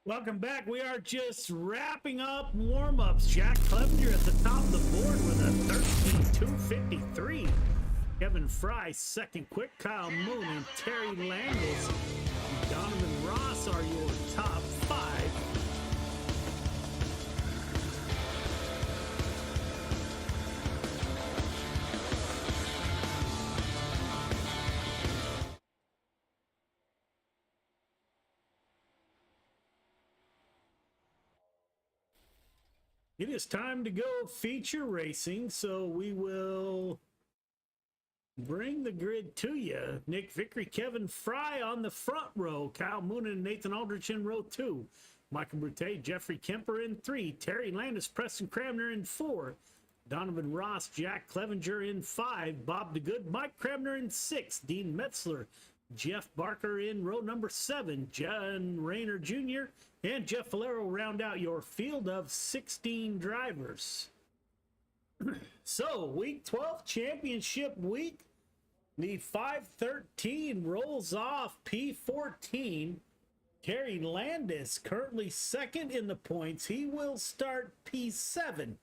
Welcome back. We are just wrapping up warm-ups. Jack Clevenger at the top of the board with a 13.253. Kevin Fry second quick. Kyle Moon and Terry Landis. Donovan Ross are your top 5. It is time to go feature racing, so we will bring the grid to you. Nick Vickery, Kevin Fry on the front row. Kyle Moonen and Nathan Aldrich in row 2. Michael Brute, Jeffrey Kemper in 3. Terry Landis, Preston Cramner in 4. Donovan Ross, Jack Clevenger in 5. Bob DeGood, Mike Cramner in 6. Dean Metzler, Jeff Barker in row number 7. John Rayner Jr. and Jeff Valero round out your field of 16 drivers. So, week 12 championship week. The 513 rolls off P14. Terry Landis currently second in the points. He will start P7.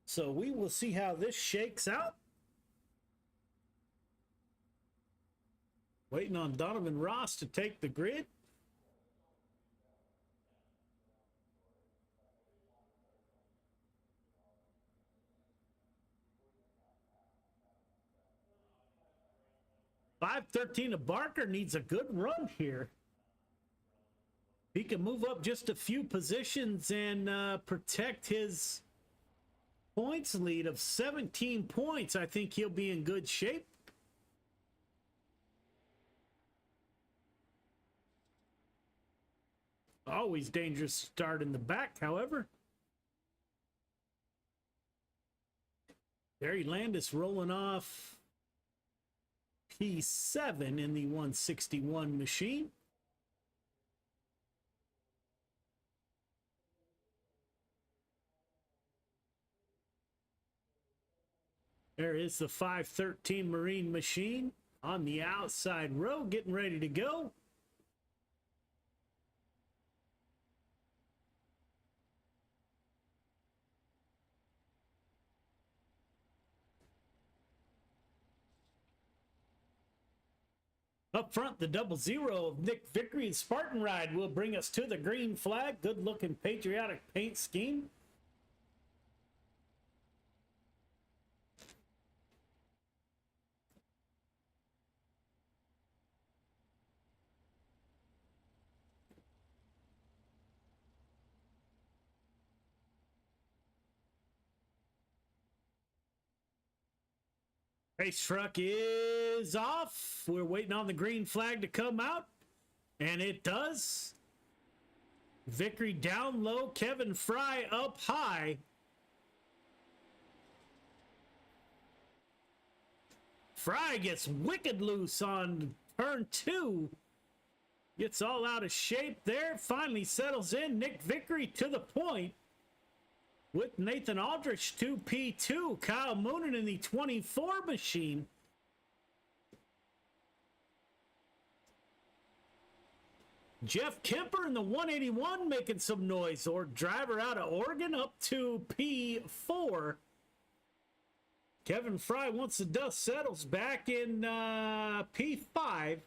So we will see how this shakes out. Waiting on Donovan Ross to take the grid. .513 of Barker needs a good run here. He can move up just a few positions and protect his points lead of 17 points. I think he'll be in good shape. Always dangerous start in the back, however. Terry Landis rolling off P7 in the 161 machine. There is the 513 Marine machine on the outside row, getting ready to go. Up front, the 00 of Nick Vickery and Spartan Ride will bring us to the green flag. Good looking patriotic paint scheme. Race truck is off. We're waiting on the green flag to come out, and it does. Vickery down low, Kevin Fry up high. Fry gets wicked loose on turn 2. Gets all out of shape there. Finally settles in. Nick Vickery to the point. With Nathan Aldrich 2P2, Kyle Moonen in the 24 machine. Jeff Kemper in the 181 making some noise, or driver out of Oregon up to P4. Kevin Fry, once the dust settles, back in P5.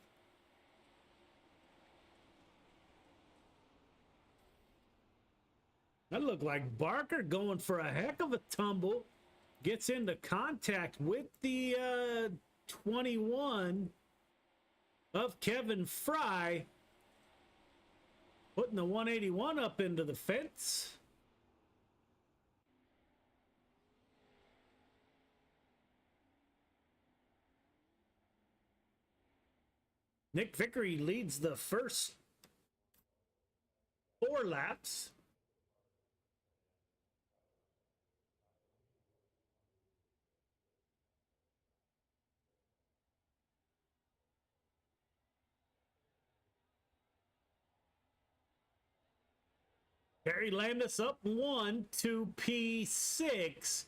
That looked like Barker going for a heck of a tumble. Gets into contact with the 21 of Kevin Fry. Putting the 181 up into the fence. Nick Vickery leads the first 4 laps. Terry Landis up 1 to P6.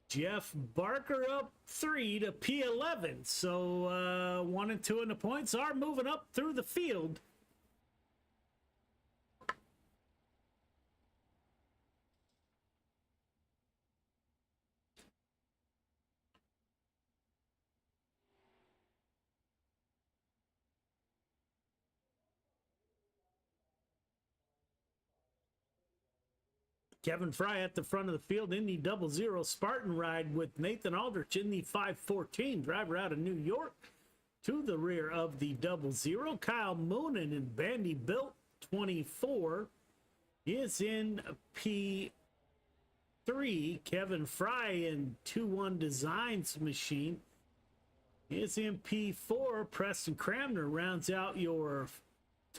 Jeff Barker up 3 to P11. So 1 and 2 in the points are moving up through the field. Kevin Fry at the front of the field in the 00 Spartan ride with Nathan Aldrich in the 514. Driver out of New York to the rear of the 00. Kyle Moonen in Bandy Built 24 is in P3. Kevin Fry in 2-1 Designs Machine is in P4. Preston Cramner rounds out your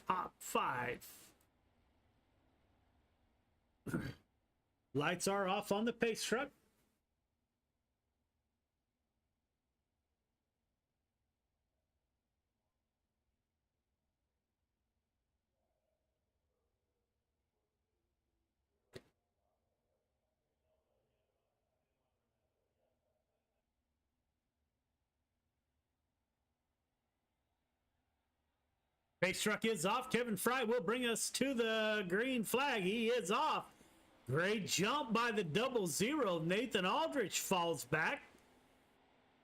top 5. Lights are off on the pace truck. Pace truck is off. Kevin Fry will bring us to the green flag. He is off. Great jump by the 00. Nathan Aldrich falls back.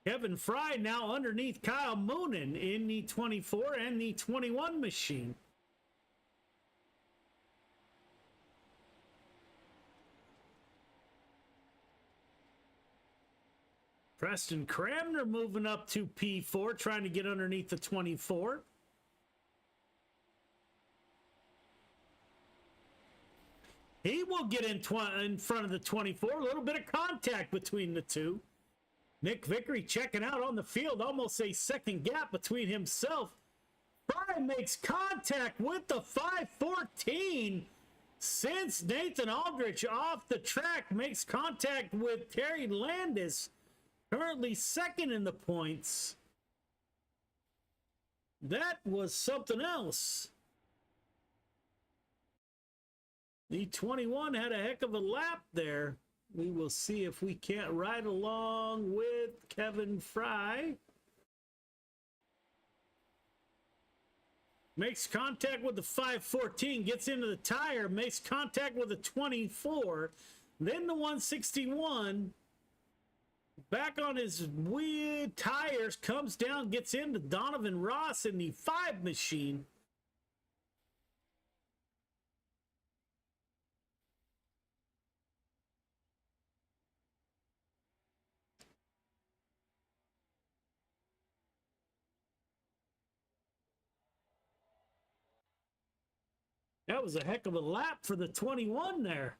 Kevin Fry now underneath Kyle Moonen in the 24 and the 21 machine. Preston Cramner moving up to P4, trying to get underneath the 24. He will get in front of the 24. A little bit of contact between the two. Nick Vickery checking out on the field. Almost a second gap between himself. Fry makes contact with the 514. Since Nathan Aldrich off the track makes contact with Terry Landis, currently second in the points. That was something else. The 21 had a heck of a lap there. We will see if we can't ride along with Kevin Fry. Makes contact with the 514, gets into the tire, makes contact with the 24, then the 161. Back on his weird tires, comes down, gets into Donovan Ross in the 5 machine. That was a heck of a lap for the 21 there.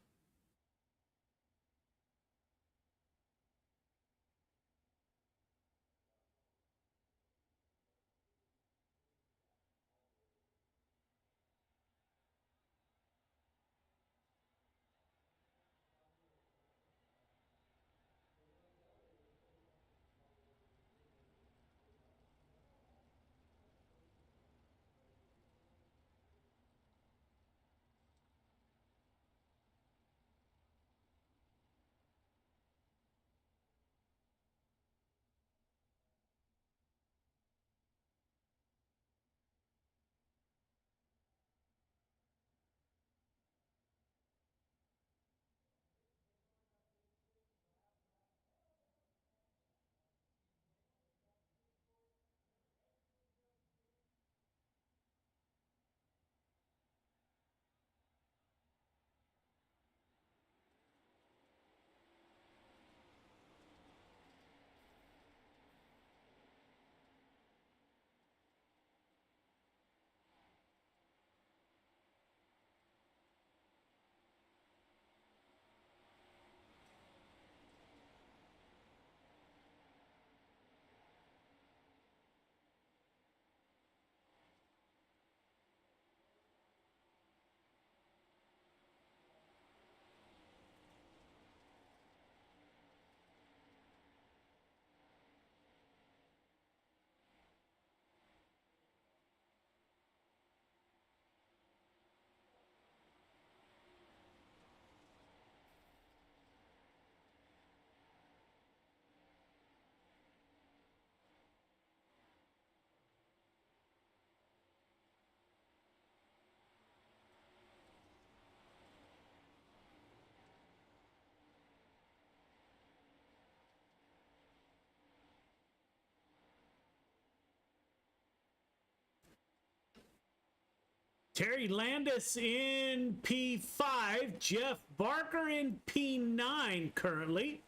Terry Landis in P5. Jeff Barker in P9 currently.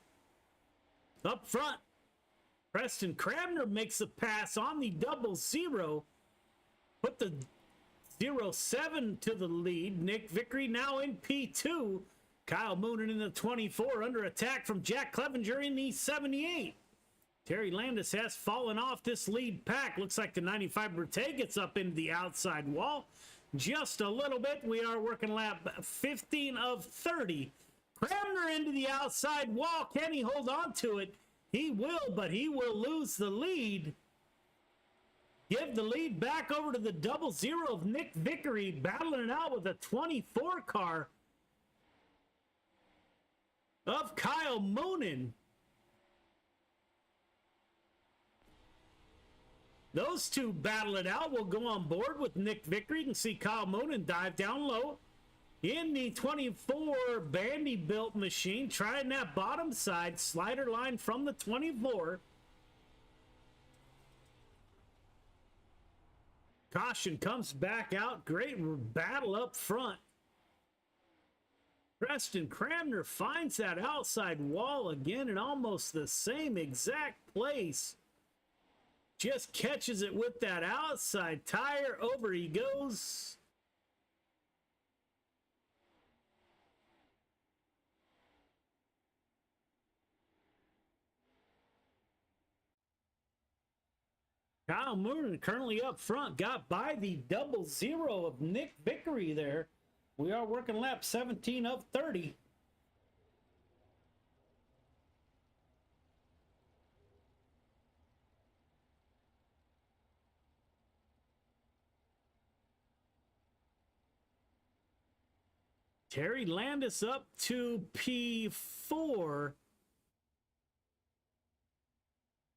Up front, Preston Cramner makes a pass on the 00. Put the 07 to the lead. Nick Vickery now in P2. Kyle Moonen in the 24 under attack from Jack Clevenger in the 78. Terry Landis has fallen off this lead pack. Looks like the 95 Brute gets up into the outside wall just a little bit. We are working lap 15 of 30. Cramner into the outside wall. Can he hold on to it? He will, but he will lose the lead. Give the lead back over to the 00 of Nick Vickery, battling it out with a 24 car of Kyle Moonen. Those two battle it out. We'll go on board with Nick Vickery. You can see Kyle Moonen dive down low in the 24 Bandy-built machine, trying that bottom side slider line from the 24. Caution comes back out. Great battle up front. Preston Cramner finds that outside wall again in almost the same exact place. Just catches it with that outside tire. Over he goes. Kyle Moonen currently up front, got by the 00 of Nick Vickery there. We are working lap 17 of 30. Terry Landis up to P4.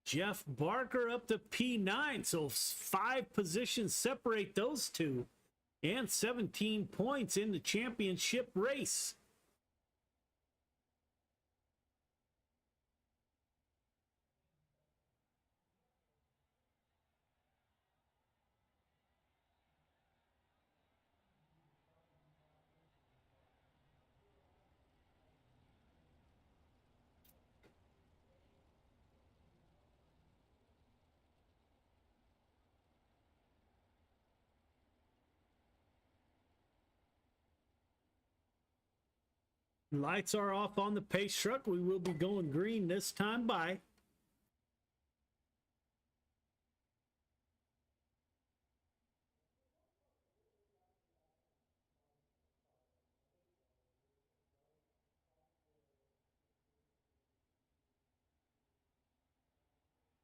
Jeff Barker up to P9. So 5 positions separate those two. And 17 points in the championship race. Lights are off on the pace truck. We will be going green this time by.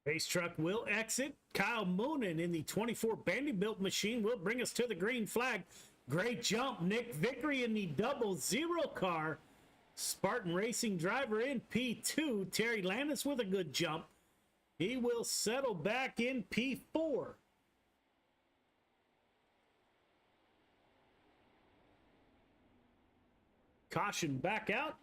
Pace truck will exit. Kyle Moonen in the 24 Bandy-built machine will bring us to the green flag. Great jump. Nick Vickery in the 00 car. Spartan Racing driver in P2. Terry Landis with a good jump. He will settle back in P4. Caution back out.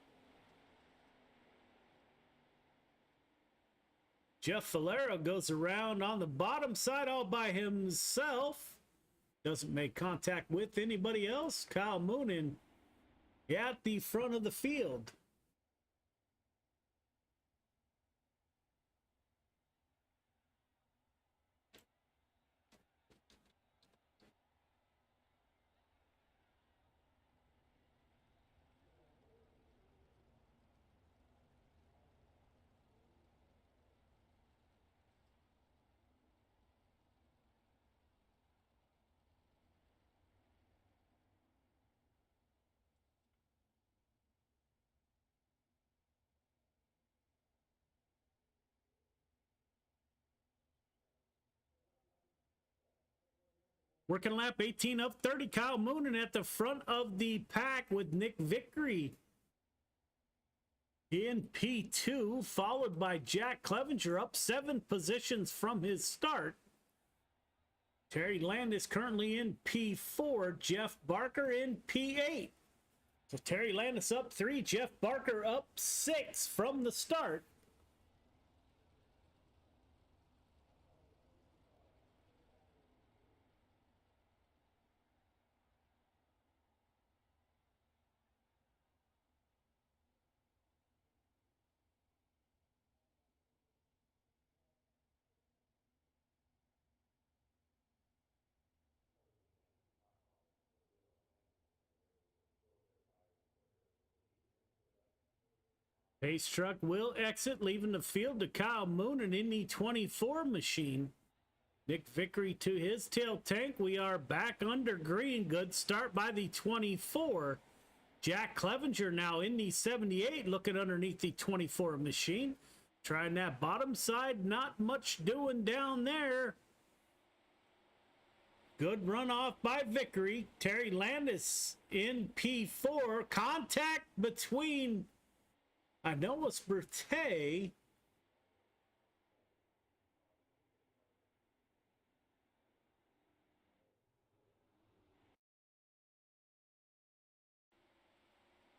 Jeff Valero goes around on the bottom side all by himself. Doesn't make contact with anybody else. Kyle Moonen at the front of the field. Working lap 18 of 30. Kyle Moonen at the front of the pack with Nick Vickery in P2, followed by Jack Clevenger up 7 positions from his start. Terry Landis currently in P4. Jeff Barker in P8. So Terry Landis up 3. Jeff Barker up 6 from the start. Pace truck will exit, leaving the field to Kyle Moonen in the 24 machine. Nick Vickery to his tail tank. We are back under green. Good start by the 24. Jack Clevenger now in the 78, looking underneath the 24 machine. Trying that bottom side, not much doing down there. Good runoff by Vickery. Terry Landis in P4. Contact between Noah Berthet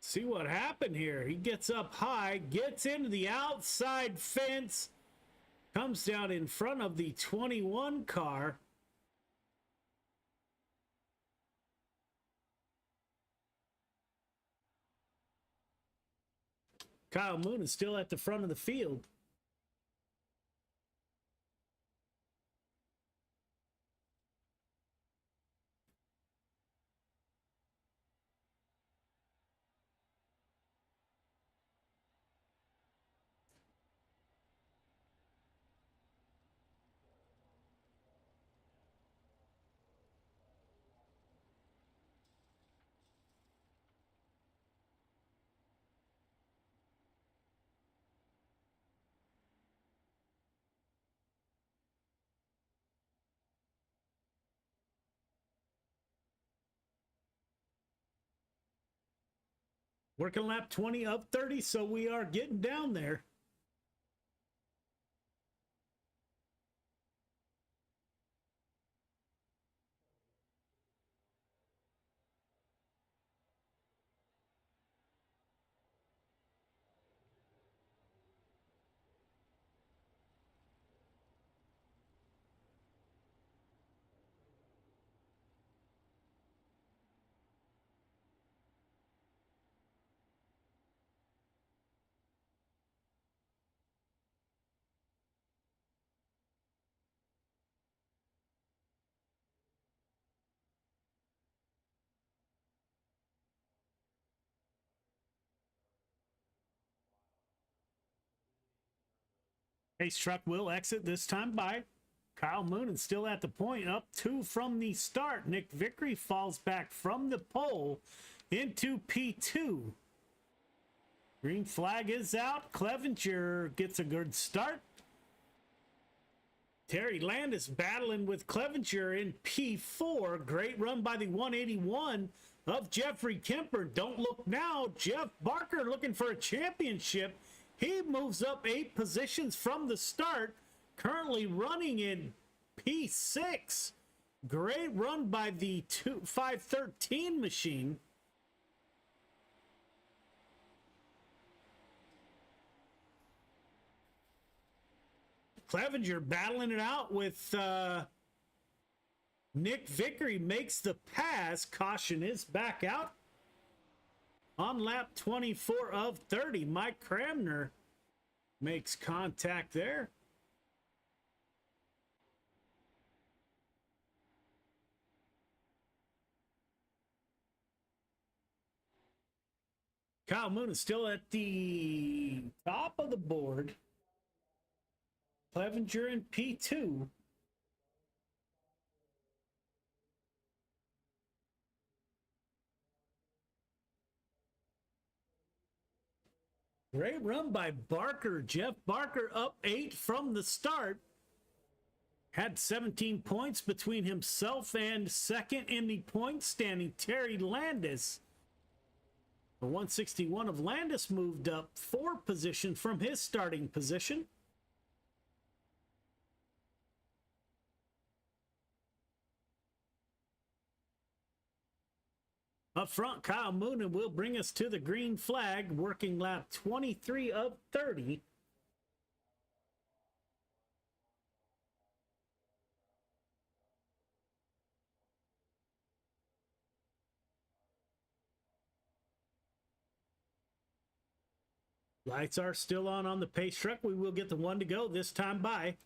see what happened here. He gets up high, gets into the outside fence, comes down in front of the 21 car. Kyle Moon is still at the front of the field. Working lap 20 up 30, so we are getting down there. Pace truck will exit this time by Kyle Moonen, still at the point, up 2 from the start. Nick Vickery falls back from the pole into P2. Green flag is out. Clevenger gets a good start. Terry Landis battling with Clevenger in P4. Great run by the 181 of Jeffrey Kemper. Don't look now. Jeff Barker looking for a championship. He moves up 8 positions from the start. Currently running in P6. Great run by the 513 machine. Clevenger battling it out with Nick Vickery, makes the pass. Caution is back out. On lap 24 of 30, Mike Cramner makes contact there. Kyle Moon is still at the top of the board. Clevenger in P2. Great run by Barker. Jeff Barker up 8 from the start. Had 17 points between himself and second in the point standing, Terry Landis. The 161 of Landis moved up 4 positions from his starting position. Up front, Kyle Moonen will bring us to the green flag, working lap 23 of 30. Lights are still on the pace truck. We will get the 1 to go this time by.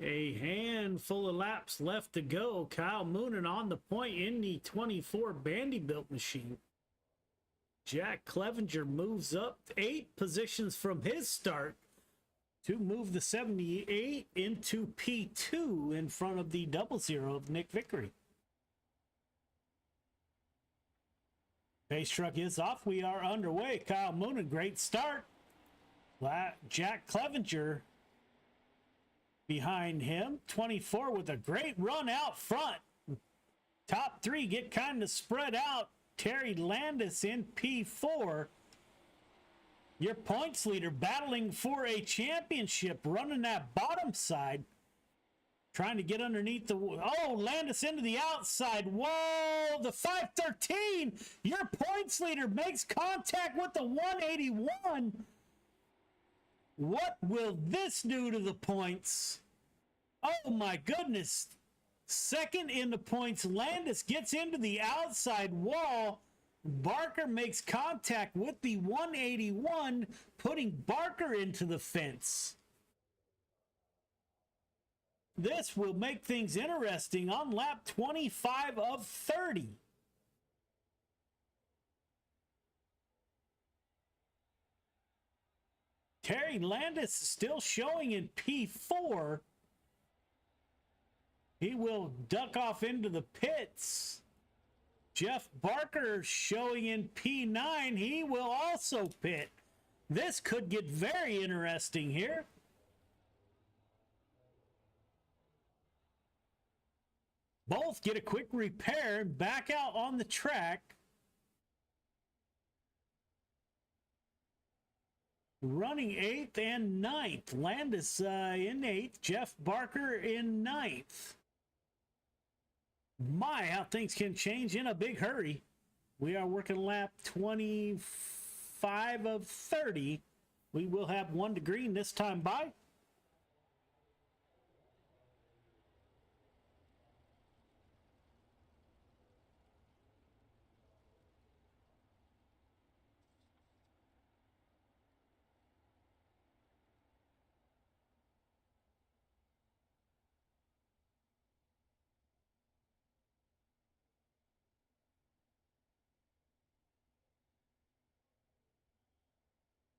A handful of laps left to go. Kyle Moonen on the point in the 24 Vanderbilt machine. Jack Clevenger moves up 8 positions from his start to move the 78 into P2 in front of the 00 of Nick Vickery. Pace truck is off. We are underway. Kyle Moonen, great start. Jack Clevenger behind him. 24 with a great run out front. Top 3 get kind of spread out. Terry Landis in P4. Your points leader battling for a championship, running that bottom side. Trying to get underneath the... Oh, Landis into the outside. Whoa, the 513. Your points leader makes contact with the 181. What will this do to the points? Oh, my goodness. Second in the points, Landis gets into the outside wall. Barker makes contact with the 181, putting Barker into the fence. This will make things interesting on lap 25 of 30. Terry Landis is still showing in P4. He will duck off into the pits. Jeff Barker showing in P9. He will also pit. This could get very interesting here. Both get a quick repair and back out on the track. Running 8th and 9th. Landis in 8th. Jeff Barker in 9th. My, how things can change in a big hurry. We are working lap 25 of 30. We will have 1 to green this time by.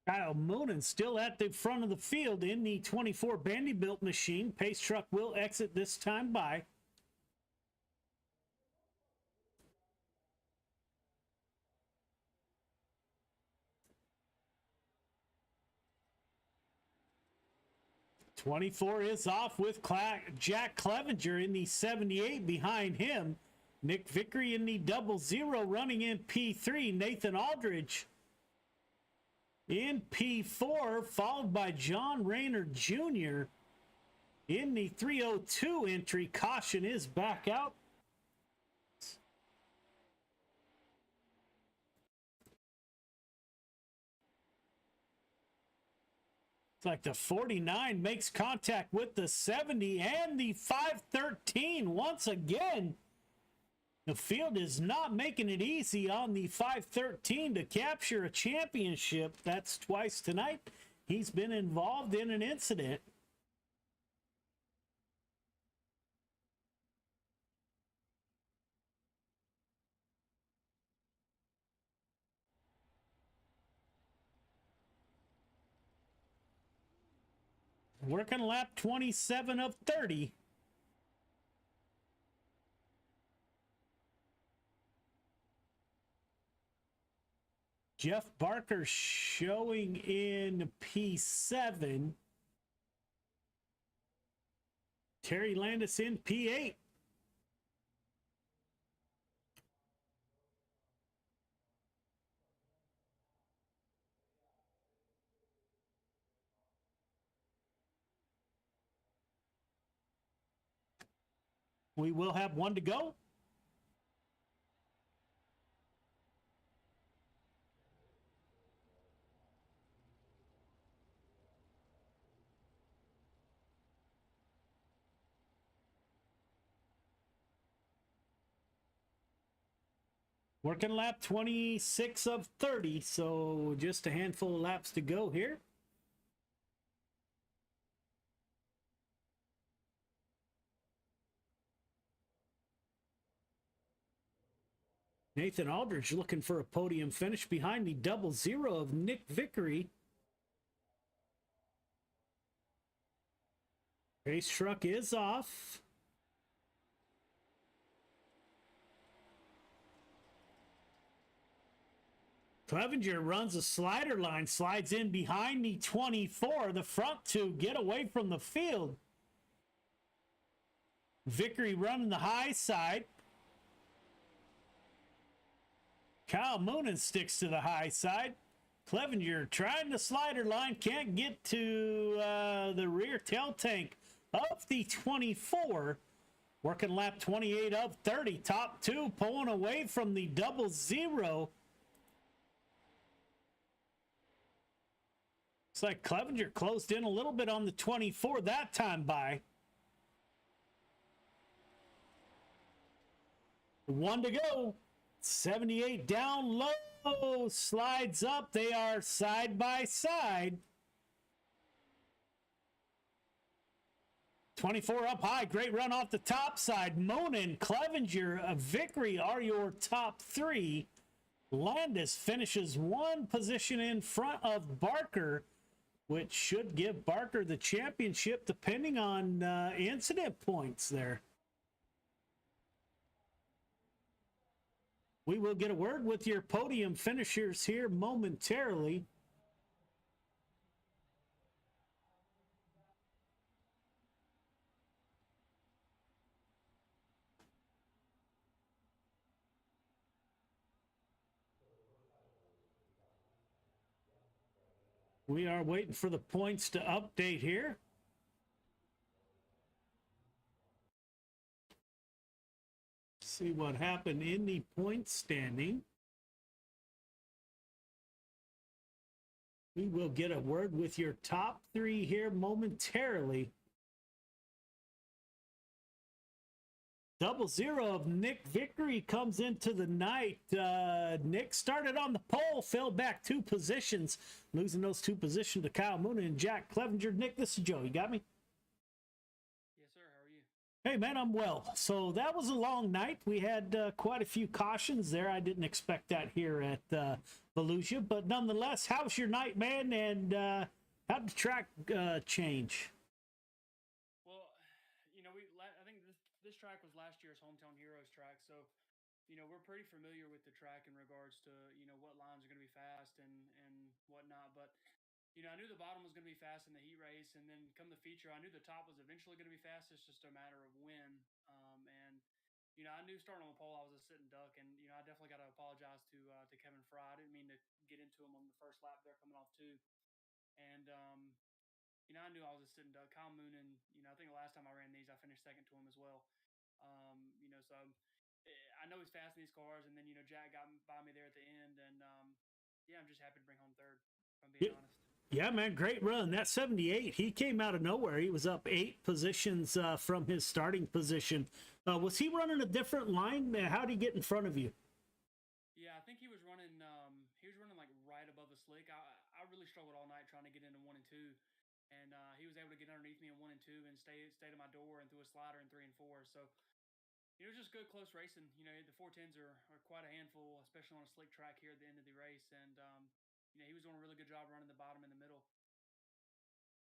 Kyle Moonen still at the front of the field in the 24 Vanderbilt machine. Pace truck will exit this time by. '24 is off with Jack Clevenger in the 78 behind him. Nick Vickery in the 00 running in P3. Nathan Aldridge in P4, followed by John Rayner Jr. in the 302 entry. Caution is back out. It's like the 49 makes contact with the 70 and the 513 once again. The field is not making it easy on the 513 to capture a championship. That's twice tonight. He's been involved in an incident. Working lap 27 of 30. Jeff Barker showing in P7. Terry Landis in P8. We will have 1 to go. Working lap 26 of 30, so just a handful of laps to go here. Nathan Aldridge looking for a podium finish behind the 00 of Nick Vickery. Race truck is off. Clevenger runs a slider line, slides in behind the 24, the front two get away from the field. Vickery running the high side. Kyle Moonen sticks to the high side. Clevenger trying the slider line, can't get to the rear tail tank of the 24. Working lap 28 of 30. Top two pulling away from the 00. Looks like Clevenger closed in a little bit on the 24 that time by. 1 to go. 78 down low. Slides up. They are side by side. 24 up high. Great run off the top side. Moonen, Clevenger, Vickery are your top three. Landis finishes one position in front of Barker, which should give Barker the championship depending on incident points there. We will get a word with your podium finishers here momentarily. We are waiting for the points to update here. See what happened in the point standing. We will get a word with your top three here momentarily. 00 of Nick Vickery comes into the night. Nick started on the pole, fell back 2 positions, losing those 2 positions to Kyle Moonen and Jack Clevenger. Nick, this is Joe. You got me? Yes, sir. How are you? Hey, man, I'm well. So that was a long night. We had quite a few cautions there. I didn't expect that here at Volusia, but nonetheless, how's your night, man? And how'd the track change? Well, you know, I think this track was last year's Hometown Heroes track, so you know we're pretty familiar with the track in regards to what lines are going to be fast and whatnot. But you know, I knew the bottom was going to be fast in the heat race, and then come the feature, I knew the top was eventually going to be fast. It's just a matter of when. And you know, I knew starting on the pole I was a sitting duck, and you know, I definitely got to apologize to Kevin Fry. I didn't mean to get into him on the first lap there coming off 2, and you know, I knew I was a sitting duck. Kyle Moonen, you know, I think the last time I ran these, I finished second to him as well. You know, so I know he's fast in these cars, and then you know, Jack got by me there at the end, and yeah, I'm just happy to bring home third. If I'm being honest. Yeah, man, great run. That 78, he came out of nowhere. He was up 8 positions from his starting position. Was he running a different line? How did he get in front of you? Yeah, I think he was running like right above the slick. I really struggled all night trying to get into 1 and 2, and he was able to get underneath me in 1 and 2 and stay to my door and threw a slider in 3 and 4. So it was just good close racing. You know, the 410s are quite a handful, especially on a slick track here at the end of the race, and you know, he was doing a really good job running the bottom and the middle.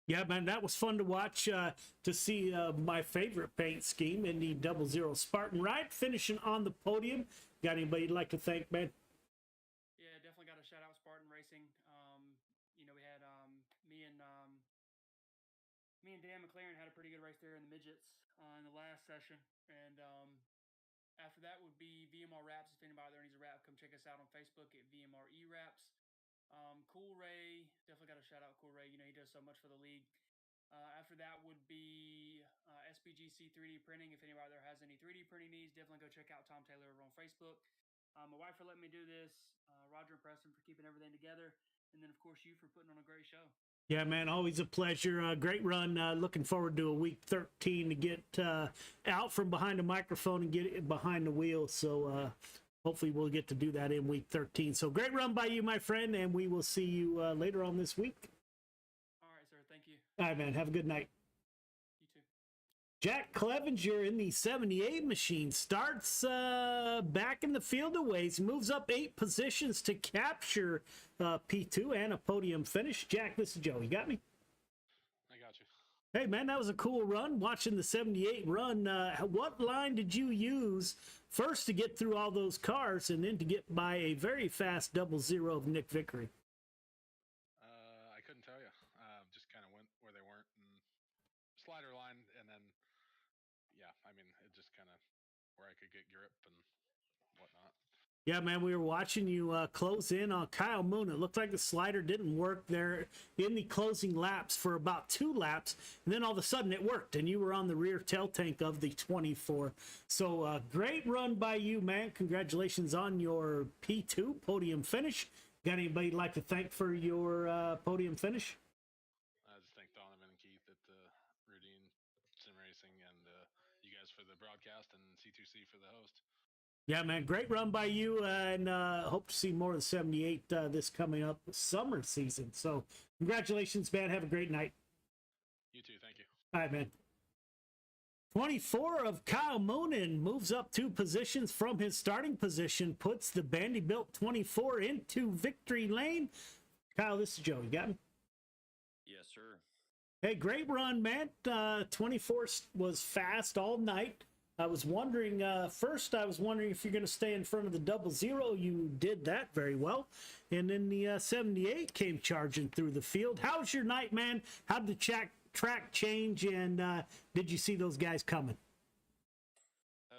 Yeah, man, that was fun to watch, to see my favorite paint scheme in the 00 Spartan Ride finishing on the podium. Got anybody you'd like to thank, man? Yeah, definitely got to shout out Spartan Racing. You know, we had me and Dan McLaren had a pretty good race there in the midgets in the last session, and after that would be VMR Wraps. If anybody there needs a wrap, come check us out on Facebook at VMR E-Wraps. Cool Ray, definitely got to shout out Cool Ray. You know, he does so much for the league. After that would be SPGC 3D Printing. If anybody there has any 3D printing needs, definitely go check out Tom Taylor over on Facebook. My wife for letting me do this, Roger and Preston for keeping everything together, and then, of course, you for putting on a great show. Yeah, man, always a pleasure. Great run. Looking forward to a week 13 to get out from behind the microphone and get it behind the wheel. So hopefully we'll get to do that in week 13. So great run by you, my friend, and we will see you later on this week. All right, sir. Thank you. All right, man. Have a good night. You too. Jack Clevenger in the 78 machine starts back in the field of ways, moves up 8 positions to capture P2 and a podium finish. Jack, this is Joe. You got me? I got you. Hey, man, that was a cool run. Watching the 78 run, what line did you use first to get through all those cars and then to get by a very fast 00 of Nick Vickery? I couldn't tell you. Just kind of went where they weren't and slider line, and then yeah, I mean, it just kind of where I could get grip and whatnot. Yeah, man, we were watching you close in on Kyle Moon. It looked like the slider didn't work there in the closing laps for about 2 laps, and then all of a sudden it worked, and you were on the rear tail tank of the 24. So great run by you, man. Congratulations on your P2 podium finish. Got anybody you'd like to thank for your podium finish? I just thank Donovan and Keith at Routine Sim Racing, and you guys for the broadcast, and C2C for the host. Yeah, man, great run by you, and hope to see more of the 78 this coming up summer season. So congratulations, man. Have a great night. You too. Thank you. All right, man. 24 of Kyle Moonen moves up 2 positions from his starting position, puts the Vanderbilt 24 into victory lane. Kyle, this is Joe. You got me? Yes, sir. Hey, great run, man. 24 was fast all night. I was wondering, first I was wondering if you're going to stay in front of the 00. You did that very well. And then the 78 came charging through the field. How was your night, man? How did the track change, and did you see those guys coming? It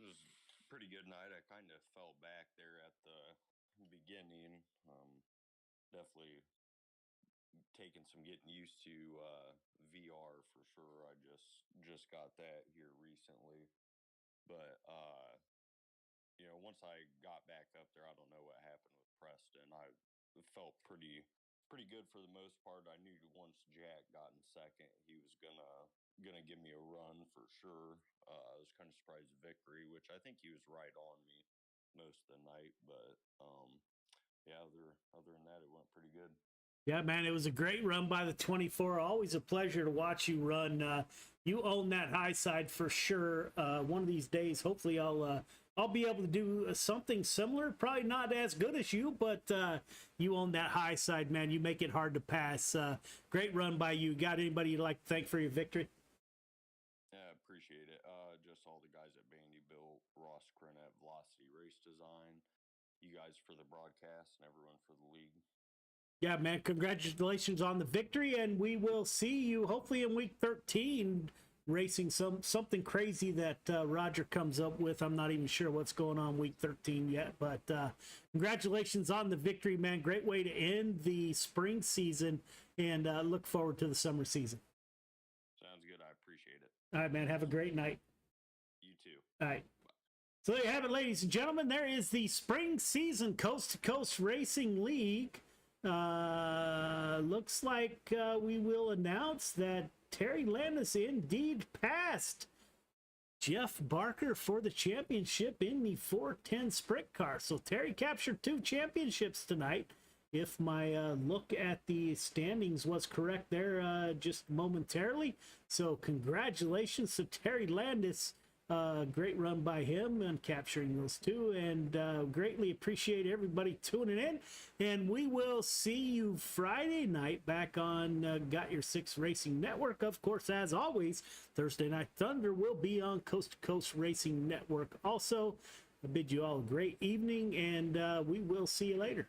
was a pretty good night. I kind of fell back there at the beginning. Definitely taking some getting used to VR for sure. I just got that here recently, but once I got back up there, I don't know what happened with Preston. I felt pretty good for the most part. I knew once Jack got in second, he was gonna give me a run for sure. I was kind of surprised Vickery, which I think he was right on me most of the night, but yeah, other than that, it went pretty good. Yeah, man, it was a great run by the 24. Always a pleasure to watch you run. You own that high side for sure. One of these days, hopefully, I'll be able to do something similar. Probably not as good as you, but you own that high side, man. You make it hard to pass. Great run by you. Got anybody you'd like to thank for your victory? Yeah, appreciate it. Just all the guys at Vanderbilt, Ross Crenette, Velocity Race Design, you guys for the broadcast, and everyone for the league. Yeah, man, congratulations on the victory, and we will see you hopefully in week 13 racing something crazy that Roger comes up with. I'm not even sure what's going on week 13 yet, but congratulations on the victory, man. Great way to end the spring season, and look forward to the summer season. Sounds good. I appreciate it. All right, man, have a great night. You too. All right. So there you have it, ladies and gentlemen. There is the spring season Coast to Coast Racing League. Looks like we will announce that Terry Landis indeed passed Jeff Barker for the championship in the 410 sprint car. So Terry captured 2 championships tonight. If my look at the standings was correct there just momentarily. So congratulations to Terry Landis. Great run by him and capturing those 2, and greatly appreciate everybody tuning in, and we will see you Friday night back on Got Your Six Racing Network. Of course, as always, Thursday Night Thunder will be on Coast to Coast Racing Network also. I bid you all a great evening, and we will see you later.